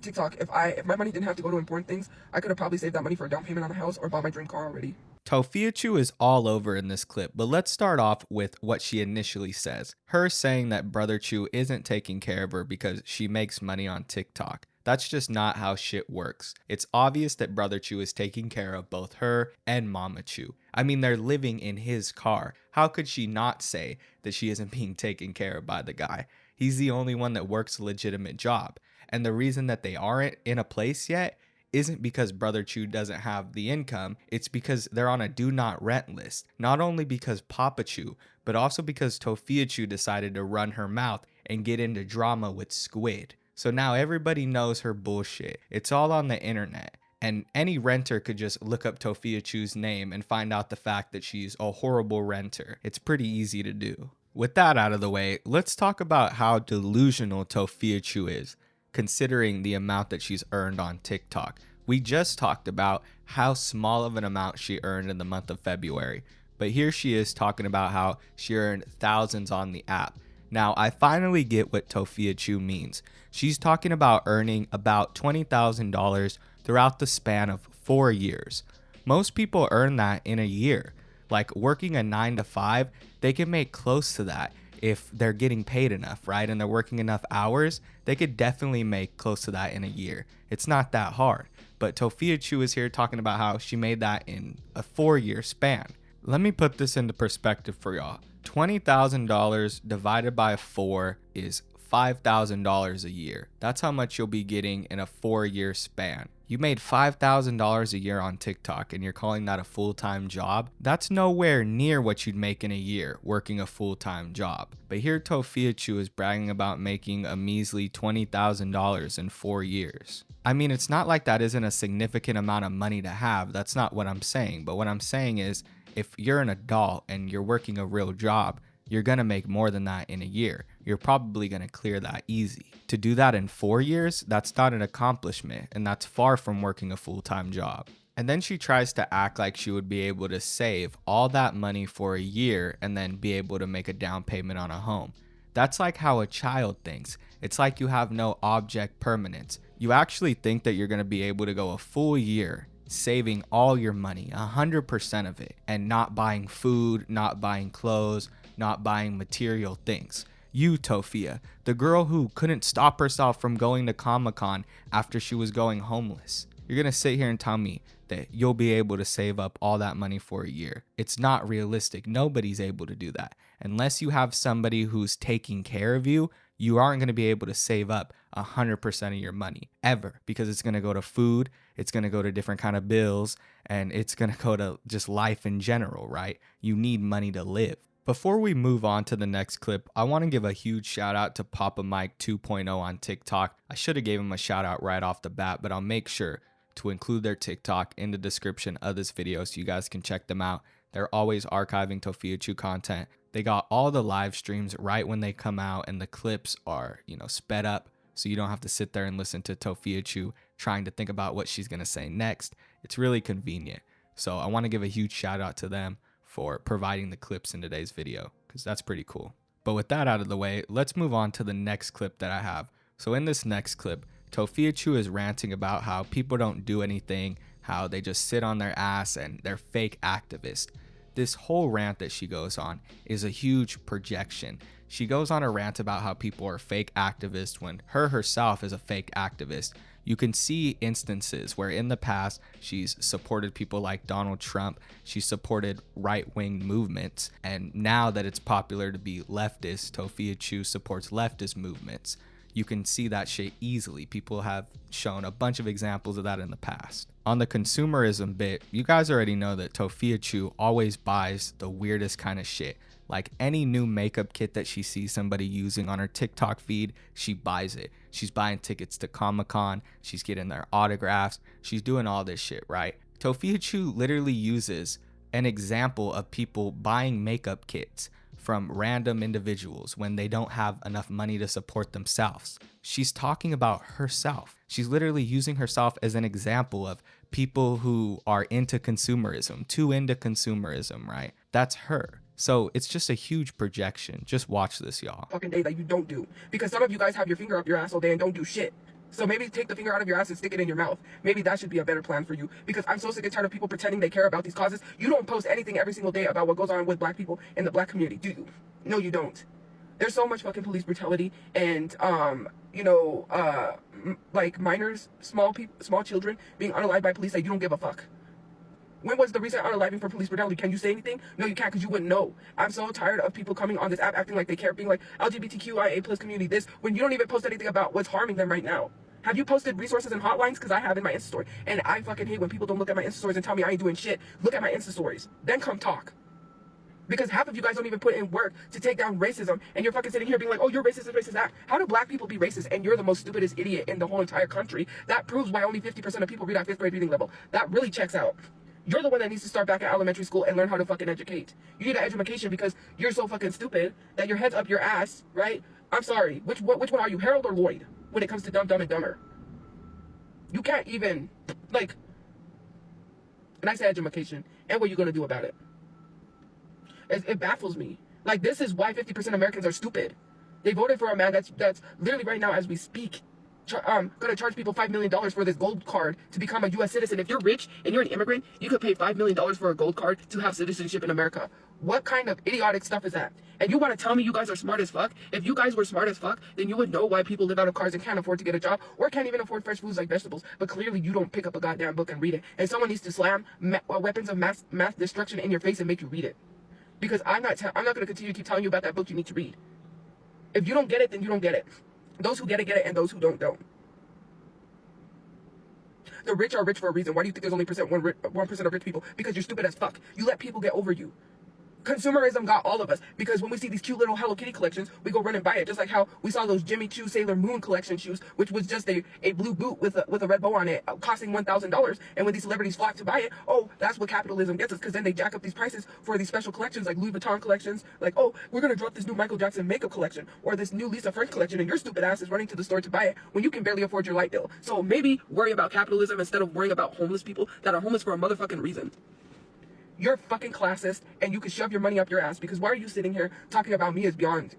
S5: TikTok. If my money didn't have to go to important things, I could have probably saved that money for a down payment on a house or bought my dream car already.
S1: Tophiachu is all over in this clip, but let's start off with what she initially says. Her saying that Brother Chu isn't taking care of her because she makes money on TikTok. That's just not how shit works. It's obvious that Brother Chu is taking care of both her and Mama Chu. I mean, they're living in his car. How could she not say that she isn't being taken care of by the guy? He's the only one that works a legitimate job. And the reason that they aren't in a place yet isn't because Brother Chu doesn't have the income, it's because they're on a do not rent list. Not only because Papa Chu, but also because Tophiachu decided to run her mouth and get into drama with Squid. So now everybody knows her bullshit. It's all on the internet. And any renter could just look up Tophiachu's name and find out the fact that she's a horrible renter. It's pretty easy to do. With that out of the way, let's talk about how delusional Tophiachu is, considering the amount that she's earned on TikTok. We just talked about how small of an amount she earned in the month of February, but here she is talking about how she earned thousands on the app. Now, I finally get what Tophiachu means. She's talking about earning about $20,000 throughout the span of 4 years. Most people earn that in a year. Like working a 9 to 5, they can make close to that if they're getting paid enough, right? And they're working enough hours, they could definitely make close to that in a year. It's not that hard. But Tophiachu is here talking about how she made that in a 4-year span. Let me put this into perspective for y'all. $20,000 divided by 4 is $5,000 a year. That's how much you'll be getting in a 4-year span. You made $5,000 a year on TikTok and you're calling that a full-time job? That's nowhere near what you'd make in a year working a full-time job. But here Tophiachu is bragging about making a measly $20,000 in 4 years. I mean, it's not like that isn't a significant amount of money to have. That's not what I'm saying. But what I'm saying is, if you're an adult and you're working a real job, you're going to make more than that in a year. You're probably going to clear that easy. To do that in 4 years, that's not an accomplishment, and that's far from working a full-time job. And then she tries to act like she would be able to save all that money for a year and then be able to make a down payment on a home. That's like how a child thinks. It's like you have no object permanence. You actually think that you're going to be able to go a full year saving all your money, 100% of it, and not buying food, not buying clothes, not buying material things. You, Tophia, the girl who couldn't stop herself from going to Comic-Con after she was going homeless. You're gonna sit here and tell me that you'll be able to save up all that money for a year. It's not realistic. Nobody's able to do that. Unless you have somebody who's taking care of you, you aren't going to be able to save up 100% of your money ever, because it's going to go to food, it's going to go to different kind of bills, and it's going to go to just life in general, right? You need money to live. Before we move on to the next clip, I want to give a huge shout out to Papa Mike 2.0 on TikTok. I should have gave him a shout out right off the bat, but I'll make sure to include their TikTok in the description of this video so you guys can check them out. They're always archiving Tophiachu content. They got all the live streams right when they come out, and the clips are, sped up, so you don't have to sit there and listen to Tophiachu trying to think about what she's going to say next. It's really convenient. So I want to give a huge shout out to them for providing the clips in today's video, because that's pretty cool. But with that out of the way, let's move on to the next clip that I have. So in this next clip, Tophiachu is ranting about how people don't do anything, how they just sit on their ass and they're fake activists. This whole rant that she goes on is a huge projection. She goes on a rant about how people are fake activists when herself is a fake activist. You can see instances where in the past she's supported people like Donald Trump, she supported right-wing movements, and now that it's popular to be leftist, Tophiachu supports leftist movements. You can see that shit easily. People have shown a bunch of examples of that in the past. On the consumerism bit, you guys already know that Tophiachu always buys the weirdest kind of shit. Like any new makeup kit that she sees somebody using on her TikTok feed, she buys it. She's buying tickets to Comic-Con, she's getting their autographs, she's doing all this shit, right? Tophiachu literally uses an example of people buying makeup kits from random individuals when they don't have enough money to support themselves. She's talking about herself. She's literally using herself as an example of people who are into consumerism, too into consumerism, right? That's her. So it's just a huge projection. Just watch this, y'all.
S5: Fucking day that you don't do. Because some of you guys have your finger up your ass all day and don't do shit. So maybe take the finger out of your ass and stick it in your mouth. Maybe that should be a better plan for you. Because I'm so sick and tired of people pretending they care about these causes. You don't post anything every single day about what goes on with black people in the black community, do you? No, you don't. There's so much fucking police brutality and, like minors, small children being unalived by police that you don't give a fuck. When was the recent unaliving for police brutality? Can you say anything? No, you can't, because you wouldn't know. I'm so tired of people coming on this app acting like they care, being like LGBTQIA plus community this, when you don't even post anything about what's harming them right now. Have you posted resources and hotlines? Because I have in my Insta story. And I fucking hate when people don't look at my Insta stories and tell me I ain't doing shit. Look at my Insta stories. Then come talk. Because half of you guys don't even put in work to take down racism, and you're fucking sitting here being like, oh, you're racist, racist that. How do black people be racist and you're the most stupidest idiot in the whole entire country? That proves why only 50% of people read at 5th grade reading level. That really checks out. You're the one that needs to start back at elementary school and learn how to fucking educate. You need an education because you're so fucking stupid that your head's up your ass, right? I'm sorry. Which one are you, Harold or Lloyd, when it comes to Dumb, Dumb, and Dumber? You can't even, like, and I say education, and what are you going to do about it? It baffles me. Like, this is why 50% of Americans are stupid. They voted for a man that's literally right now as we speak gonna charge people $5 million for this gold card to become a U.S. citizen. If you're rich and you're an immigrant, you could pay $5 million for a gold card to have citizenship in America. What kind of idiotic stuff is that? And you want to tell me you guys are smart as fuck? If you guys were smart as fuck, then you would know why people live out of cars and can't afford to get a job or can't even afford fresh foods like vegetables. But clearly you don't pick up a goddamn book and read it. And someone needs to slam weapons of mass destruction in your face and make you read it. Because I'm not going to continue to keep telling you about that book you need to read. If you don't get it, then you don't get it. Those who get it, and those who don't. The rich are rich for a reason. Why do you think there's only 1% of rich people? Because you're stupid as fuck. You let people get over you. Consumerism got all of us, because when we see these cute little Hello Kitty collections, we go run and buy it. Just like how we saw those Jimmy Choo Sailor Moon collection shoes, which was just a blue boot with a red bow on it, costing $1,000. And when these celebrities flock to buy it, oh, that's what capitalism gets us, because then they jack up these prices for these special collections, like Louis Vuitton collections. Like, oh, we're gonna drop this new Michael Jackson makeup collection, or this new Lisa French collection, and your stupid ass is running to the store to buy it when you can barely afford your light bill. So maybe worry about capitalism instead of worrying about homeless people that are homeless for a motherfucking reason. You're fucking classist, and you can shove your money up your ass, because why are you sitting here talking about me is beyond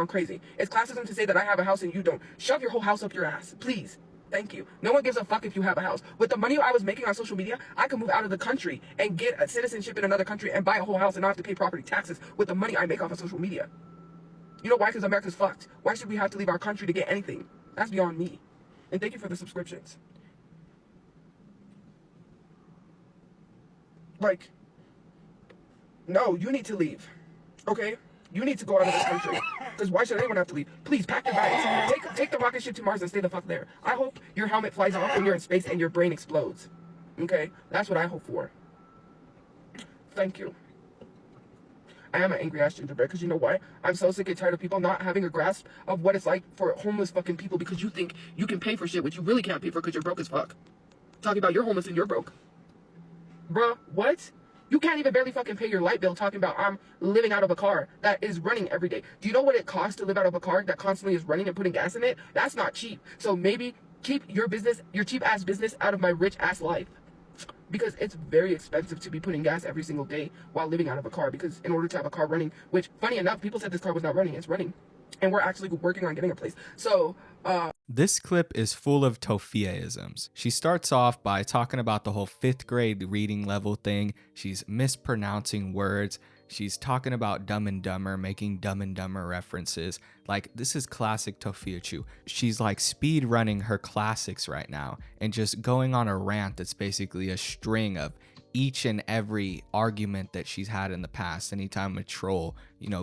S5: crazy. It's classism to say that I have a house and you don't. Shove your whole house up your ass, please. Thank you. No one gives a fuck if you have a house. With the money I was making on social media, I could move out of the country and get a citizenship in another country and buy a whole house and not have to pay property taxes with the money I make off of social media. You know why? Because America's fucked. Why should we have to leave our country to get anything? That's beyond me. And thank you for the subscriptions. Like, no, you need to leave, okay? You need to go out of this country, because why should anyone have to leave? Please, pack your bags. Take the rocket ship to Mars and stay the fuck there. I hope your helmet flies off when you're in space and your brain explodes, okay? That's what I hope for. Thank you. I am an angry ass gingerbread, because you know why? I'm so sick and tired of people not having a grasp of what it's like for homeless fucking people, because you think you can pay for shit which you really can't pay for because you're broke as fuck. Talking about you're homeless and you're broke. Bruh, what? You can't even barely fucking pay your light bill, talking about I'm living out of a car that is running every day. Do you know what it costs to live out of a car that constantly is running and putting gas in it? That's not cheap. So maybe keep your business, your cheap ass business, out of my rich ass life. Because it's very expensive to be putting gas every single day while living out of a car. Because in order to have a car running, which funny enough, people said this car was not running, it's running. And we're actually working on getting a place. So,
S1: this clip is full of Tophiaisms. She starts off by talking about the whole 5th grade reading level thing. She's mispronouncing words. She's talking about Dumb and Dumber, making Dumb and Dumber references. Like, this is classic Tophiachu. She's like speed running her classics right now and just going on a rant that's basically a string of each and every argument that she's had in the past. Anytime a troll,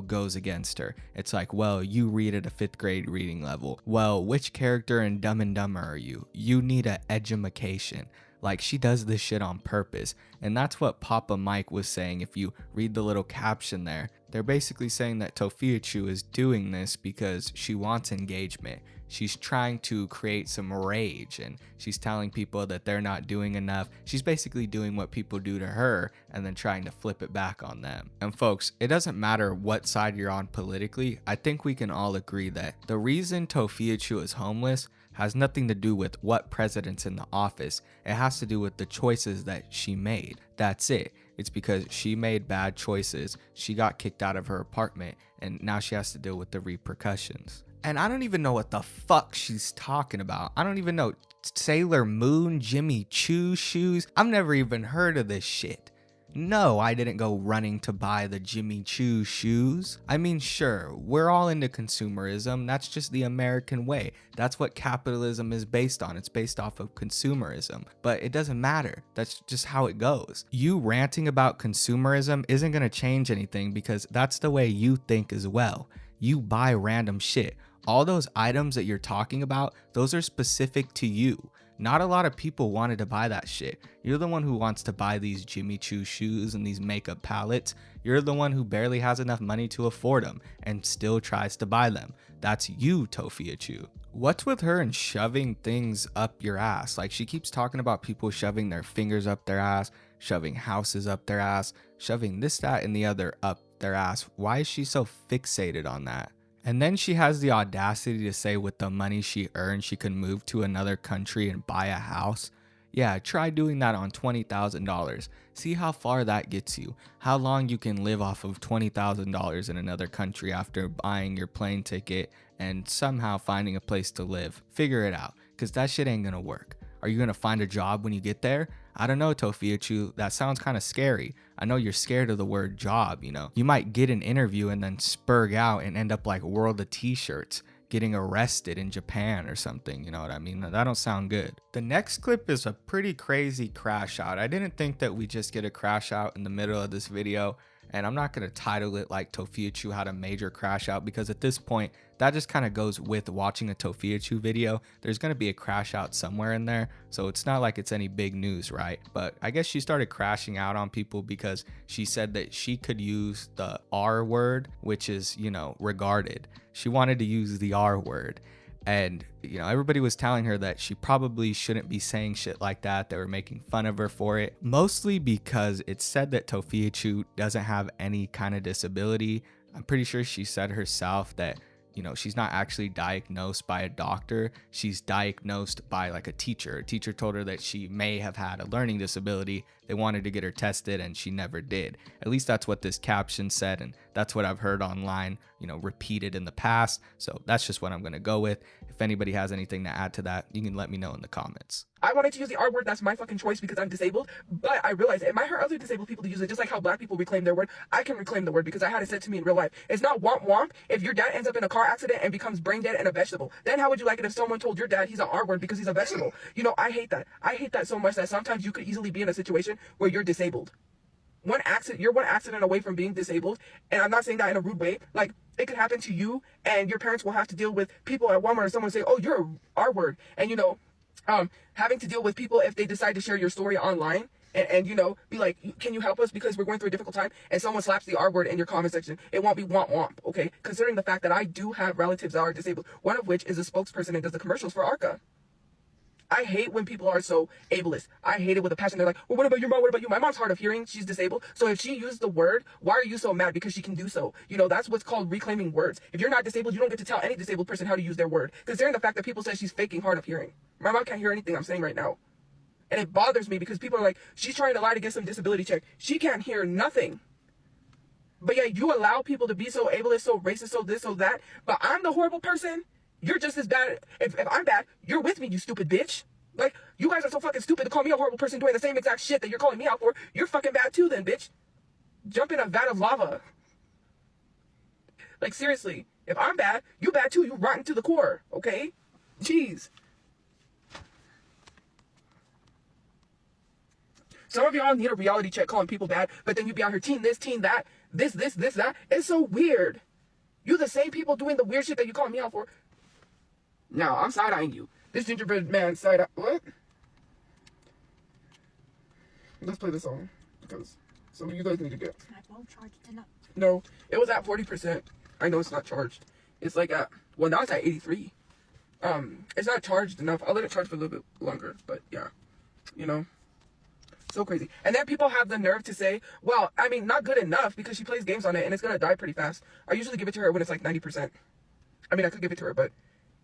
S1: goes against her, it's like, well, you read at a 5th grade reading level. Well, which character in Dumb and Dumber are you? You need a edumacation. Like, she does this shit on purpose. And that's what Papa Mike was saying. If you read the little caption there, they're basically saying that Tophiachu is doing this because she wants engagement. She's trying to create some rage, and she's telling people that they're not doing enough. She's basically doing what people do to her and then trying to flip it back on them. And folks, it doesn't matter what side you're on politically. I think we can all agree that the reason Tophiachu is homeless has nothing to do with what president's in the office. It has to do with the choices that she made. That's it. It's because she made bad choices. She got kicked out of her apartment, and now she has to deal with the repercussions. And I don't even know what the fuck she's talking about. I don't even know. Sailor Moon, Jimmy Choo shoes. I've never even heard of this shit. No, I didn't go running to buy the Jimmy Choo shoes. I mean, sure, we're all into consumerism. That's just the American way. That's what capitalism is based on. It's based off of consumerism. But it doesn't matter. That's just how it goes. You ranting about consumerism isn't going to change anything, because that's the way you think as well. You buy random shit. All those items that you're talking about, those are specific to you. Not a lot of people wanted to buy that shit. You're the one who wants to buy these Jimmy Choo shoes and these makeup palettes. You're the one who barely has enough money to afford them and still tries to buy them. That's you, Tophiachu. What's with her and shoving things up your ass? Like, she keeps talking about people shoving their fingers up their ass, shoving houses up their ass, shoving this, that, and the other up their ass. Why is she so fixated on that? And then she has the audacity to say with the money she earned, she could move to another country and buy a house. Yeah, try doing that on $20,000. See how far that gets you. How long you can live off of $20,000 in another country after buying your plane ticket and somehow finding a place to live. Figure it out. because that shit ain't gonna work. Are you gonna find a job when you get there? I don't know, Tophiachu, that sounds kind of scary. I know you're scared of the word job, you know. You might get an interview and then spurg out and end up like World of T-shirts, getting arrested in Japan or something, you know what I mean? That don't sound good. The next clip is a pretty crazy crash out. I didn't think that we just get a crash out in the middle of this video, and I'm not going to title it like Tophiachu had a major crash out, because at this point that just kind of goes with watching a Tophiachu video. There's going to be a crash out somewhere in there, so it's not like it's any big news, right? But I guess she started crashing out on people because she said that she could use the R word, which is, you know, regarded. She wanted to use the R word, and you know, everybody was telling her that she probably shouldn't be saying shit like that. They were making fun of her for it, mostly because it said that Tophiachu doesn't have any kind of disability. I'm pretty sure she said herself that, you know, she's not actually diagnosed by a doctor. She's diagnosed by like a teacher. A teacher told her that she may have had a learning disability. They wanted to get her tested and she never did. At least that's what this caption said, and that's what I've heard online, you know, repeated in the past. So that's just what I'm gonna go with. If anybody has anything to add to that, you can let me know in the comments.
S5: I wanted to use the R word, that's my fucking choice because I'm disabled, but I realized it might hurt other disabled people to use it, just like how black people reclaim their word. I can reclaim the word because I had it said to me in real life. It's not womp womp if your dad ends up in a car accident and becomes brain dead and a vegetable. Then how would you like it if someone told your dad he's an R word because he's a vegetable? You know, I hate that. I hate that so much that sometimes you could easily be in a situation where you're disabled. You're one accident away from being disabled, and I'm not saying that in a rude way. Like, it could happen to you, and your parents will have to deal with people at Walmart or someone say, oh, you're a R word, and you know, having to deal with people if they decide to share your story online and you know, be like, can you help us because we're going through a difficult time, and someone slaps the R word in your comment section. It won't be womp womp, okay? Considering the fact that I do have relatives that are disabled, one of which is a spokesperson and does the commercials for ARCA. I hate when people are so ableist. I hate it with a passion. They're like, well, what about your mom? What about you? My mom's hard of hearing. She's disabled. So if she used the word, why are you so mad? Because she can do so. You know, that's what's called reclaiming words. If you're not disabled, you don't get to tell any disabled person how to use their word. Considering the fact that people say she's faking hard of hearing. My mom can't hear anything I'm saying right now. And it bothers me because people are like, she's trying to lie to get some disability check. She can't hear nothing. But yeah, you allow people to be so ableist, so racist, so this, so that. But I'm the horrible person. You're just as bad. If I'm bad, you're with me, you stupid bitch. Like, you guys are so fucking stupid to call me a horrible person doing the same exact shit that you're calling me out for. You're fucking bad too then, bitch. Jump in a vat of lava. Like, seriously. If I'm bad, you bad too. You rotten to the core, okay? Jeez. Some of y'all need a reality check calling people bad, but then you be out here teen this, teen that, this, that. It's so weird. You the same people doing the weird shit that you calling me out for. Now, I'm side-eyeing you. This gingerbread man side-eye... What? Let's play this song, because some of you guys need to get...
S6: My phone charged enough.
S5: No, it was at 40%. I know it's not charged. It's like at... Well, now it's at 83. It's not charged enough. I'll let it charge for a little bit longer, but yeah. You know? So crazy. And then people have the nerve to say, well, I mean, not good enough because she plays games on it and it's gonna die pretty fast. I usually give it to her when it's like 90%. I mean, I could give it to her, but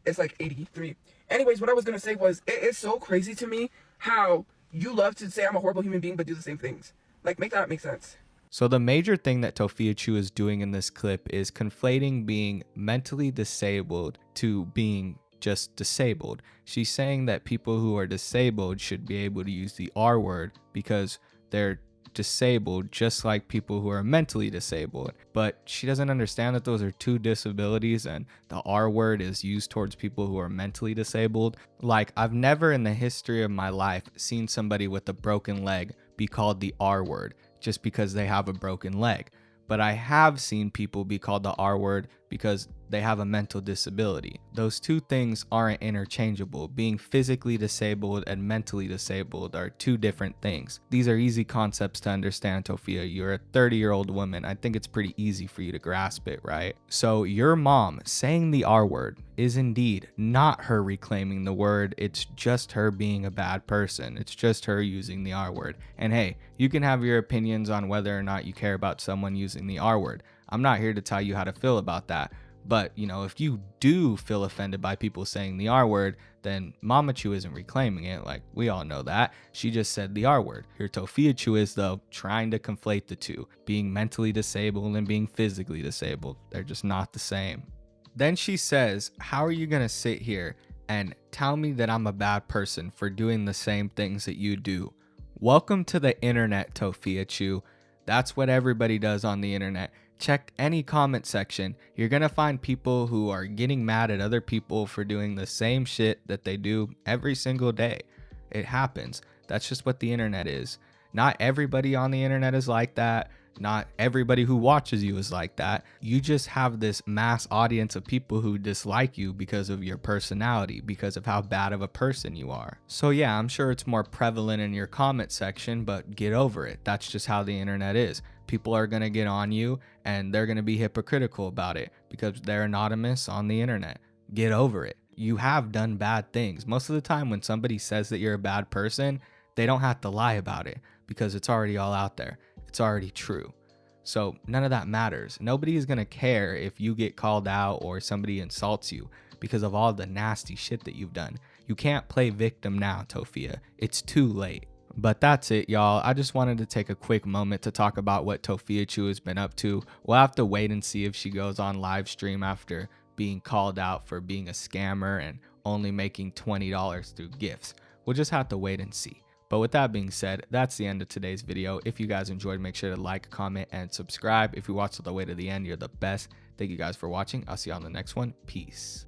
S5: it's like 83. Anyways, what I was gonna say was, it is so crazy to me how you love to say I'm a horrible human being but do the same things. Like, make that make sense.
S1: So the major thing that Tophiachu is doing in this clip is conflating being mentally disabled to being just disabled. She's saying that people who are disabled should be able to use the R word because they're disabled just like people who are mentally disabled, but she doesn't understand that those are two disabilities and the R word is used towards people who are mentally disabled. Like, I've never in the history of my life seen somebody with a broken leg be called the R word just because they have a broken leg, but I have seen people be called the R word because they have a mental disability. Those two things aren't interchangeable. Being physically disabled and mentally disabled are two different things. These are easy concepts to understand, Tophia. You're a 30-year-old woman. I think it's pretty easy for you to grasp it, right? So your mom saying the R word is indeed not her reclaiming the word. It's just her being a bad person. It's just her using the R word. And hey, you can have your opinions on whether or not you care about someone using the R word. I'm not here to tell you how to feel about that. But, you know, if you do feel offended by people saying the R word, then Mama Chu isn't reclaiming it. Like, we all know that. She just said the R word. Here Tophiachu is, though, trying to conflate the two. Being mentally disabled and being physically disabled. They're just not the same. Then she says, how are you going to sit here and tell me that I'm a bad person for doing the same things that you do. Welcome to the internet, Tophiachu. That's what everybody does on the internet. Check any comment section. You're gonna find people who are getting mad at other people for doing the same shit that they do every single day. It happens. That's just what the internet is. Not everybody on the internet is like that. Not everybody who watches you is like that. You just have this mass audience of people who dislike you because of your personality, because of how bad of a person you are. So yeah, I'm sure it's more prevalent in your comment section, but get over it. That's just how the internet is. People are going to get on you and they're going to be hypocritical about it because they're anonymous on the internet. Get over it. You have done bad things. Most of the time when somebody says that you're a bad person, they don't have to lie about it because it's already all out there. It's already true. So none of that matters. Nobody is going to care if you get called out or somebody insults you because of all the nasty shit that you've done. You can't play victim now, Tophia. It's too late. But that's it, y'all. I just wanted to take a quick moment to talk about what Tophiachu has been up to. We'll have to wait and see if she goes on live stream after being called out for being a scammer and only making $20 through gifts. We'll just have to wait and see. But with that being said, that's the end of today's video. If you guys enjoyed, make sure to like, comment, and subscribe. If you watched all the way to the end, you're the best. Thank you guys for watching. I'll see you on the next one. Peace.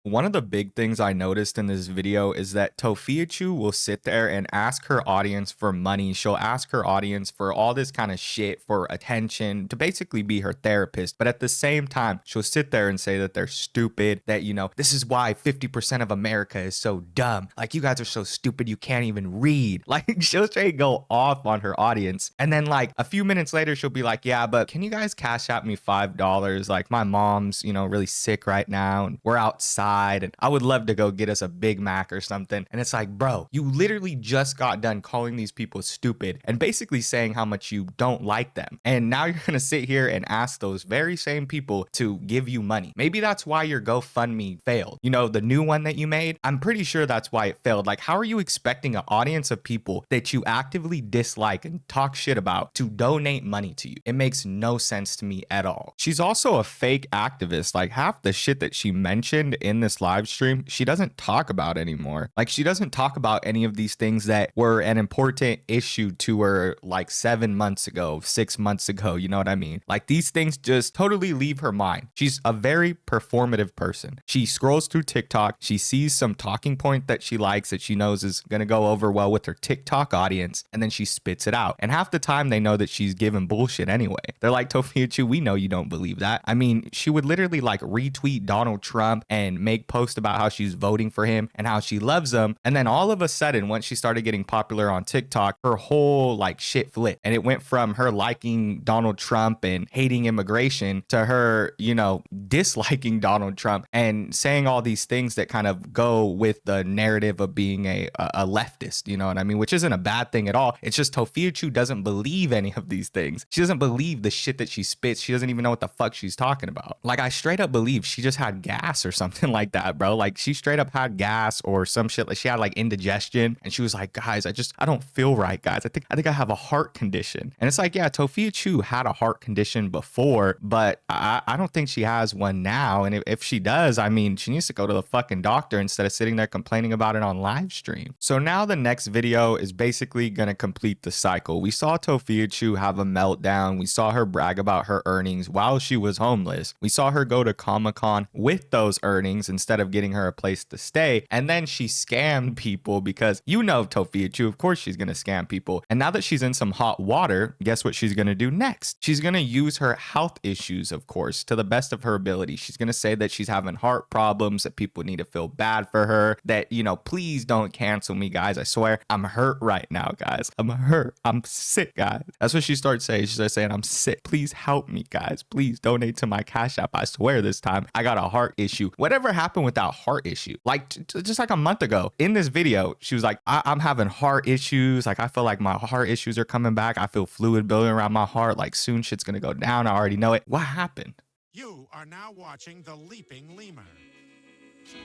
S1: One of the big things I noticed in this video is that Tophiachu will sit there and ask her audience for money. She'll ask her audience for all this kind of shit, for attention, to basically be her therapist. But at the same time, she'll sit there and say that they're stupid, that, you know, this is why 50% of America is so dumb. Like, you guys are so stupid, you can't even read. Like, she'll straight go off on her audience. And then, like, a few minutes later, she'll be like, yeah, but can you guys cash out me $5? Like, my mom's, you know, really sick right now, and we're outside. And I would love to go get us a Big Mac or something. And it's like, bro, you literally just got done calling these people stupid and basically saying how much you don't like them. And now you're going to sit here and ask those very same people to give you money. Maybe that's why your GoFundMe failed. You know, the new one that you made, I'm pretty sure that's why it failed. Like, how are you expecting an audience of people that you actively dislike and talk shit about to donate money to you? It makes no sense to me at all. She's also a fake activist. Like, half the shit that she mentioned in this live stream, she doesn't talk about anymore. Like, she doesn't talk about any of these things that were an important issue to her like 7 months ago, 6 months ago. You know what I mean? Like, these things just totally leave her mind. She's a very performative person. She scrolls through TikTok. She sees some talking point that she likes, that she knows is going to go over well with her TikTok audience, and then she spits it out. And half the time they know that she's giving bullshit anyway. They're like, Tophiachu, we know you don't believe that. I mean, she would literally like retweet Donald Trump and make posts about how she's voting for him and how she loves him. And then all of a sudden, once she started getting popular on TikTok, her whole like shit flipped. And it went from her liking Donald Trump and hating immigration to her, you know, disliking Donald Trump and saying all these things that kind of go with the narrative of being a leftist, you know what I mean? Which isn't a bad thing at all. It's just Tophiachu doesn't believe any of these things. She doesn't believe the shit that she spits. She doesn't even know what the fuck she's talking about. Like, I straight up believe she just had gas or something like that, bro. Like, she straight up had gas or some shit. Like, she had like indigestion, and she was like, guys, I don't feel right, guys. I think I have a heart condition. And it's like, yeah, Tophiachu had a heart condition before, but I don't think she has one now. And if she does, I mean, she needs to go to the fucking doctor instead of sitting there complaining about it on live stream. So now the next video is basically gonna complete the cycle. We saw Tophiachu have a meltdown. We saw her brag about her earnings while she was homeless. We saw her go to Comic-Con with those earnings instead of getting her a place to stay. And then she scammed people because, you know, Tophiachu, of course she's gonna scam people. And now that she's in some hot water, guess what she's gonna do next? She's gonna use her health issues, of course, to the best of her ability. She's gonna say that she's having heart problems, that people need to feel bad for her, that, you know, please don't cancel me, guys. I swear I'm hurt right now, guys. I'm hurt. I'm sick, guys. That's what she starts saying. She starts saying, I'm sick. Please help me, guys. Please donate to my Cash App. I swear this time I got a heart issue. Whatever happened with that heart issue? Like, just like a month ago in this video, she was like, I'm having heart issues. Like, I feel like my heart issues are coming back. I feel fluid building around my heart. Like, soon shit's gonna go down. I already know it. What happened?
S6: You are now watching The Leaping Lemur.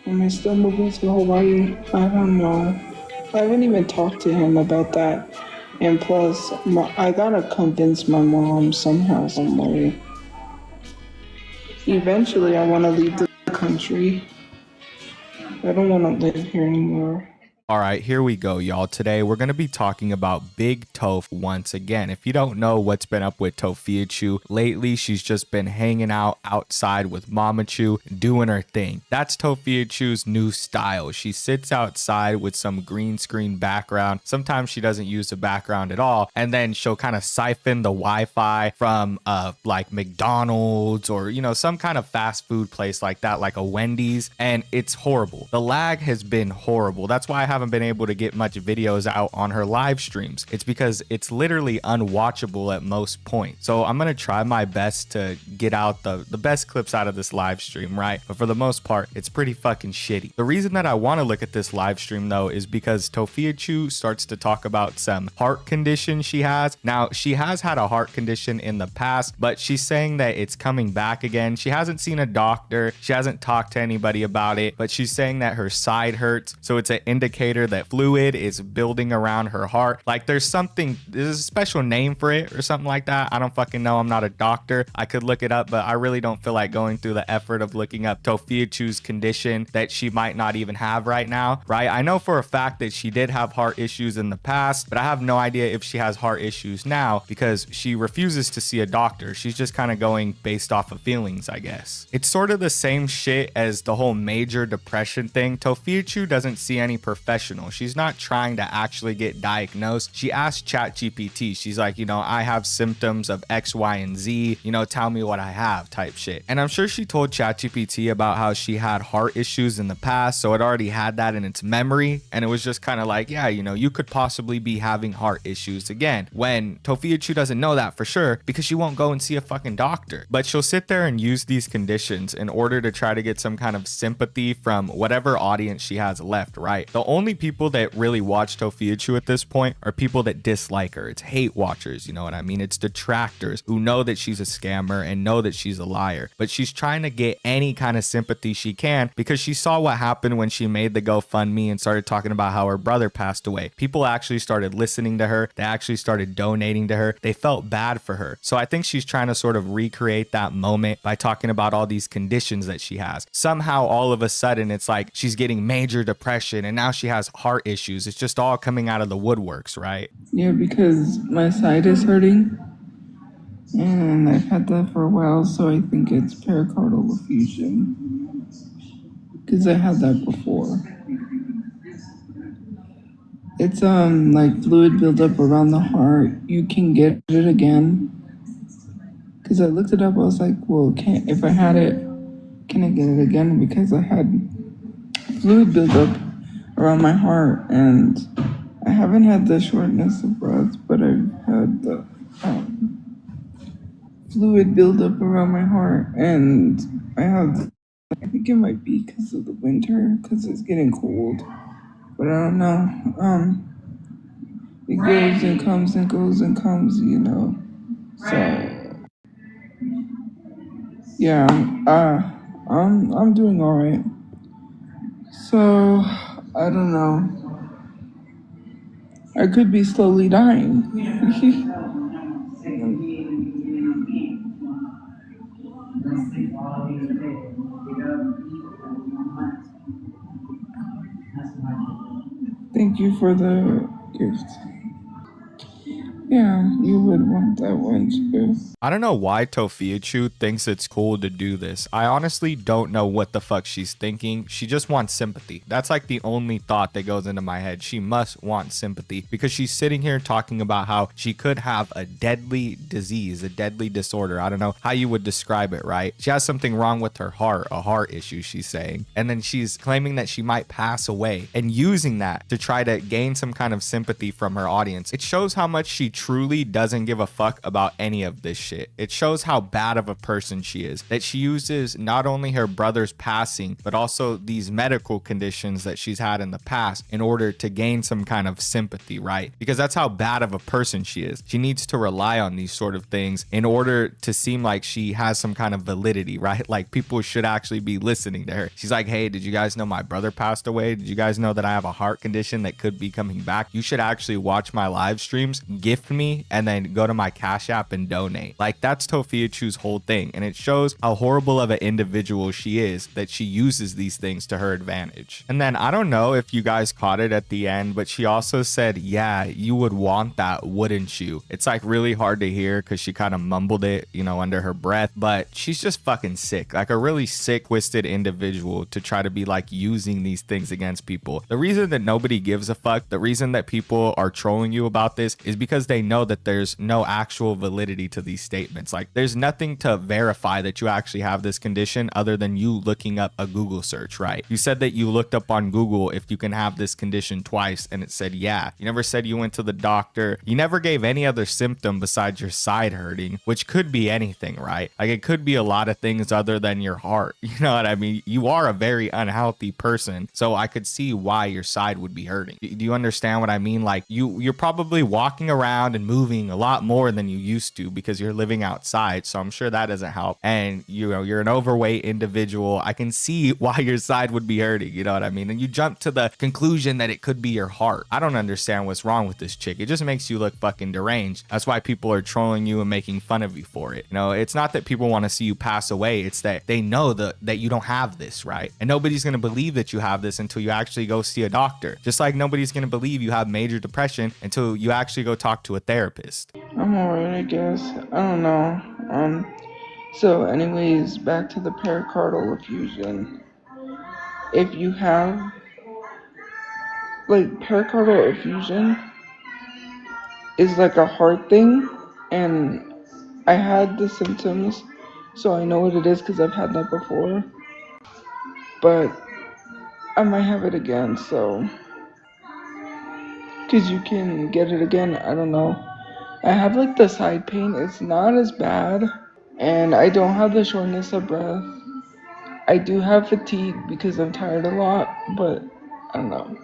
S7: Am I still moving to Hawaii? I don't know. I haven't even talked to him about that. And plus, I gotta convince my mom somehow, some way. Eventually, I want to leave the country. I don't want to live here anymore.
S1: All right, here we go, y'all. Today, we're going to be talking about Big Toph once again. If you don't know what's been up with Tophiachu, lately, she's just been hanging out outside with Mamachu, doing her thing. That's Tophiachu's new style. She sits outside with some green screen background. Sometimes she doesn't use the background at all. And then she'll kind of siphon the Wi-Fi from like McDonald's or, you know, some kind of fast food place like that, like a Wendy's. And it's horrible. The lag has been horrible. That's why I haven't been able to get much videos out on her live streams. It's because it's literally unwatchable at most points. So I'm going to try my best to get out the best clips out of this live stream, right? But for the most part, it's pretty fucking shitty. The reason that I want to look at this live stream though is because Tophiachu starts to talk about some heart condition she has. Now, she has had a heart condition in the past, but she's saying that it's coming back again. She hasn't seen a doctor. She hasn't talked to anybody about it, but she's saying that her side hurts. So it's an indicator that fluid is building around her heart. Like there's a special name for it or something like that. I don't fucking know. I'm not a doctor. I could look it up, but I really don't feel like going through the effort of looking up Tophiachu's condition that she might not even have right now, right? I know for a fact that she did have heart issues in the past, but I have no idea if she has heart issues now because she refuses to see a doctor. She's just kind of going based off of feelings, I guess. It's sort of the same shit as the whole major depression thing. Tophiachu doesn't see any professional. She's not trying to actually get diagnosed. She asked ChatGPT. She's like, you know, I have symptoms of X, Y, and Z, you know, tell me what I have type shit. And I'm sure she told ChatGPT about how she had heart issues in the past. So it already had that in its memory. And it was just kind of like, yeah, you know, you could possibly be having heart issues again. When Tophiachu doesn't know that for sure because she won't go and see a fucking doctor. But she'll sit there and use these conditions in order to try to get some kind of sympathy from whatever audience she has left, right? The only people that really watch Tophiachu at this point are people that dislike her. It's hate watchers, you know what I mean? It's detractors who know that she's a scammer and know that she's a liar. But she's trying to get any kind of sympathy she can because she saw what happened when she made the GoFundMe and started talking about how her brother passed away. People actually started listening to her. They actually started donating to her. They felt bad for her. So I think she's trying to sort of recreate that moment by talking about all these conditions that she has. Somehow all of a sudden it's like she's getting major depression and now she has heart issues. It's just all coming out of the woodworks, right?
S7: Yeah, because my side is hurting. And I've had that for a while, so I think it's pericardial effusion. Because I had that before. It's like fluid buildup around the heart. You can get it again. Because I looked it up, I was like, well, if I had it, can I get it again? Because I had fluid buildup around my heart, and I haven't had the shortness of breath, but I've had the fluid buildup around my heart, and I think it might be because of the winter, because it's getting cold, but I don't know. It goes and comes and goes and comes, you know. So yeah, I'm doing all right. So I don't know. I could be slowly dying. Thank you for the gift. Yeah, you would want that one too.
S1: I don't know why Tophiachu thinks it's cool to do this. I honestly don't know what the fuck she's thinking. She just wants sympathy. That's like the only thought that goes into my head. She must want sympathy because she's sitting here talking about how she could have a deadly disease, a deadly disorder. I don't know how you would describe it, right? She has something wrong with her heart, a heart issue, she's saying. And then she's claiming that she might pass away and using that to try to gain some kind of sympathy from her audience. It shows how much she truly doesn't give a fuck about any of this shit. It shows how bad of a person she is, that she uses not only her brother's passing, but also these medical conditions that she's had in the past in order to gain some kind of sympathy, right? Because that's how bad of a person she is. She needs to rely on these sort of things in order to seem like she has some kind of validity, right? Like people should actually be listening to her. She's like, hey, did you guys know my brother passed away? Did you guys know that I have a heart condition that could be coming back? You should actually watch my live streams. Gift gift me and then go to my Cash App and donate. Like, that's Tophiachu's whole thing. And it shows how horrible of an individual she is that she uses these things to her advantage. And then I don't know if you guys caught it at the end, but she also said, yeah, you would want that, wouldn't you? It's like really hard to hear because she kind of mumbled it, you know, under her breath, but she's just fucking sick. Like a really sick, twisted individual to try to be like using these things against people. The reason that nobody gives a fuck, the reason that people are trolling you about this is because they know that there's no actual validity to these statements. Like there's nothing to verify that you actually have this condition other than you looking up a Google search, right? You said that you looked up on Google if you can have this condition twice and it said yeah. You never said you went to the doctor. You never gave any other symptom besides your side hurting, which could be anything, right? Like it could be a lot of things other than your heart. You know what I mean? You are a very unhealthy person, so I could see why your side would be hurting. Do you understand what I mean? Like you're probably walking around and moving a lot more than you used to because you're living outside, so I'm sure that doesn't help. And you know, you're an overweight individual. I can see why your side would be hurting, you know what I mean? And you jump to the conclusion that it could be your heart. I don't understand what's wrong with this chick. It just makes you look fucking deranged. That's why people are trolling you and making fun of you for it. You know, it's not that people want to see you pass away. It's that they know that you don't have this, right? And nobody's going to believe that you have this until you actually go see a doctor. Just like nobody's going to believe you have major depression until you actually go talk to a therapist.
S7: I'm alright, I guess. I don't know. So anyways, back to the pericardial effusion. If you have, like, pericardial effusion is like a heart thing, and I had the symptoms, so I know what it is because I've had that before. But I might have it again, so, because you can get it again, I don't know. I have like the side pain, it's not as bad, and I don't have the shortness of breath. I do have fatigue because I'm tired a lot, but I don't know.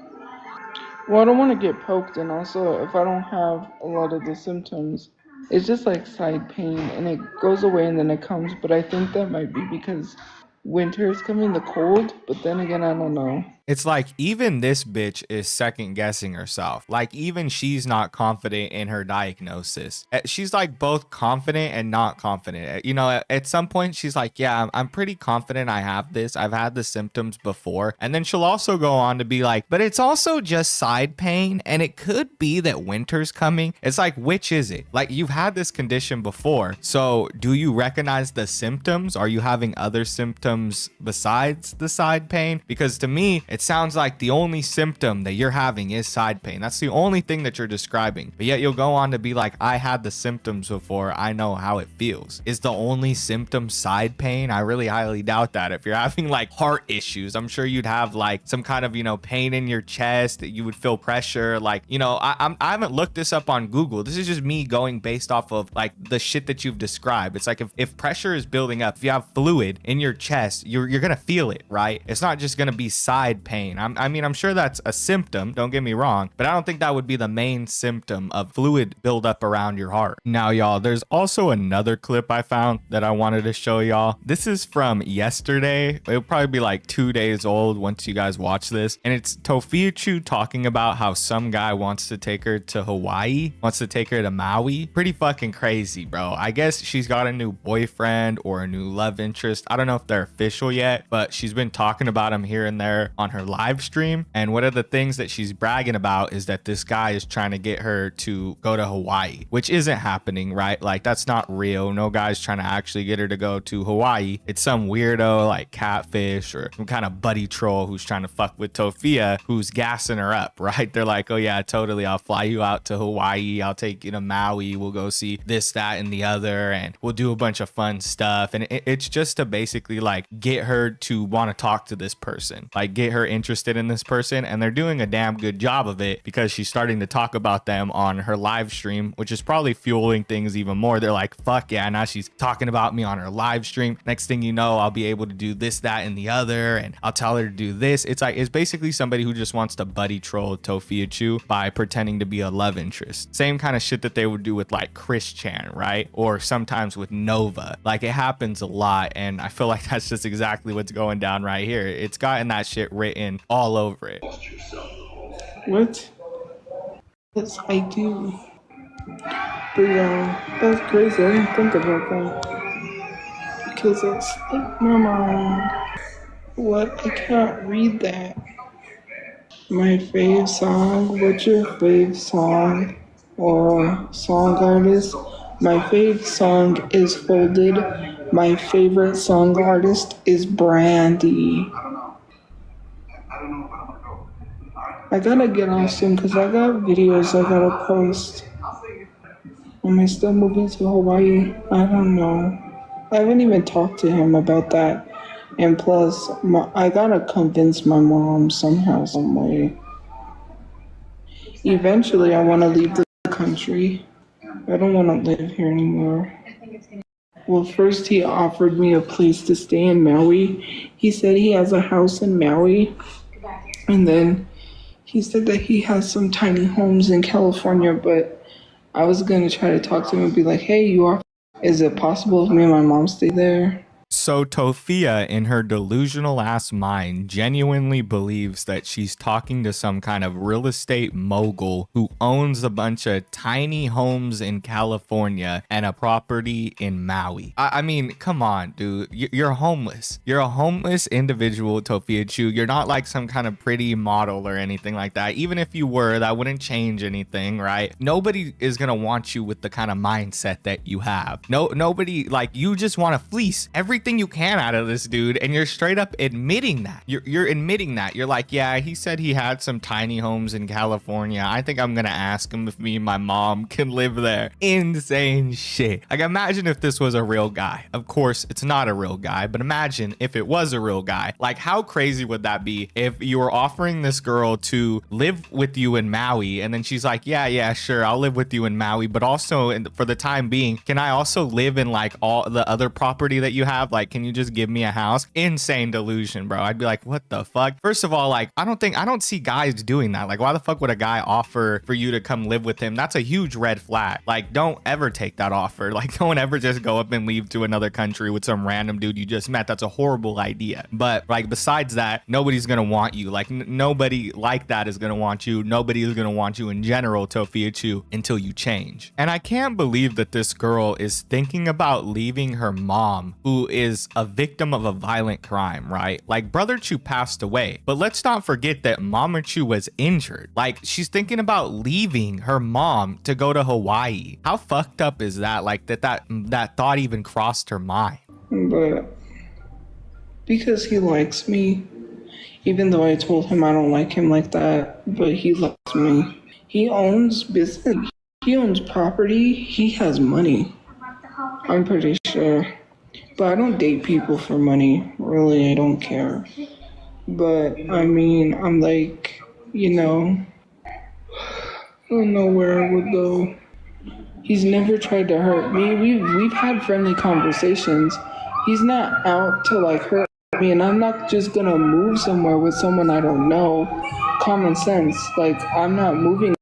S7: Well, I don't want to get poked, and also if I don't have a lot of the symptoms, it's just like side pain, and it goes away and then it comes, but I think that might be because winter is coming, the cold, but then again, I don't know.
S1: It's like even this bitch is second guessing herself. Like even she's not confident in her diagnosis. She's like both confident and not confident. You know, at some point she's like, yeah, I'm pretty confident I have this. I've had the symptoms before. And then she'll also go on to be like, but it's also just side pain. And it could be that winter's coming. It's like, which is it? Like you've had this condition before. So do you recognize the symptoms? Are you having other symptoms besides the side pain? Because to me, it sounds like the only symptom that you're having is side pain. That's the only thing that you're describing. But yet you'll go on to be like, I had the symptoms before. I know how it feels. Is the only symptom side pain? I really highly doubt that. If you're having like heart issues, I'm sure you'd have like some kind of, you know, pain in your chest, that you would feel pressure. Like, you know, I haven't looked this up on Google. This is just me going based off of like the shit that you've described. It's like if pressure is building up, if you have fluid in your chest, you're gonna feel it, right? It's not just gonna be side pain. I mean, I'm sure that's a symptom, don't get me wrong, but I don't think that would be the main symptom of fluid buildup around your heart. Now, y'all, there's also another clip I found that I wanted to show y'all. This is from yesterday. It'll probably be like 2 days old once you guys watch this. And it's Tophiachu talking about how some guy wants to take her to Hawaii, wants to take her to Maui. Pretty fucking crazy, bro. I guess she's got a new boyfriend or a new love interest. I don't know if they're official yet, but she's been talking about him here and there on her live stream. And one of the things that she's bragging about is that this guy is trying to get her to go to Hawaii, which isn't happening, right? Like that's not real. No guy's trying to actually get her to go to Hawaii. It's some weirdo like Catfish or some kind of buddy troll who's trying to fuck with Tophia, who's gassing her up, right? They're like, oh yeah, totally, I'll fly you out to Hawaii, I'll take you to Maui, we'll go see this, that, and the other, and we'll do a bunch of fun stuff. And it's just to basically like get her to want to talk to this person, like get her interested in this person. And they're doing a damn good job of it because she's starting to talk about them on her live stream, which is probably fueling things even more. They're like, fuck yeah, now she's talking about me on her live stream. Next thing you know, I'll be able to do this, that, and the other, and I'll tell her to do this. It's like, it's basically somebody who just wants to buddy troll Tophiachu by pretending to be a love interest. Same kind of shit that they would do with like Chris Chan, right? Or sometimes with Nova. Like it happens a lot, and I feel like that's just exactly what's going down right here. It's gotten that shit written all over it.
S7: What? Yes, I do. But yeah, that's crazy. I didn't think about that. Because it's like my mom. What? I can't read that. My fave song. What's your fave song or song artist? My fave song is Folded. My favorite song artist is Brandy. I gotta get off soon because I got videos I gotta post. Am I still moving to Hawaii? I don't know. I haven't even talked to him about that. And plus, I gotta convince my mom somehow, some way. Eventually, I want to leave the country. I don't want to live here anymore. Well, first he offered me a place to stay in Maui. He said he has a house in Maui. And then he said that he has some tiny homes in California, but I was going to try to talk to him and be like, hey, is it possible if me and my mom stay there?
S1: So Tophia, in her delusional ass mind, genuinely believes that she's talking to some kind of real estate mogul who owns a bunch of tiny homes in California and a property in Maui. I mean, come on, dude. You're homeless. You're a homeless individual, Tophiachu. You're not like some kind of pretty model or anything like that. Even if you were, that wouldn't change anything, right? Nobody is gonna want you with the kind of mindset that you have. Nobody, like, you just want to fleece everything you can out of this dude, and you're straight up admitting that. You're admitting that. You're like, yeah, he said he had some tiny homes in California. I think I'm gonna ask him if me and my mom can live there. Insane shit. Like, imagine if this was a real guy. Of course, it's not a real guy, but imagine if it was a real guy. Like, how crazy would that be if you were offering this girl to live with you in Maui, and then she's like, yeah, sure, I'll live with you in Maui, but also, for the time being, can I also live in like all the other property that you have? Like, can you just give me a house? Insane delusion, bro. I'd be like, what the fuck? First of all, like, I don't see guys doing that. Like, why the fuck would a guy offer for you to come live with him? That's a huge red flag. Like, don't ever take that offer. Like, don't ever just go up and leave to another country with some random dude you just met. That's a horrible idea. But like, besides that, nobody's gonna want you. Like, nobody like that is gonna want you. Nobody is gonna want you in general, Tophiachu, until you change. And I can't believe that this girl is thinking about leaving her mom, who is a victim of a violent crime, right? Like, Brother Chu passed away, but let's not forget that Mama Chu was injured. Like, she's thinking about leaving her mom to go to Hawaii. How fucked up is that? Like, that thought even crossed her mind.
S7: But because he likes me, even though I told him I don't like him like that, but he likes me. He owns business. He owns property. He has money. I'm pretty sure. But I don't date people for money. Really, I don't care. But, I mean, I'm like, I don't know where I would go. He's never tried to hurt me. We've had friendly conversations. He's not out to, like, hurt me, and I'm not just gonna move somewhere with someone I don't know. Common sense. Like, I'm not moving.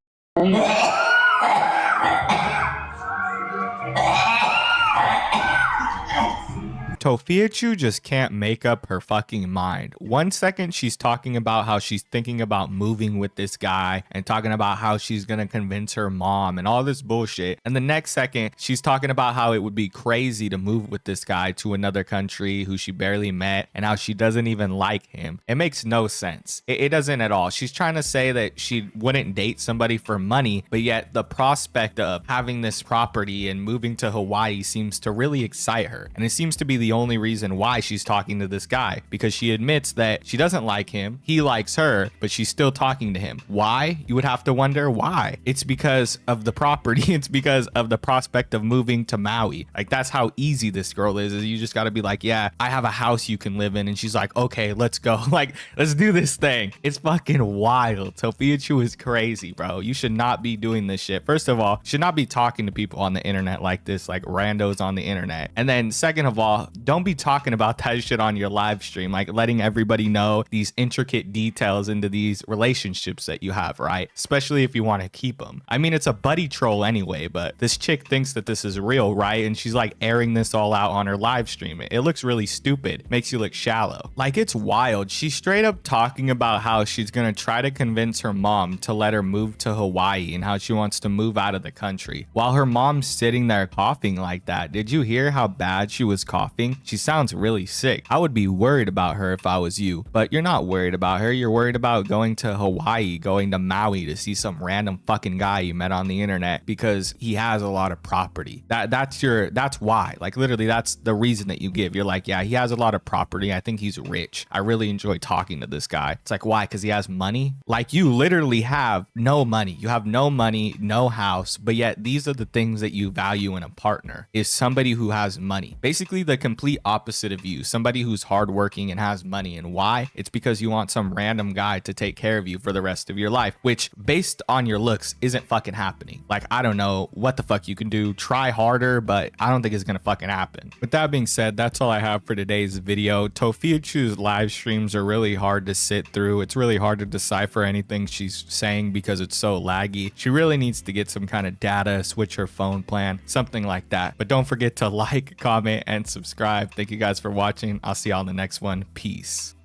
S1: Tophiachu just can't make up her fucking mind. One second she's talking about how she's thinking about moving with this guy and talking about how she's gonna convince her mom and all this bullshit. And the next second she's talking about how it would be crazy to move with this guy to another country who she barely met and how she doesn't even like him. It makes no sense. It doesn't at all. She's trying to say that she wouldn't date somebody for money, but yet the prospect of having this property and moving to Hawaii seems to really excite her. And it seems to be the only reason why she's talking to this guy, because she admits that she doesn't like him, he likes her, but she's still talking to him. Why? You would have to wonder why. It's because of the property. It's because of the prospect of moving to Maui. Like, that's how easy this girl is you just got to be like, yeah, I have a house you can live in. And she's like, okay, let's go. Like, let's do this thing. It's fucking wild. Tophiachu is crazy, bro. You should not be doing this shit. First of all, you should not be talking to people on the internet like this, like randos on the internet. And then second of all, don't be talking about that shit on your live stream, like letting everybody know these intricate details into these relationships that you have, right? Especially if you want to keep them. I mean, it's a buddy troll anyway, but this chick thinks that this is real, right? And she's like airing this all out on her live stream. It looks really stupid. Makes you look shallow. Like, it's wild. She's straight up talking about how she's gonna try to convince her mom to let her move to Hawaii and how she wants to move out of the country while her mom's sitting there coughing like that. Did you hear how bad she was coughing? She sounds really sick. I would be worried about her if I was you, but you're not worried about her. You're worried about going to Hawaii, going to Maui to see some random fucking guy you met on the internet because he has a lot of property. That's why. Like, literally, that's the reason that you give. You're like, yeah, he has a lot of property. I think he's rich. I really enjoy talking to this guy. It's like, why? Because he has money? Like, you literally have no money. You have no money, no house, but yet these are the things that you value in a partner, is somebody who has money. Basically the complete opposite of you, somebody who's hardworking and has money. And why? It's because you want some random guy to take care of you for the rest of your life, which based on your looks isn't fucking happening. Like, I don't know what the fuck you can do. Try harder, but I don't think it's gonna fucking happen. With that being said, that's all I have for today's video. Tophiachu's live streams are really hard to sit through. It's really hard to decipher anything she's saying because it's so laggy. She really needs to get some kind of data, switch her phone plan, something like that. But don't forget to like, comment, and subscribe. Thank you guys for watching. I'll see y'all in the next one. Peace.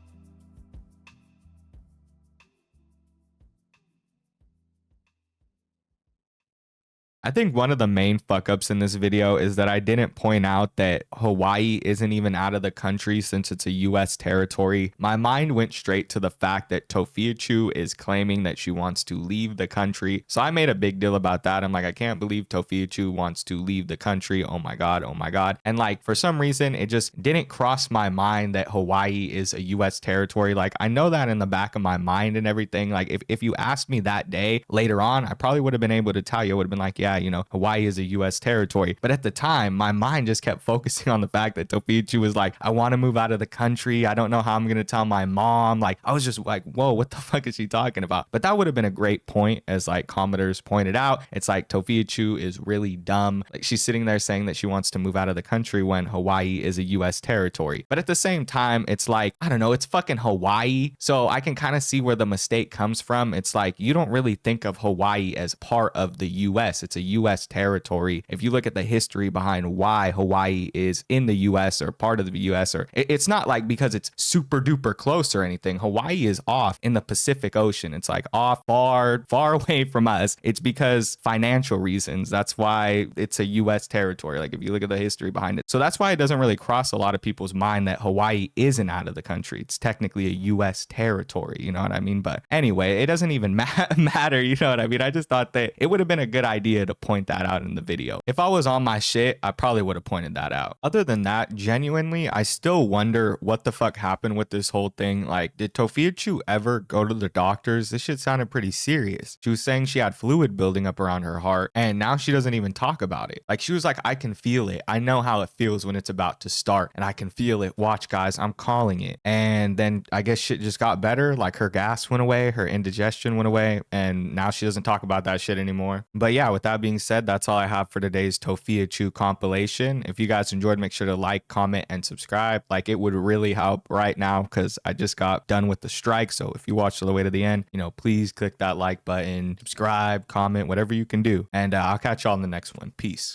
S1: I think one of the main fuck ups in this video is that I didn't point out that Hawaii isn't even out of the country since it's a US territory. My mind went straight to the fact that Tophiachu is claiming that she wants to leave the country. So I made a big deal about that. I'm like, I can't believe Tophiachu wants to leave the country. Oh my God. Oh my God. And like, for some reason, it just didn't cross my mind that Hawaii is a US territory. Like, I know that in the back of my mind and everything. Like, if you asked me that day later on, I probably would have been able to tell you. I would have been like, yeah, you know, Hawaii is a US territory. But at the time, my mind just kept focusing on the fact that Tophiachu was like, I want to move out of the country. I don't know how I'm going to tell my mom. Like, I was just like, whoa, what the fuck is she talking about? But that would have been a great point, as like commenters pointed out. It's like Tophiachu is really dumb. Like, she's sitting there saying that she wants to move out of the country when Hawaii is a US territory. But at the same time, it's like, I don't know, it's fucking Hawaii. So I can kind of see where the mistake comes from. It's like, you don't really think of Hawaii as part of the US. It's a US territory. If you look at the history behind why Hawaii is in the US or part of the US, or it's not like because it's super duper close or anything. Hawaii is off in the Pacific Ocean. It's like off far away from us. It's because financial reasons. That's why it's a US territory. Like, if you look at the history behind it. So that's why it doesn't really cross a lot of people's mind that Hawaii isn't out of the country. It's technically a US territory. You know what I mean? But anyway, it doesn't even matter. You know what I mean? I just thought that it would have been a good idea to point that out in the video. If I was on my shit, I probably would have pointed that out. Other than that, genuinely, I still wonder what the fuck happened with this whole thing. Like, did Tophiachu ever go to the doctors? This shit sounded pretty serious. She was saying she had fluid building up around her heart, and now she doesn't even talk about it. Like, she was like, I can feel it. I know how it feels when it's about to start, and I can feel it. Watch, guys, I'm calling it. And then I guess shit just got better. Like, her gas went away, her indigestion went away, and now she doesn't talk about that shit anymore. But yeah, with that being said, that's all I have for today's Tophiachu compilation. If you guys enjoyed, make sure to like, comment, and subscribe. Like, it would really help right now because I just got done with the strike. So if you watched all the way to the end, you know, please click that like button, subscribe, comment, whatever you can do. And I'll catch y'all in the next one. Peace.